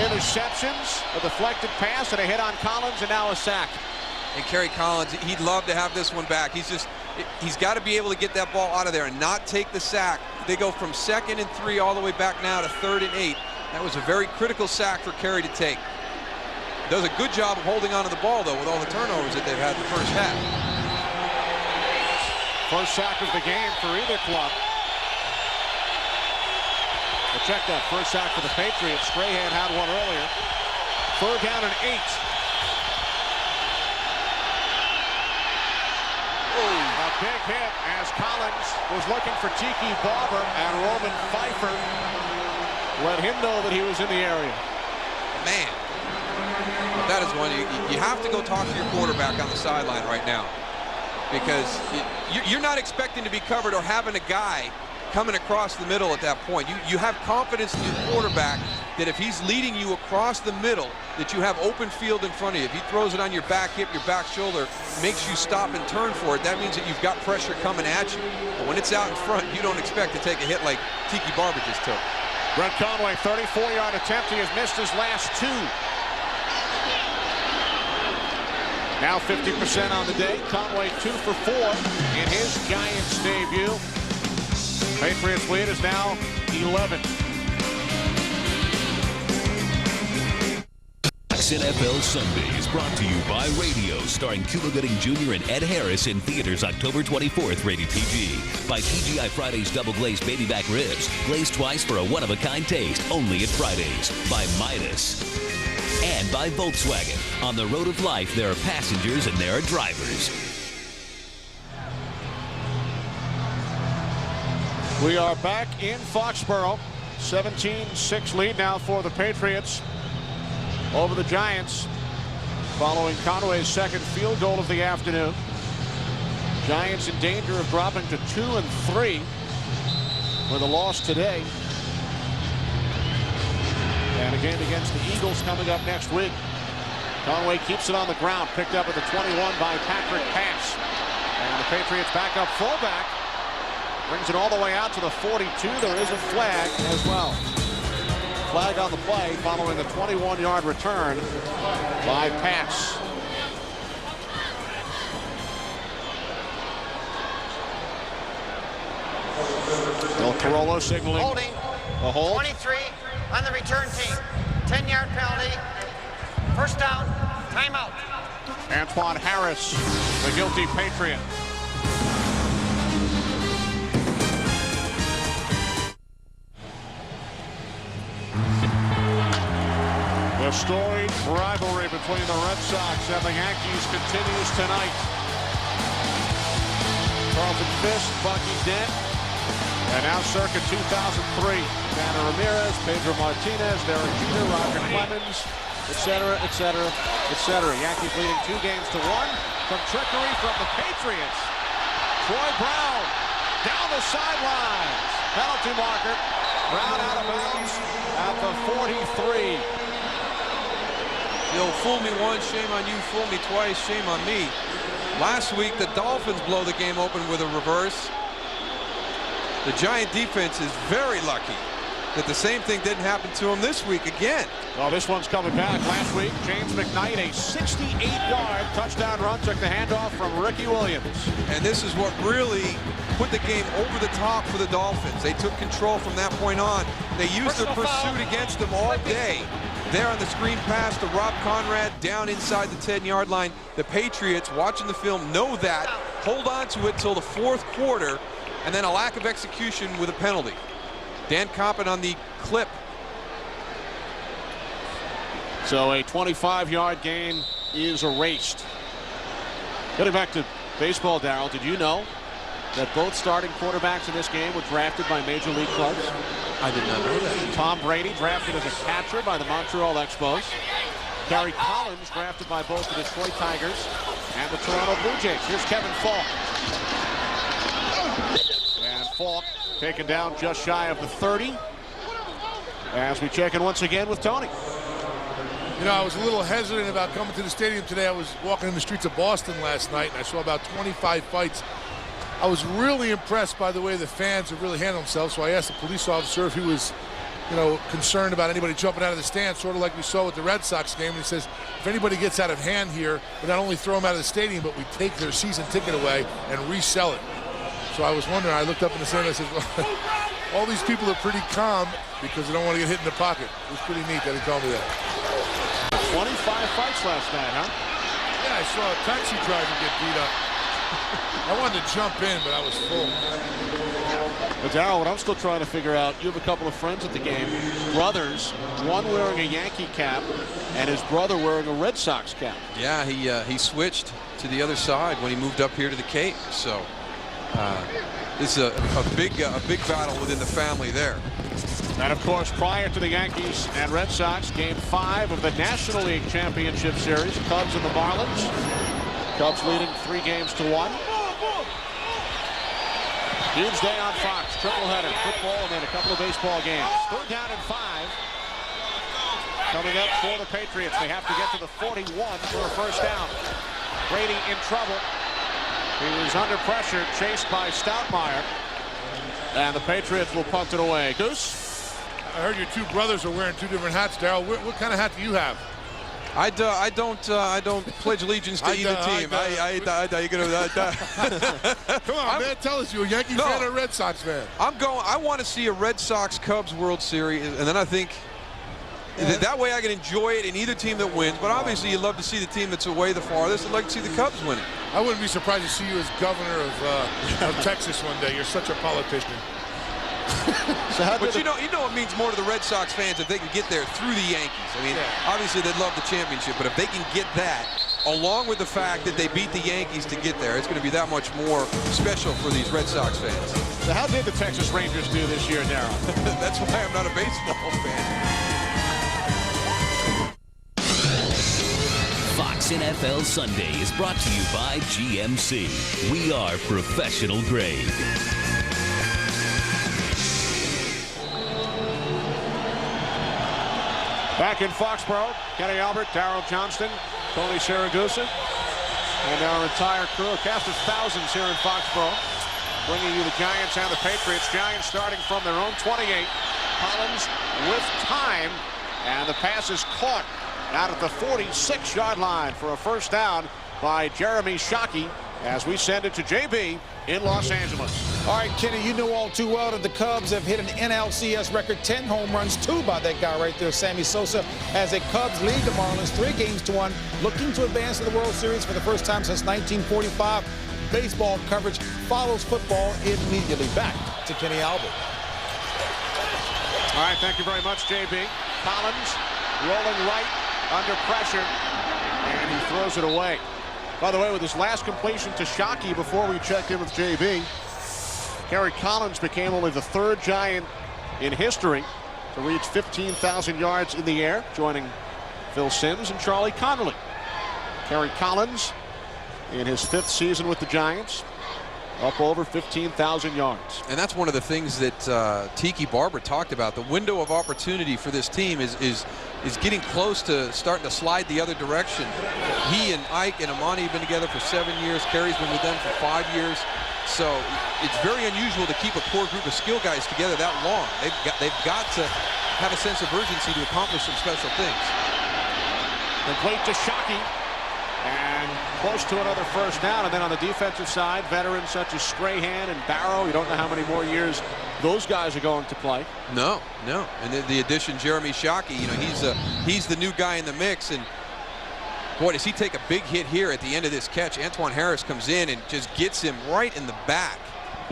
interceptions, a deflected pass, and a hit on Collins, and now a sack. And Kerry Collins, he'd love to have this one back. He's got to be able to get that ball out of there and not take the sack. They go from 2nd and 3 all the way back now to 3rd and 8. That was a very critical sack for Kerry to take. Does a good job of holding onto the ball, though, with all the turnovers that they've had in the first half. First sack of the game for either club. But check that, first sack for the Patriots. Strahan had one earlier. 3rd down and 8. A big hit as Collins was looking for Tiki Barber, and Roman Pfeiffer let him know that he was in the area. Man, that is one you have to go talk to your quarterback on the sideline right now, because you're not expecting to be covered or having a guy coming across the middle at that point. You have confidence in your quarterback that if he's leading you across the middle, that you have open field in front of you. If he throws it on your back hip, your back shoulder, makes you stop and turn for it, that means that you've got pressure coming at you. But when it's out in front, you don't expect to take a hit like Tiki Barber just took. Brett Conway, 34-yard attempt. He has missed his last 2. Now 50% on the day. Conway 2 for 4 in his Giants debut. Patriots lead is now 11. NFL Sunday is brought to you by Radio, starring Cuba Gooding Jr. and Ed Harris in theaters October 24th, rated PG. By TGI Fridays Double Glazed Baby Back Ribs, glazed twice for a one-of-a-kind taste, only at Fridays. By Midas. And by Volkswagen. On the road of life, there are passengers and there are drivers. We are back in Foxborough. 17-6 lead now for the Patriots over the Giants, following Conway's second field goal of the afternoon. Giants in danger of dropping to 2-3 with a loss today. And a game against the Eagles coming up next week. Conway keeps it on the ground, picked up at the 21 by Patrick Pass. And the Patriots backup fullback brings it all the way out to the 42. There is a flag as well. Flag on the play following the 21-yard return by Pass. Del Carollo signaling Holding. a hold. 23 on the return team. 10-yard penalty. First down. Timeout. Antoine Harris, the guilty Patriot. The storied rivalry between the Red Sox and the Yankees continues tonight. Carlton Fisk, Bucky Dent, and now circa 2003. Tanner Ramirez, Pedro Martinez, Derek Jeter, Roger Clemens, etc., etc., etc. Yankees leading 2-1 from trickery from the Patriots. Troy Brown down the sidelines. Penalty marker. Brown out of bounds at the 43. You'll fool me once, shame on you. Fool me twice, shame on me. Last week, the Dolphins blow the game open with a reverse. The Giant defense is very lucky that the same thing didn't happen to them this week again. Well, this one's coming back. Last week, James McKnight, a 68-yard touchdown run, took the handoff from Ricky Williams. And this is what really put the game over the top for the Dolphins. They took control from that point on. They used their pursuit against them all day. There on the screen pass to Rob Conrad down inside the 10-yard line. The Patriots, watching the film, know that, hold on to it till the fourth quarter, and then a lack of execution with a penalty. Dan Coppin on the clip. So a 25-yard gain is erased. Getting back to baseball, Darryl, did you know that both starting quarterbacks in this game were drafted by major league clubs? I did not know that. Tom Brady drafted as a catcher by the Montreal Expos. Gary Collins drafted by both the Detroit Tigers and the Toronto Blue Jays. Here's Kevin Falk. And Falk taken down just shy of the 30. As we check in once again with Tony. You know, I was a little hesitant about coming to the stadium today. I was walking in the streets of Boston last night, and I saw about 25 fights. I was really impressed by the way the fans have really handled themselves. So I asked the police officer if he was, you know, concerned about anybody jumping out of the stand, sort of like we saw with the Red Sox game. And he says, if anybody gets out of hand here, we not only throw them out of the stadium, but we take their season ticket away and resell it. So I was wondering, I looked up in the stand and I said, well, all these people are pretty calm because they don't want to get hit in the pocket. It was pretty neat that he told me that. 25 fights last night, huh? Yeah, I saw a taxi driver get beat up. I wanted to jump in, but I was full. But Darryl, what I'm still trying to figure out, you have a couple of friends at the game, brothers, one wearing a Yankee cap and his brother wearing a Red Sox cap. Yeah, he switched to the other side when he moved up here to the Cape. So this is a big battle within the family there. And of course, prior to the Yankees and Red Sox, Game 5 of the National League Championship Series, Cubs and the Marlins. Cubs leading 3-1. Huge day on Fox, triple header, football, and then a couple of baseball games. 3rd down and 5. coming up for the Patriots. They have to get to the 41 for a first down. Brady in trouble. He was under pressure, chased by Stoudemire. And the Patriots will punt it away. Goose? I heard your two brothers are wearing two different hats, Darryl. What kind of hat do you have? I don't pledge allegiance to either team. Come on, man. Tell us, you a Yankee fan or a Red Sox fan? I want to see a Red Sox-Cubs World Series, and then I think that way I can enjoy it in either team that wins. But obviously, you'd love to see the team that's away the farthest. I'd like to see the Cubs winning. I wouldn't be surprised to see you as governor of Texas one day. You're such a politician. But you know it means more to the Red Sox fans if they can get there through the Yankees. I mean, obviously they'd love the championship, but if they can get that, along with the fact that they beat the Yankees to get there, it's going to be that much more special for these Red Sox fans. So how did the Texas Rangers do this year, Darryl? That's why I'm not a baseball fan. Fox NFL Sunday is brought to you by GMC. We are professional grade. Back in Foxborough, Kenny Albert, Darryl Johnston, Tony Siragusa, and our entire crew, a cast of thousands here in Foxborough, bringing you the Giants and the Patriots. Giants starting from their own 28. Collins with time, and the pass is caught out at the 46-yard line for a first down by Jeremy Shockey as we send it to JB in Los Angeles. All right, Kenny, you know all too well that the Cubs have hit an NLCS record 10 home runs, 2 by that guy right there, Sammy Sosa, as the Cubs lead the Marlins 3-1, looking to advance to the World Series for the first time since 1945. Baseball coverage follows football immediately. Back to Kenny Albert. All right, thank you very much, JB. Collins rolling right under pressure, and he throws it away. By the way, with his last completion to Shockey before we checked in with JB, Kerry Collins became only the 3rd Giant in history to reach 15,000 yards in the air, joining Phil Simms and Charlie Connolly. Kerry Collins, in his 5th season with the Giants, up over 15,000 yards. And that's one of the things that Tiki Barber talked about. The window of opportunity for this team is getting close to starting to slide the other direction. He and Ike and Amani have been together for 7 years. Kerry's been with them for 5 years. So it's very unusual to keep a core group of skill guys together that long. They've got to have a sense of urgency to accomplish some special things. Complete to Shockey, and close to another first down. And then on the defensive side, veterans such as Strahan and Barrow, you don't know how many more years those guys are going to play. No. And the addition, Jeremy Shockey, you know, he's the new guy in the mix. And boy, does he take a big hit here at the end of this catch. Antoine Harris comes in and just gets him right in the back.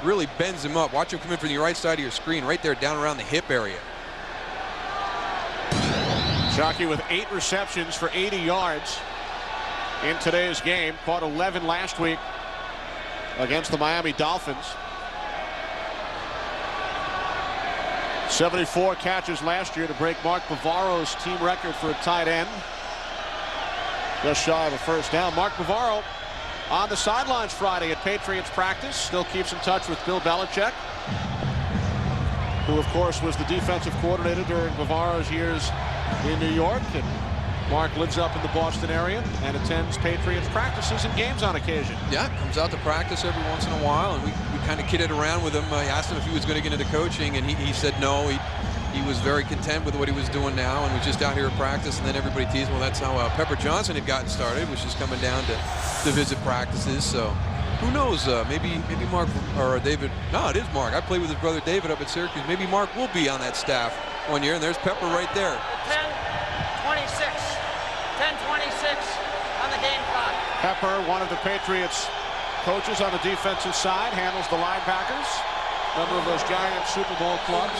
Really bends him up. Watch him come in from the right side of your screen, right there down around the hip area. Shockey with 8 receptions for 80 yards in today's game. Caught 11 last week against the Miami Dolphins. 74 catches last year to break Mark Bavaro's team record for a tight end. Just shy of a first down. Mark Bavaro on the sidelines Friday at Patriots practice. Still keeps in touch with Bill Belichick, who of course was the defensive coordinator during Bavaro's years in New York. And Mark lives up in the Boston area and attends Patriots practices and games on occasion. Yeah, comes out to practice every once in a while, and we kind of kidded around with him. I asked him if he was going to get into coaching, and he said no. He was very content with what he was doing now and was just out here at practice. And then everybody teased, well, that's how Pepper Johnson had gotten started, was just coming down to visit practices. So who knows? Maybe Mark or David. No, it is Mark. I played with his brother David up at Syracuse. Maybe Mark will be on that staff one year. And there's Pepper right there. 10:26 on the game clock. Pepper, one of the Patriots coaches on the defensive side, handles the linebackers. Member of those Giants Super Bowl clubs.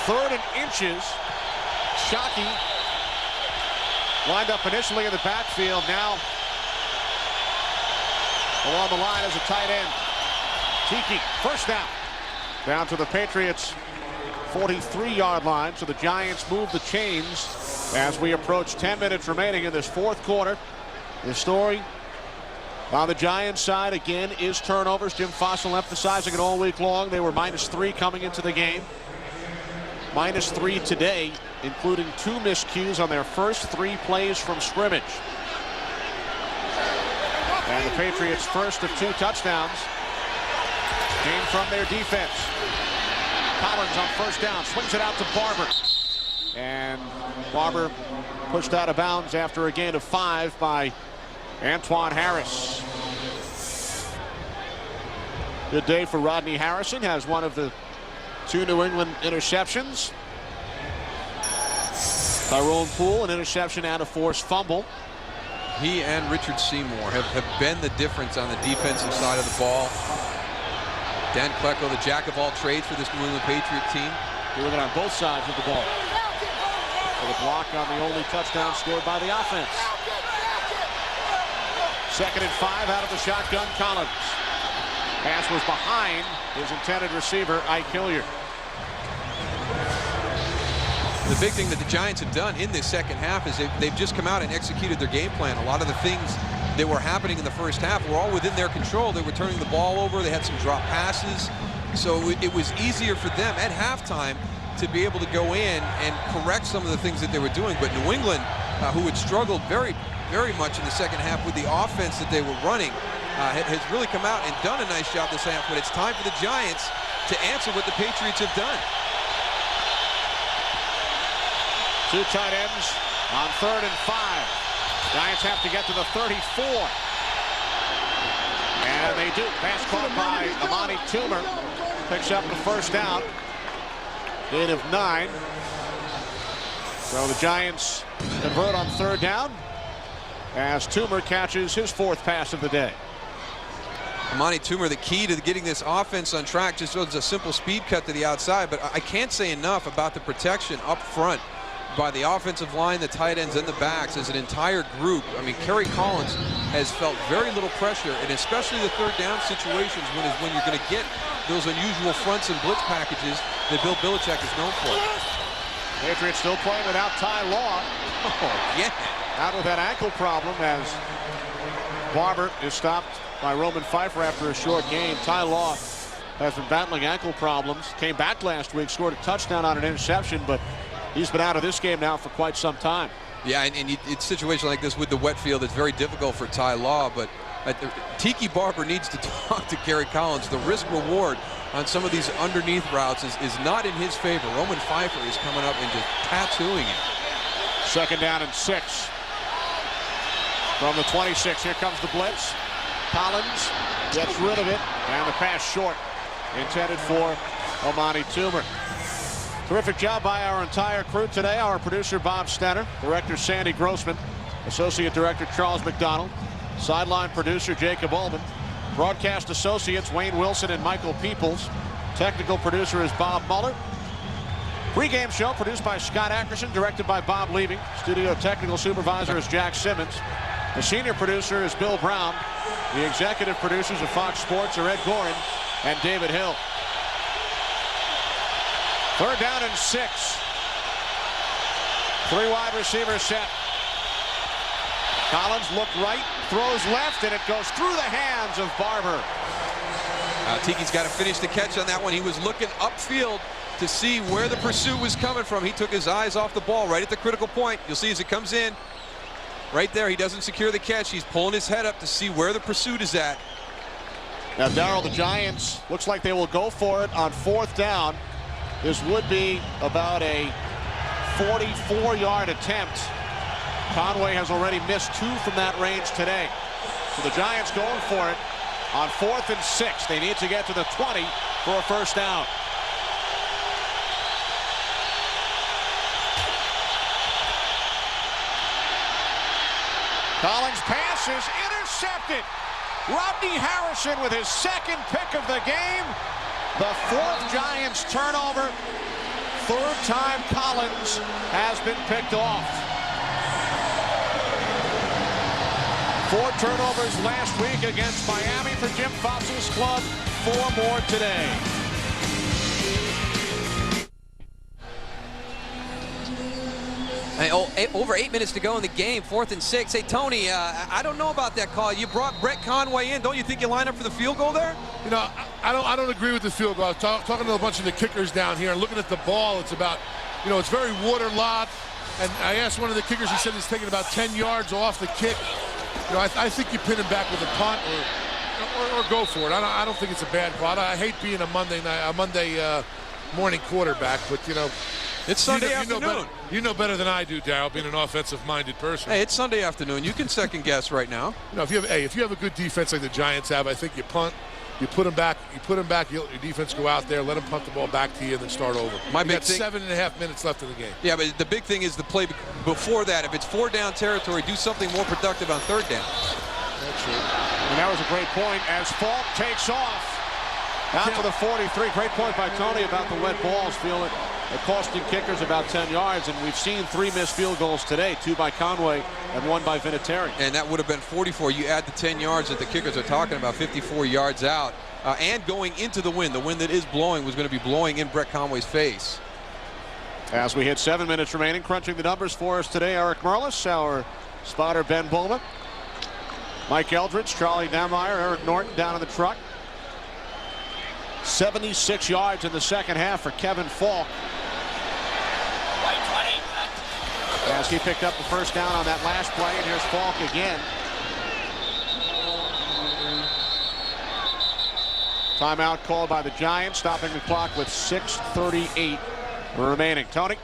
3rd and inches. Shockey lined up initially in the backfield. Now along the line as a tight end. Tiki, first down. Down to the Patriots' 43-yard line. So the Giants move the chains as we approach 10 minutes remaining in this 4th quarter. The story on the Giants side again is turnovers. Jim Fossil emphasizing it all week long. They were -3 coming into the game. -3 today, including 2 miscues on their first 3 plays from scrimmage. And the Patriots' first of 2 touchdowns came from their defense. Collins on first down, swings it out to Barber. And Barber pushed out of bounds after a gain of 5 by Antoine Harris. Good day for Rodney Harrison, has one of the 2 New England interceptions. Tyrone Poole, an interception and a forced fumble. He and Richard Seymour have been the difference on the defensive side of the ball. Dan Klecko, the jack of all trades for this New England Patriot team. Doing it on both sides of the ball. For the block on the only touchdown scored by the offense. 2nd and 5 out of the shotgun. Collins. Pass was behind his intended receiver, Ike Hilliard. The big thing that the Giants have done in this second half is they've just come out and executed their game plan. A lot of the things that were happening in the first half were all within their control. They were turning the ball over. They had some drop passes. So it was easier for them at halftime to be able to go in and correct some of the things that they were doing. But New England, who had struggled very, very much in the second half with the offense that they were running, has really come out and done a nice job this half. But it's time for the Giants to answer what the Patriots have done. 2 tight ends on 3rd and 5. Giants have to get to the 34. And they do. Pass caught by Amani Toomer. Picks up the first down. Gain of 9. So the Giants convert on 3rd down as Toomer catches his 4th pass of the day. Amani Toomer, the key to getting this offense on track, just was a simple speed cut to the outside. But I can't say enough about the protection up front by the offensive line, the tight ends, and the backs as an entire group. I mean, Kerry Collins has felt very little pressure, and especially the 3rd down situations when you're going to get those unusual fronts and blitz packages that Bill Belichick is known for. Patriots still playing without Ty Law. Oh, yeah. Out with that ankle problem as Barber is stopped by Roman Pfeiffer after a short game. Ty Law has been battling ankle problems. Came back last week, scored a touchdown on an interception, but he's been out of this game now for quite some time. Yeah, and it's a situation like this with the wet field. It's very difficult for Ty Law, but Tiki Barber needs to talk to Kerry Collins. The risk reward on some of these underneath routes is not in his favor. Roman Pfeiffer is coming up and just tattooing it. 2nd down and 6. From the 26, here comes the blitz. Collins gets rid of it, and the pass short, intended for Amani Toomer. Terrific job by our entire crew today. Our producer, Bob Stenner, director, Sandy Grossman, associate director, Charles McDonald, sideline producer, Jacob Ullman, broadcast associates, Wayne Wilson and Michael Peoples, technical producer is Bob Muller. Pre-game show produced by Scott Ackerson, directed by Bob Levy. Studio technical supervisor is Jack Simmons. The senior producer is Bill Brown. The executive producers of Fox Sports are Ed Gorin and David Hill. 3rd down and 6. 3 wide receiver set. Collins looked right, throws left, and it goes through the hands of Barber. Tiki's got to finish the catch on that one. He was looking upfield to see where the pursuit was coming from. He took his eyes off the ball right at the critical point. You'll see as it comes in. Right there, he doesn't secure the catch. He's pulling his head up to see where the pursuit is at. Now, Darrell, the Giants looks like they will go for it on 4th down. This would be about a 44-yard attempt. Conway has already missed 2 from that range today. So the Giants going for it on 4th and 6. They need to get to the 20 for a first down. Collins' pass is intercepted. Rodney Harrison with his 2nd pick of the game. The 4th Giants turnover. 3rd time Collins has been picked off. 4 turnovers last week against Miami for Jim Fox's club. 4 more today. Over 8 minutes to go in the game, 4th and 6. Hey, Tony, I don't know about that call. You brought Brett Conway in. Don't you think you line up for the field goal there? You know, I don't agree with the field goal. I was talking to a bunch of the kickers down here and looking at the ball. It's about, you know, it's very waterlogged. And I asked one of the kickers, he said he's taking about 10 yards off the kick. You know, I think you pin him back with a punt or go for it. I don't think it's a bad call. I hate being a Monday morning quarterback, but, you know, it's Sunday afternoon. You know better than I do, Darryl, being an offensive-minded person. Hey, it's Sunday afternoon. You can second guess right now. You know, if you have a good defense like the Giants have, I think you punt, you put them back, you let your defense go out there, let them punt the ball back to you, and then start over. You got 7.5 minutes left in the game. Yeah, but the big thing is the play before that. If it's 4-down territory, do something more productive on 3rd down. That's true. And that was a great point as Falk takes off out to the 43. Great point by Tony about the wet balls, feeling it costing kickers about 10 yards, and we've seen 3 missed field goals today, 2 by Conway and 1 by Vinatieri. And that would have been 44. You add the 10 yards that the kickers are talking about, 54 yards out, and going into the wind. The wind that is blowing was going to be blowing in Brett Conway's face. As we hit 7 minutes remaining, crunching the numbers for us today, Eric Merlis, our spotter Ben Bowman, Mike Eldridge, Charlie Dameyer, Eric Norton down in the truck. 76 yards in the second half for Kevin Falk, as he picked up the first down on that last play. And here's Falk again. Timeout called by the Giants, stopping the clock with 6:38 remaining. Tony?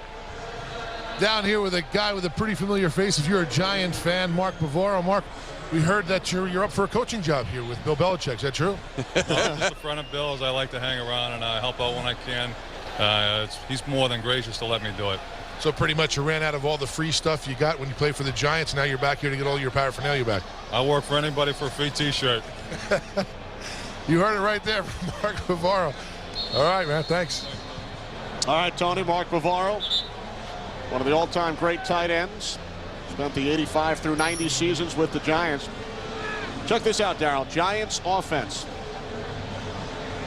Down here with a guy with a pretty familiar face, if you're a Giant fan, Mark Bavaro. Mark, we heard that you're up for a coaching job here with Bill Belichick. Is that true? Just a friend of Bill's. I like to hang around and help out when I can. He's more than gracious to let me do it. So pretty much you ran out of all the free stuff you got when you played for the Giants. Now you're back here to get all your paraphernalia back. I'll work for anybody for a free T-shirt. You heard it right there from Mark Bavaro. All right, man. Thanks. All right, Tony. Mark Bavaro, one of the all-time great tight ends. Spent the 85 through 90 seasons with the Giants. Check this out, Darryl. Giants offense.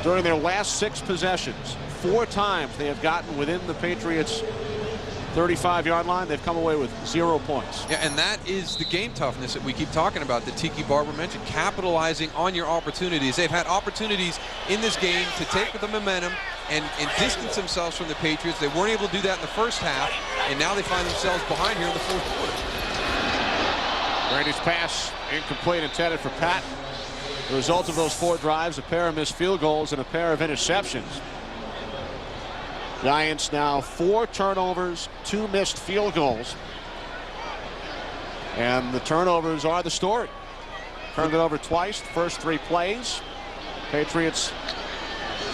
During their last 6 possessions, 4 times they have gotten within the Patriots' 35-yard line. They've come away with 0 points. Yeah, and that is the game toughness that we keep talking about, that Tiki Barber mentioned, capitalizing on your opportunities. They've had opportunities in this game to take the momentum and distance themselves from the Patriots. They weren't able to do that in the first half, and now they find themselves behind here in the 4th quarter. Brady's pass incomplete, intended for Patton. The result of those 4 drives, a pair of missed field goals and a pair of interceptions. Giants now 4 turnovers, 2 missed field goals. And the turnovers are the story. Turned it over twice, first 3 plays. Patriots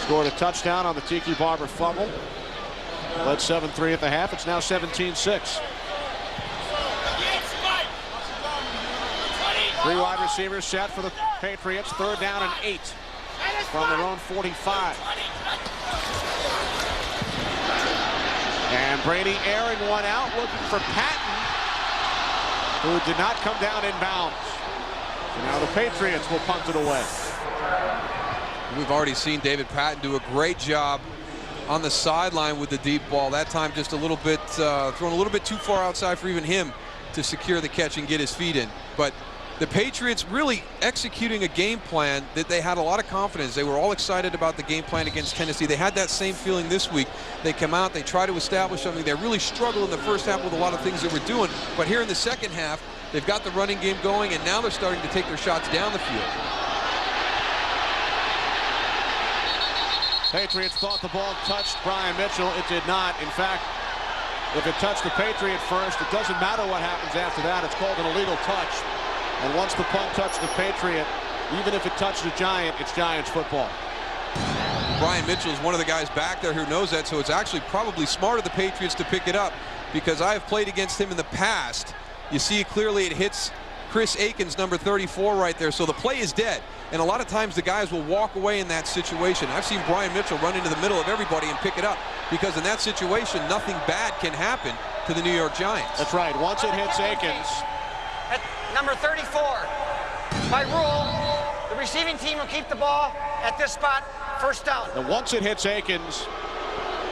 scored a touchdown on the Tiki Barber fumble. Led 7-3 at the half. It's now 17-6. 3 wide receivers set for the Patriots. 3rd down and 8 from their own 45. And Brady airing one out, looking for Patton, who did not come down in bounds. So now the Patriots will punt it away. We've already seen David Patton do a great job on the sideline with the deep ball. That time just a little bit, thrown a little bit too far outside for even him to secure the catch and get his feet in. But the Patriots really executing a game plan that they had a lot of confidence. They were all excited about the game plan against Tennessee. They had that same feeling this week. They come out, they try to establish something. They really struggled in the first half with a lot of things they were doing. But here in the second half, they've got the running game going, and now they're starting to take their shots down the field. Patriots thought the ball touched Brian Mitchell. It did not. In fact, if it touched the Patriot first, it doesn't matter what happens after that. It's called an illegal touch. And once the punt touched the Patriot, even if it touched the Giant, it's Giants football. Brian Mitchell is one of the guys back there who knows that, so it's actually probably smart of the Patriots to pick it up, because I have played against him in the past. You see clearly it hits Chris Aikens, number 34 right there, so the play is dead. And a lot of times the guys will walk away in that situation. I've seen Brian Mitchell run into the middle of everybody and pick it up, because in that situation, nothing bad can happen to the New York Giants. That's right. Once it hits Aikens. At number 34, by rule, the receiving team will keep the ball at this spot, first down. And once it hits Aikens,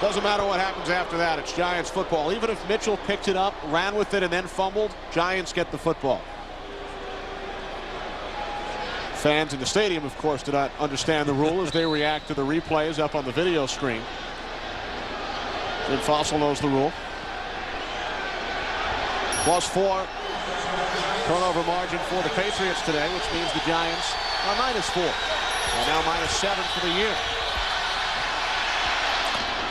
Doesn't matter what happens after that. It's Giants football. Even if Mitchell picked it up, ran with it, and then fumbled, Giants get the football. Fans in the stadium, of course, do not understand the rule as they react to the replays up on the video screen. Jim Fossil knows the rule. +4 turnover margin for the Patriots today, which means the Giants are -4. And now -7 for the year.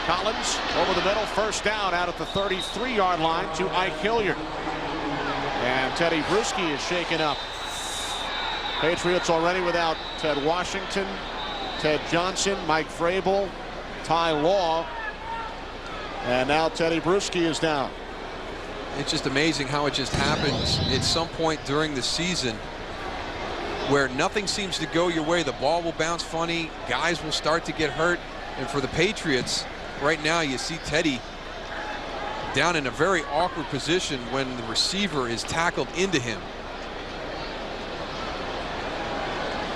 Collins over the middle, first down out at the 33-yard line to Ike Hilliard. And Teddy Bruschi is shaken up. Patriots already without Ted Washington, Ted Johnson, Mike Vrabel, Ty Law. And now Teddy Bruschi is down. It's just amazing how it just happens at some point during the season where nothing seems to go your way. The ball will bounce funny. Guys will start to get hurt. And for the Patriots, right now you see Teddy down in a very awkward position when the receiver is tackled into him.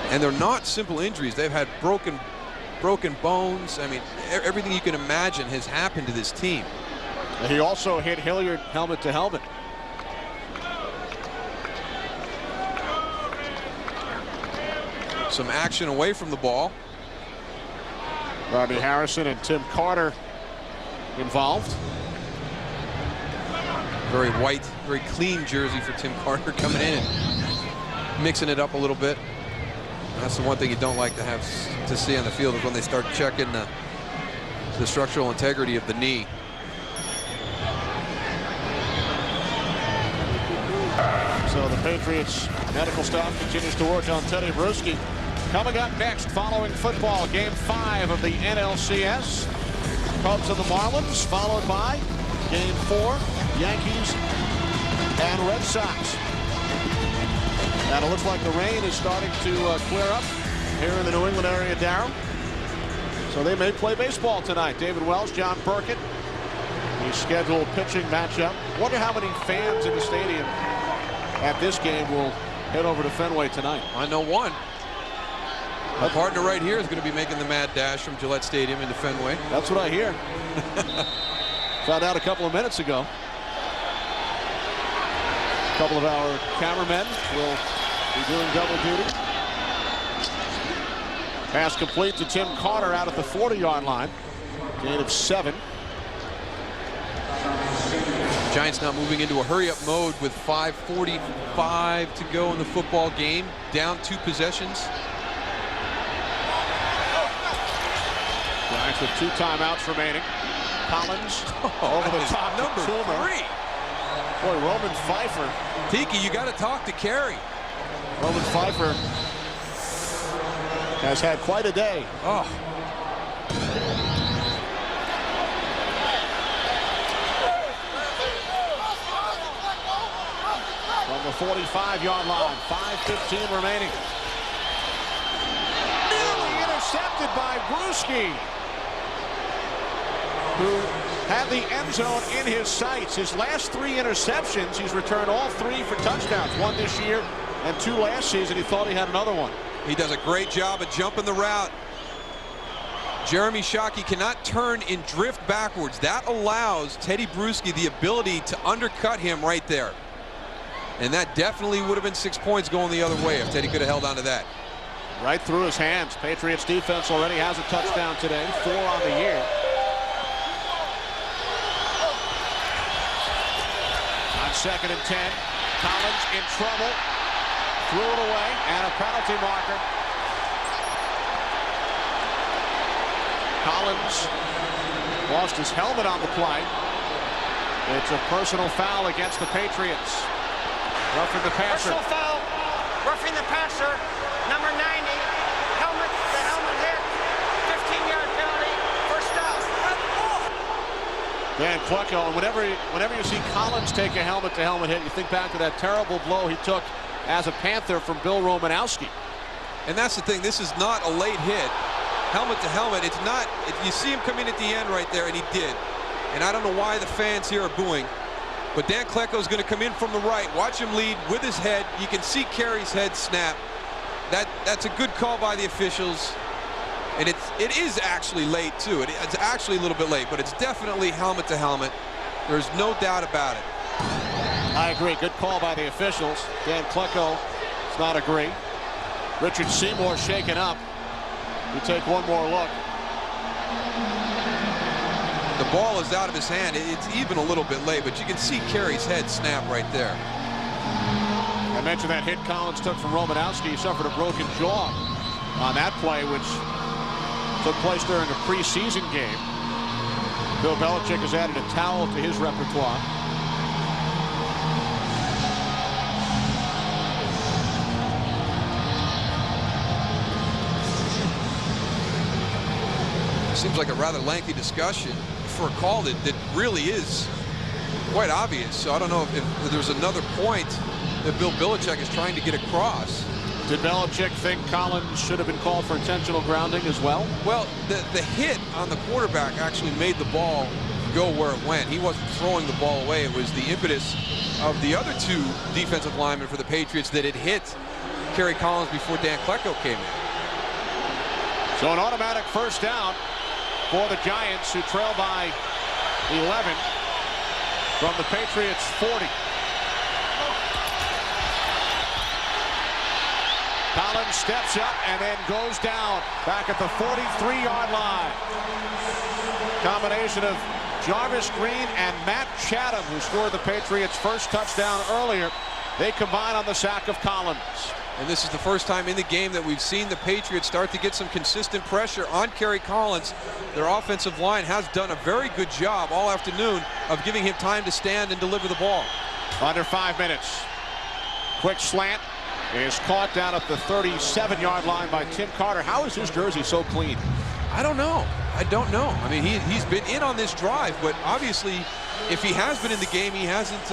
And they're not simple injuries. They've had broken bones. I mean, everything you can imagine has happened to this team. He also hit Hilliard helmet to helmet. Some action away from the ball. Robbie Harrison and Tim Carter involved. Very white, very clean jersey for Tim Carter coming in and mixing it up a little bit. That's the one thing you don't like to have to see on the field is when they start checking the structural integrity of the knee. So the Patriots medical staff continues to work on Teddy Bruschi. Coming up next, following football, Game 5 of the NLCS. Cubs and the Marlins, followed by Game 4, Yankees and Red Sox. And it looks like the rain is starting to clear up here in the New England area, Darryl. So they may play baseball tonight. David Wells, John Perkett, the scheduled pitching matchup. Wonder how many fans in the stadium at this game will head over to Fenway tonight. I know one. My partner right here is going to be making the mad dash from Gillette Stadium into Fenway. That's what I hear. Found out a couple of minutes ago. A couple of our cameramen will be doing double duty. Pass complete to Tim Carter out at the 40-yard line. Gain of 7. Giants now moving into a hurry-up mode with 5:45 to go in the football game. Down 2 possessions. Giants with 2 timeouts remaining. Collins over the top. Number 3. Boy, Roman Pfeiffer. Tiki, you got to talk to Kerry. Roman Pfeiffer has had quite a day. Oh. From the 45-yard line, 5:15 remaining. Nearly intercepted by Bruschi, who had the end zone in his sights. His last 3 interceptions, he's returned all 3 for touchdowns. 1 this year and 2 last season. He thought he had another one. He does a great job of jumping the route. Jeremy Shockey cannot turn and drift backwards. That allows Teddy Bruschi the ability to undercut him right there. And that definitely would have been 6 points going the other way if Teddy could have held on to that. Right through his hands. Patriots defense already has a touchdown today, 4 on the year. On 2nd and 10, Collins in trouble. Threw it away, and a penalty marker. Collins lost his helmet on the play. It's a personal foul against the Patriots. Roughing the passer. Personal foul, roughing the passer, number 90, helmet, the helmet hit, 15-yard penalty, first down. Dan Klecko, and whenever you see Collins take a helmet-to-helmet hit, you think back to that terrible blow he took as a Panther from Bill Romanowski. And that's the thing, this is not a late hit. Helmet to helmet, it's not, you see him come in at the end right there, and he did. And I don't know why the fans here are booing, but Dan Klecko is going to come in from the right. Watch him lead with his head. You can see Kerry's head snap. That's a good call by the officials. And It is actually late, too. It's actually a little bit late, but it's definitely helmet to helmet. There's no doubt about it. I agree. Good call by the officials. Dan Klecko does not agree. Richard Seymour shaken up. We take one more look. The ball is out of his hand. It's even a little bit late, but you can see Carey's head snap right there. I mentioned that hit Collins took from Romanowski. He suffered a broken jaw on that play, which took place during a preseason game. Bill Belichick has added a towel to his repertoire. Seems like a rather lengthy discussion for a call that really is quite obvious. So I don't know if there's another point that Bill Belichick is trying to get across. Did Belichick think Collins should have been called for intentional grounding as well? Well, the hit on the quarterback actually made the ball go where it went. He wasn't throwing the ball away. It was the impetus of the other two defensive linemen for the Patriots that had hit Kerry Collins before Dan Klecko came in. So an automatic first down for the Giants, who trail by 11 from the Patriots 40. Collins steps up and then goes down back at the 43-yard line. Combination of Jarvis Green and Matt Chatham, who scored the Patriots' first touchdown earlier. They combine on the sack of Collins. And this is the first time in the game that we've seen the Patriots start to get some consistent pressure on Kerry Collins. Their offensive line has done a very good job all afternoon of giving him time to stand and deliver the ball. Under 5 minutes. Quick slant is caught down at the 37-yard line by Tim Carter. How is his jersey so clean? I don't know. I don't know. I mean, he's been in on this drive, but obviously if he has been in the game, he hasn't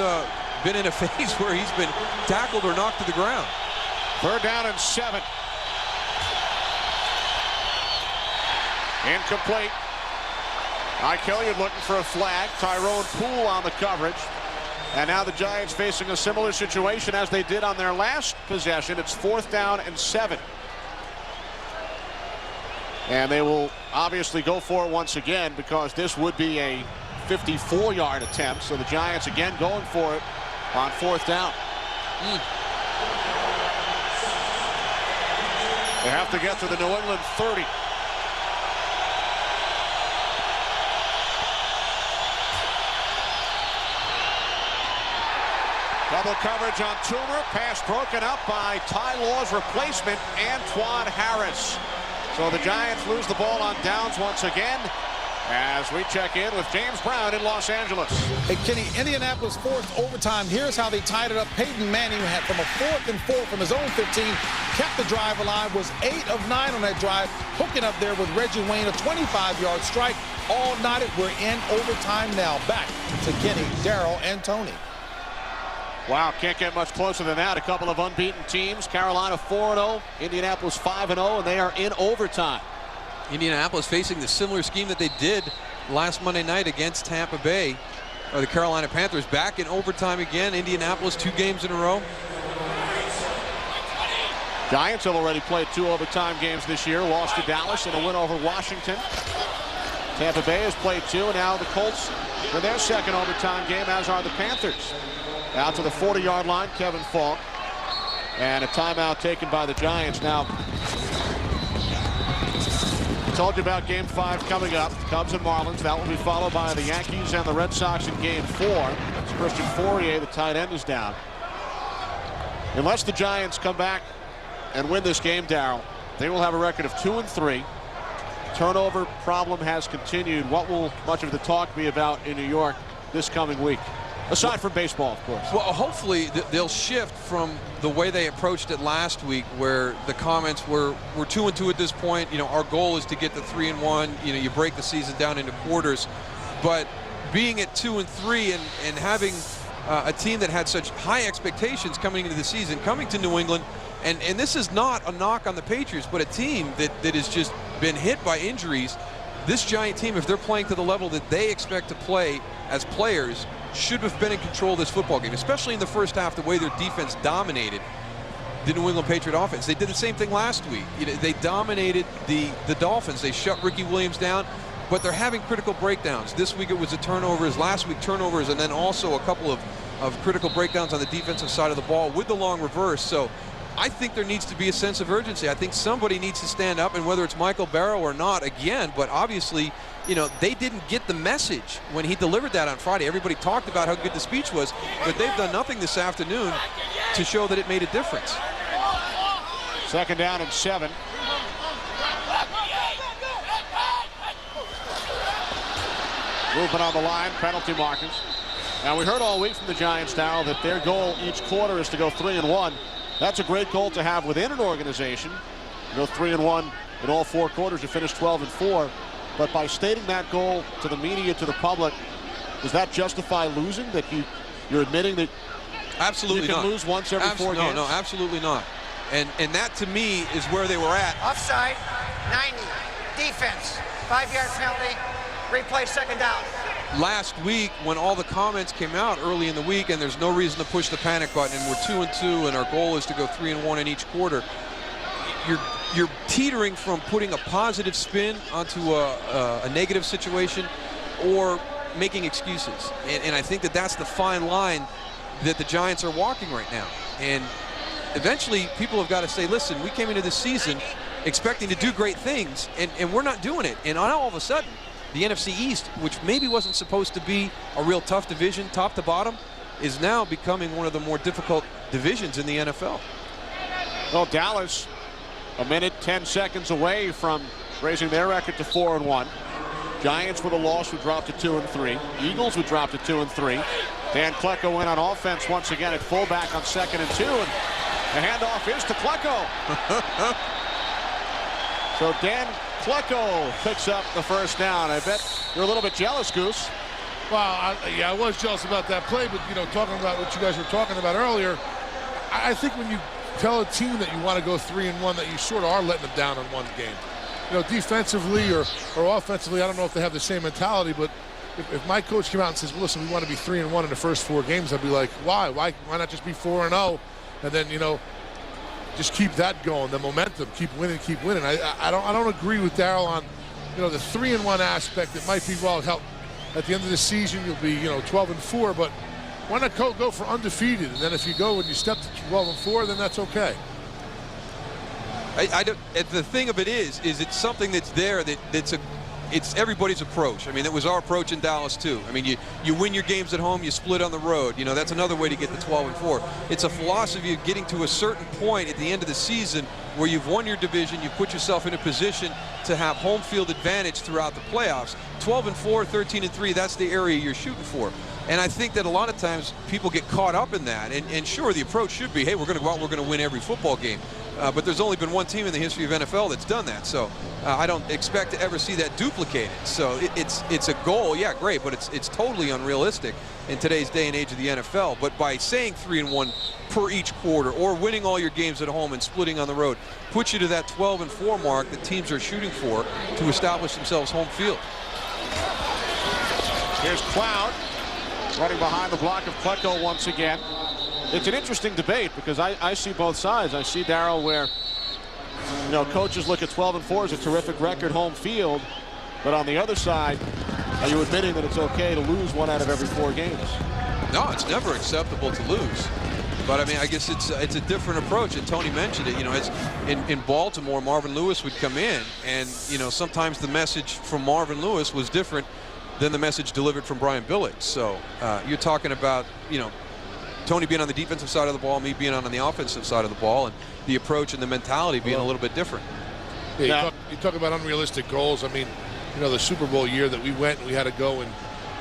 been in a phase where he's been tackled or knocked to the ground. 3rd down and 7. Incomplete. Ike Hilliard looking for a flag. Tyrone Poole on the coverage. And now the Giants facing a similar situation as they did on their last possession. It's 4th down and 7. And they will obviously go for it once again, because this would be a 54-yard attempt. So the Giants again going for it on 4th down. They have to get to the New England 30. Double coverage on Toomer. Pass broken up by Ty Law's replacement, Antoine Harris. So the Giants lose the ball on downs once again as we check in with James Brown in Los Angeles. Hey, Kenny, Indianapolis forced overtime. Here's how they tied it up. Peyton Manning had from a 4th and 4 from his own 15, kept the drive alive, was 8 of 9 on that drive, hooking up there with Reggie Wayne, a 25-yard strike. All knotted. We're in overtime now. Back to Kenny, Darrell, and Tony. Wow, can't get much closer than that. A couple of unbeaten teams. Carolina 4-0, Indianapolis 5-0, and they are in overtime. Indianapolis facing the similar scheme that they did last Monday night against Tampa Bay, or the Carolina Panthers, back in overtime again. Indianapolis 2 games in a row. Giants have already played 2 overtime games this year, lost to Dallas and a win over Washington. Tampa Bay has played 2, and now the Colts for their 2nd overtime game, as are the Panthers. Out to the 40-yard line, Kevin Falk. And a timeout taken by the Giants. Now, I told you about Game 5 coming up. Cubs and Marlins. That will be followed by the Yankees and the Red Sox in Game 4. That's Christian Fourier, the tight end, is down. Unless the Giants come back and win this game, Darrell, they will have a record of 2-3. Turnover problem has continued. What will much of the talk be about in New York this coming week? Aside from baseball, of course. Well, hopefully they'll shift from the way they approached it last week, where the comments were, we're 2-2 at this point. You know, our goal is to get to 3-1. You know, you break the season down into quarters. But being at 2-3 and having a team that had such high expectations coming into the season, coming to New England, and this is not a knock on the Patriots, but a team that has just been hit by injuries. This Giant team, if they're playing to the level that they expect to play as players, should have been in control of this football game, especially in the first half, the way their defense dominated. the New England Patriot offense. They did the same thing last week. They dominated the Dolphins. They shut Ricky Williams down, but they're having critical breakdowns. This week it was the turnovers, last week turnovers, and then also a couple of critical breakdowns on the defensive side of the ball with the long reverse. So I think there needs to be a sense of urgency. I think somebody needs to stand up, and whether it's Michael Barrow or not, again, but obviously, they didn't get the message when he delivered that on Friday. Everybody talked about how good the speech was, but they've done nothing this afternoon to show that it made a difference. 2nd down and 7. Movement on the line, penalty markers. Now, we heard all week from the Giants now that their goal each quarter is to go 3-1. That's a great goal to have within an organization. You go 3-1 in all 4 quarters, you finish 12-4. But by stating that goal to the media, to the public, does that justify losing? That you're admitting that absolutely you can not lose once every 4 games? No, absolutely not. And that to me is where they were at. Offside, 90. Defense, 5-yard penalty. Replay, 2nd down. Last week, when all the comments came out early in the week, and there's no reason to push the panic button, and we're 2-2, and our goal is to go 3-1 in each quarter, you're teetering from putting a positive spin onto a negative situation or making excuses. And I think that's the fine line that the Giants are walking right now. And eventually, people have got to say, listen, we came into this season expecting to do great things, and we're not doing it. And all of a sudden, the NFC East, which maybe wasn't supposed to be a real tough division, top to bottom, is now becoming one of the more difficult divisions in the NFL. Well, Dallas, a minute, 10 seconds away from raising their record to 4-1. Giants with a loss would drop to 2-3. Eagles would drop to 2-3. Dan Klecko in on offense once again at fullback on 2nd and 2, and the handoff is to Klecko. So Dan Klecko picks up the 1st down. I bet you're a little bit jealous, Goose. Well, I was jealous about that play, but, talking about what you guys were talking about earlier, I think when you tell a team that you want to go 3-1, that you sort of are letting them down in one game. Defensively or offensively, I don't know if they have the same mentality, but if my coach came out and says, well, listen, we want to be 3-1 in the first 4 games, I'd be like, why? Why not just be 4-0? And then, just keep that going, the momentum, keep winning. I don't agree with Darryl on, the 3-1 aspect. It might be, well, help at the end of the season you'll be, 12-4, but why not go for undefeated? And then if you go and you step to 12-4, then that's okay. The thing of it is it's something that's there it's everybody's approach. I mean, it was our approach in Dallas too. I mean, you win your games at home, you split on the road. That's another way to get to 12-4. It's a philosophy of getting to a certain point at the end of the season where you've won your division, you put yourself in a position to have home field advantage throughout the playoffs. 12-4, 13-3, that's the area you're shooting for. And I think that a lot of times people get caught up in that. And sure, the approach should be, hey, we're going to go out, we're going to win every football game. But there's only been one team in the history of NFL that's done that. So I don't expect to ever see that duplicated. So it's a goal, yeah, great, but it's totally unrealistic in today's day and age of the NFL. But by saying 3-1 per each quarter or winning all your games at home and splitting on the road puts you to that 12-4 mark that teams are shooting for to establish themselves home field. Here's Cloud running behind the block of Klecko once again. It's an interesting debate because I see both sides. I see, Darryl, where coaches look at 12-4 as a terrific record home field, but on the other side, are you admitting that it's okay to lose 1 out of every 4 games? No, it's never acceptable to lose. But I mean, I guess it's a different approach, and Tony mentioned it. It's in Baltimore, Marvin Lewis would come in, and sometimes the message from Marvin Lewis was different than the message delivered from Brian Billick. So you're talking about Tony being on the defensive side of the ball, me being on the offensive side of the ball, and the approach and the mentality being a little bit different. Yeah, you talk about unrealistic goals. I mean, the Super Bowl year that we went, we had to go and,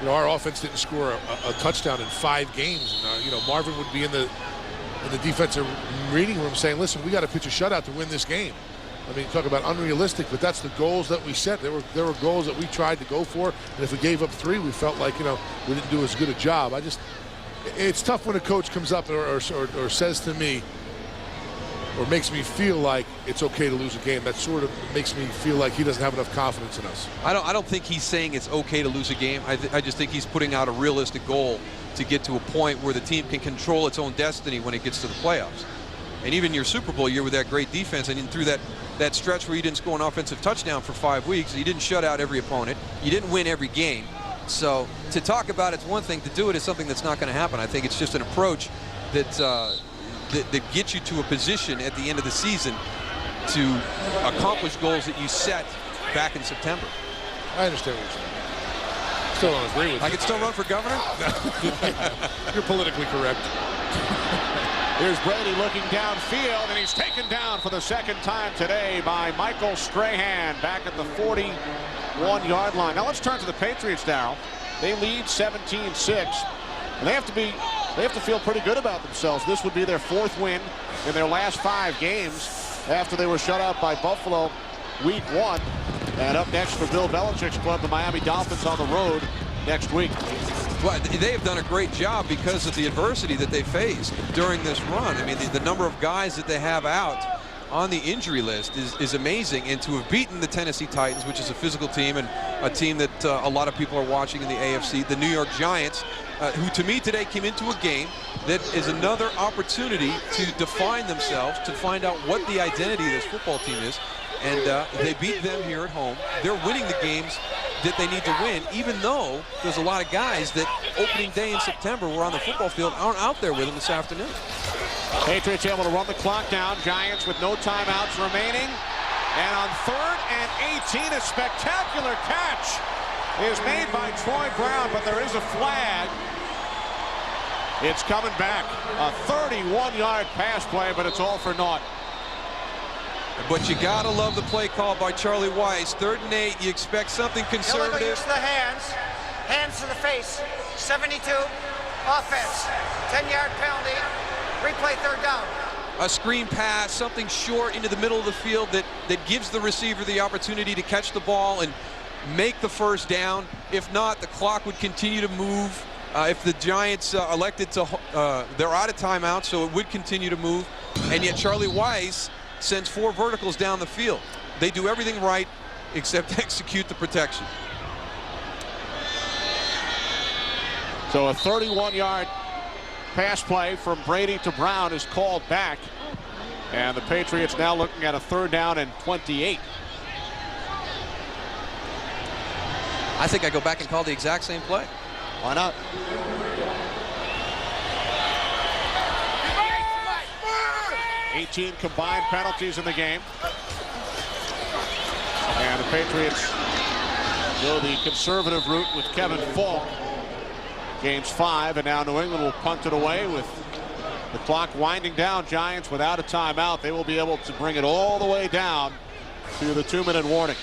our offense didn't score a touchdown in 5 games. And, Marvin would be in the defensive reading room saying, listen, we got to pitch a shutout to win this game. I mean, talk about unrealistic, but that's the goals that we set. There were goals that we tried to go for, and if we gave up 3, we felt like, we didn't do as good a job. It's tough when a coach comes up or says to me or makes me feel like it's okay to lose a game. That sort of makes me feel like he doesn't have enough confidence in us. I don't think he's saying it's okay to lose a game. I just think he's putting out a realistic goal to get to a point where the team can control its own destiny when it gets to the playoffs. and even your Super Bowl year with that great defense, and through that stretch where you didn't score an offensive touchdown for 5 weeks, you didn't shut out every opponent, you didn't win every game. So to talk about it's one thing, to do it is something that's not going to happen. I think it's just an approach that gets you to a position at the end of the season to accomplish goals that you set back in September. I understand what you're saying. Still don't agree with you. I could still run for governor? You're politically correct. Here's Brady looking downfield, and he's taken down for the second time today by Michael Strahan back at the 41-yard line. Now let's turn to the Patriots, Darryl. They lead 17-6, and they have to feel pretty good about themselves. This would be their 4th win in their last 5 games after they were shut out by Buffalo week 1. And up next for Bill Belichick's club, the Miami Dolphins on the road next week. Well, they have done a great job because of the adversity that they faced during this run. I mean, the number of guys that they have out on the injury list is amazing. And to have beaten the Tennessee Titans, which is a physical team and a team that a lot of people are watching in the AFC, the New York Giants, who to me today came into a game that is another opportunity to define themselves, to find out what the identity of this football team is. And they beat them here at home. They're winning the games that they need to win, even though there's a lot of guys that opening day in September were on the football field aren't out there with them this afternoon. Patriots able to run the clock down. Giants with no timeouts remaining. And on 3rd and 18, a spectacular catch is made by Troy Brown, but there is a flag. It's coming back. A 31-yard pass play, but it's all for naught. But you got to love the play call by Charlie Weiss. 3rd and 8, you expect something conservative. Illegal use of the hands. Hands to the face. 72. Offense. 10-yard penalty. Replay 3rd down. A screen pass, something short into the middle of the field that gives the receiver the opportunity to catch the ball and make the 1st down. If not, the clock would continue to move. If the Giants elected to, they're out of timeout, so it would continue to move. And yet Charlie Weiss sends 4 verticals down the field. They do everything right except execute the protection. So a 31-yard pass play from Brady to Brown is called back. And the Patriots now looking at a 3rd down and 28. I think I go back and call the exact same play. Why not? $18 combined penalties in the game. And the Patriots go the conservative route with Kevin Falk. Gains 5, and now New England will punt it away with the clock winding down. Giants without a timeout. They will be able to bring it all the way down to the 2-minute warning.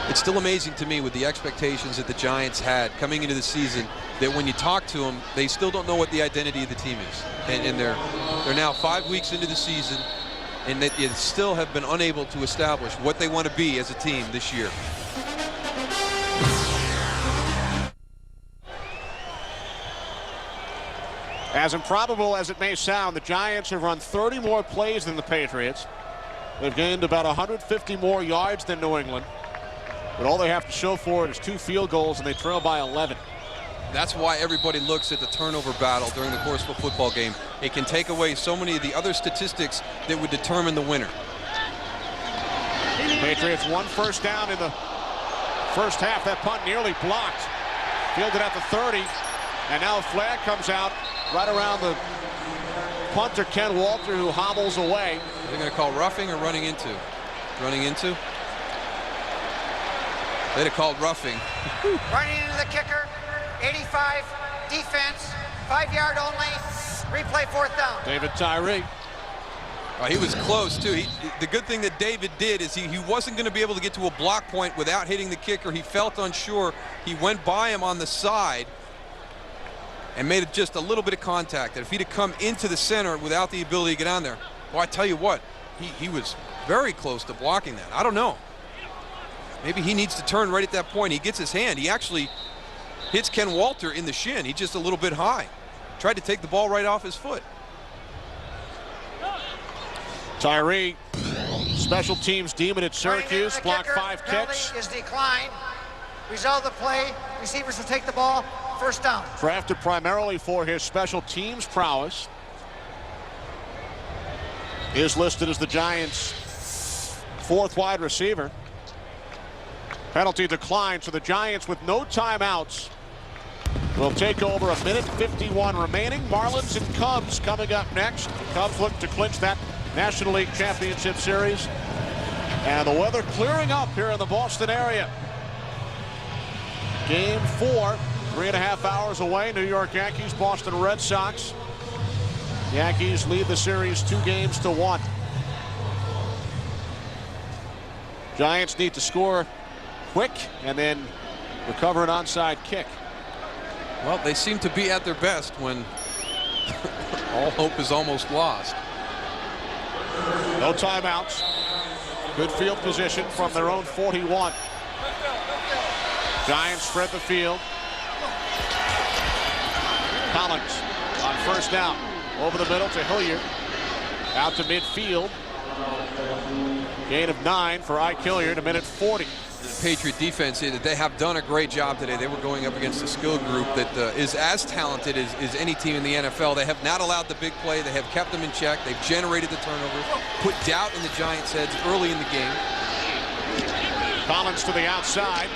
It's still amazing to me with the expectations that the Giants had coming into the season that when you talk to them, they still don't know what the identity of the team is. And they're now 5 weeks into the season, and they still have been unable to establish what they want to be as a team this year. As improbable as it may sound, the Giants have run 30 more plays than the Patriots. They've gained about 150 more yards than New England. But all they have to show for it is 2 field goals, and they trail by 11. That's why everybody looks at the turnover battle during the course of a football game. It can take away so many of the other statistics that would determine the winner. Patriots 1 first down in the first half. That punt nearly blocked. Fielded at the 30. And now a flag comes out right around the punter, Ken Walter, who hobbles away. Are they going to call roughing or running into? Running into? They'd have called roughing. Running into the kicker. 85. Defense. 5-yard only. Replay 4th down. David Tyree. He was close, too. The good thing that David did is he wasn't going to be able to get to a block point without hitting the kicker. He felt unsure. He went by him on the side and made just a little bit of contact. And if he'd have come into the center without the ability to get on there, well, I tell you what, he was very close to blocking that. I don't know. Maybe he needs to turn right at that point. He gets his hand. He actually hits Ken Walter in the shin. He's just a little bit high. Tried to take the ball right off his foot. Tyree, special teams demon at Syracuse, blocked 5 kicks. Is declined. Result of the play, receivers will take the ball First down. Drafted primarily for his special teams prowess. Is listed as the Giants' 4th wide receiver. Penalty declined, so the Giants, with no timeouts, will take over. 1:51 remaining. Marlins and Cubs coming up next. Cubs look to clinch that National League Championship Series. And the weather clearing up here in the Boston area. Game 4, 3.5 hours away. New York Yankees, Boston Red Sox. Yankees lead the series 2-1. Giants need to score quick and then recover an onside kick. Well, they seem to be at their best when all hope is almost lost. No timeouts. Good field position from their own 41. Giants spread the field. Collins on first down. Over the middle to Hilliard. Out to midfield. Gain of 9 for Ike Hilliard, 1:40. The Patriot defense, they have done a great job today. They were going up against a skill group that is as talented as any team in the NFL. They have not allowed the big play. They have kept them in check. They've generated the turnovers, put doubt in the Giants' heads early in the game. Collins to the outside.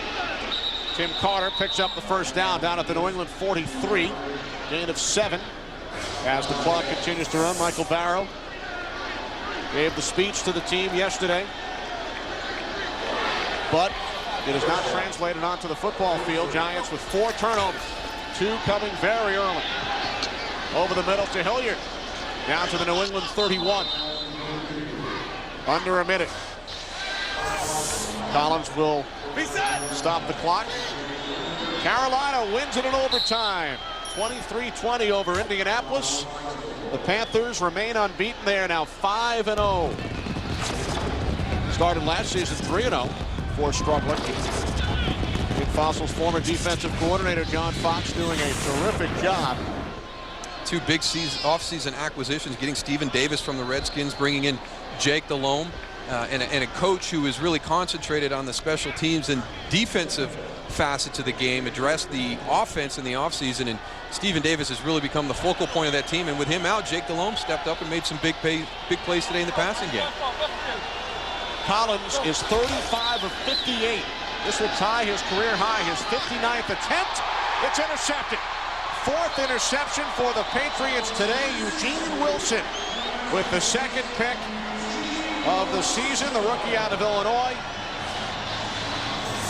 Tim Carter picks up the first down at the New England 43. Gain of 7. As the clock continues to run, Michael Barrow gave the speech to the team yesterday, but it is not translated onto the football field. Giants with 4 turnovers, 2 coming very early. Over the middle to Hilliard, down to the New England 31. Under a minute. Collins will stop the clock. Carolina wins it in overtime. 23-20 over Indianapolis. The Panthers remain unbeaten. They are now 5-0. Started last season 3-0 before struggling. Big Fossil's former defensive coordinator John Fox doing a terrific job. 2 big off-season acquisitions, getting Stephen Davis from the Redskins, bringing in Jake Delhomme, and a coach who is really concentrated on the special teams and defensive facets of the game, addressed the offense in the offseason, and Stephen Davis has really become the focal point of that team. And with him out, Jake Delhomme stepped up and made some big plays today in the passing game. Collins is 35 of 58. This will tie his career high, his 59th attempt. It's intercepted. 4th interception for the Patriots today. Eugene Wilson with the 2nd pick of the season, the rookie out of Illinois.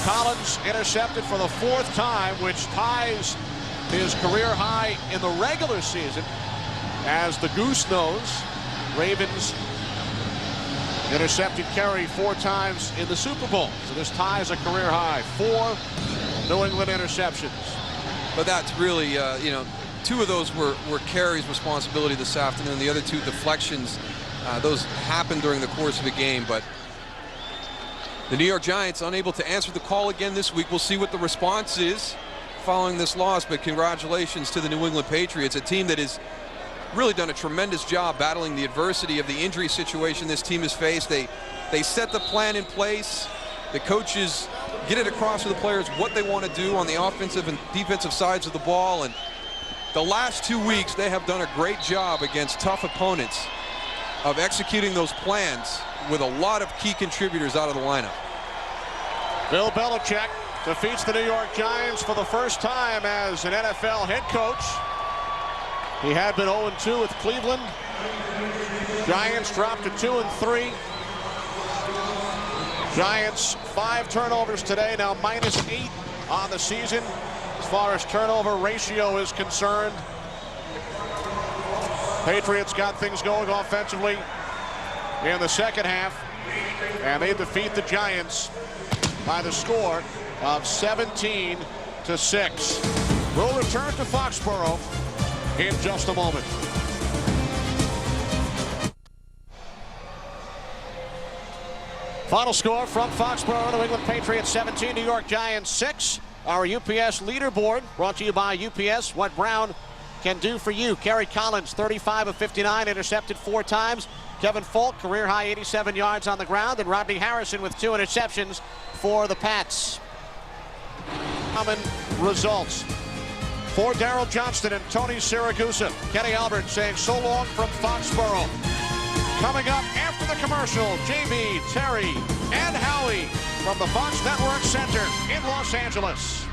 Collins intercepted for the 4th time, which ties his career high in the regular season, as the Goose Nose Ravens intercepted Kerry 4 times in the Super Bowl. So this ties a career high. 4 New England interceptions. But that's really, 2 of those were Kerry's responsibility this afternoon. The other 2 deflections, those happened during the course of the game. But the New York Giants unable to answer the call again this week. We'll see what the response is following this loss, but congratulations to the New England Patriots, a team that has really done a tremendous job battling the adversity of the injury situation this team has faced. They set the plan in place. The coaches get it across to the players what they want to do on the offensive and defensive sides of the ball, and the last 2 weeks they have done a great job against tough opponents of executing those plans with a lot of key contributors out of the lineup. Bill Belichick defeats the New York Giants for the first time as an NFL head coach. He had been 0-2 with Cleveland. Giants dropped to 2-3. Giants 5 turnovers today, now -8 on the season as far as turnover ratio is concerned. Patriots got things going offensively in the second half, and they defeat the Giants by the score of 17-6. We'll return to Foxborough in just a moment. Final score from Foxborough: New England Patriots 17, New York Giants 6. Our UPS leaderboard brought to you by UPS. What Brown can do for you. Kerry Collins, 35 of 59, intercepted 4 times. Kevin Falk, career high 87 yards on the ground, and Rodney Harrison with 2 interceptions for the Pats. Common results. For Daryl Johnston and Tony Siragusa, Kenny Albert saying so long from Foxborough. Coming up after the commercial, JB, Terry, and Howie from the Fox Network Center in Los Angeles.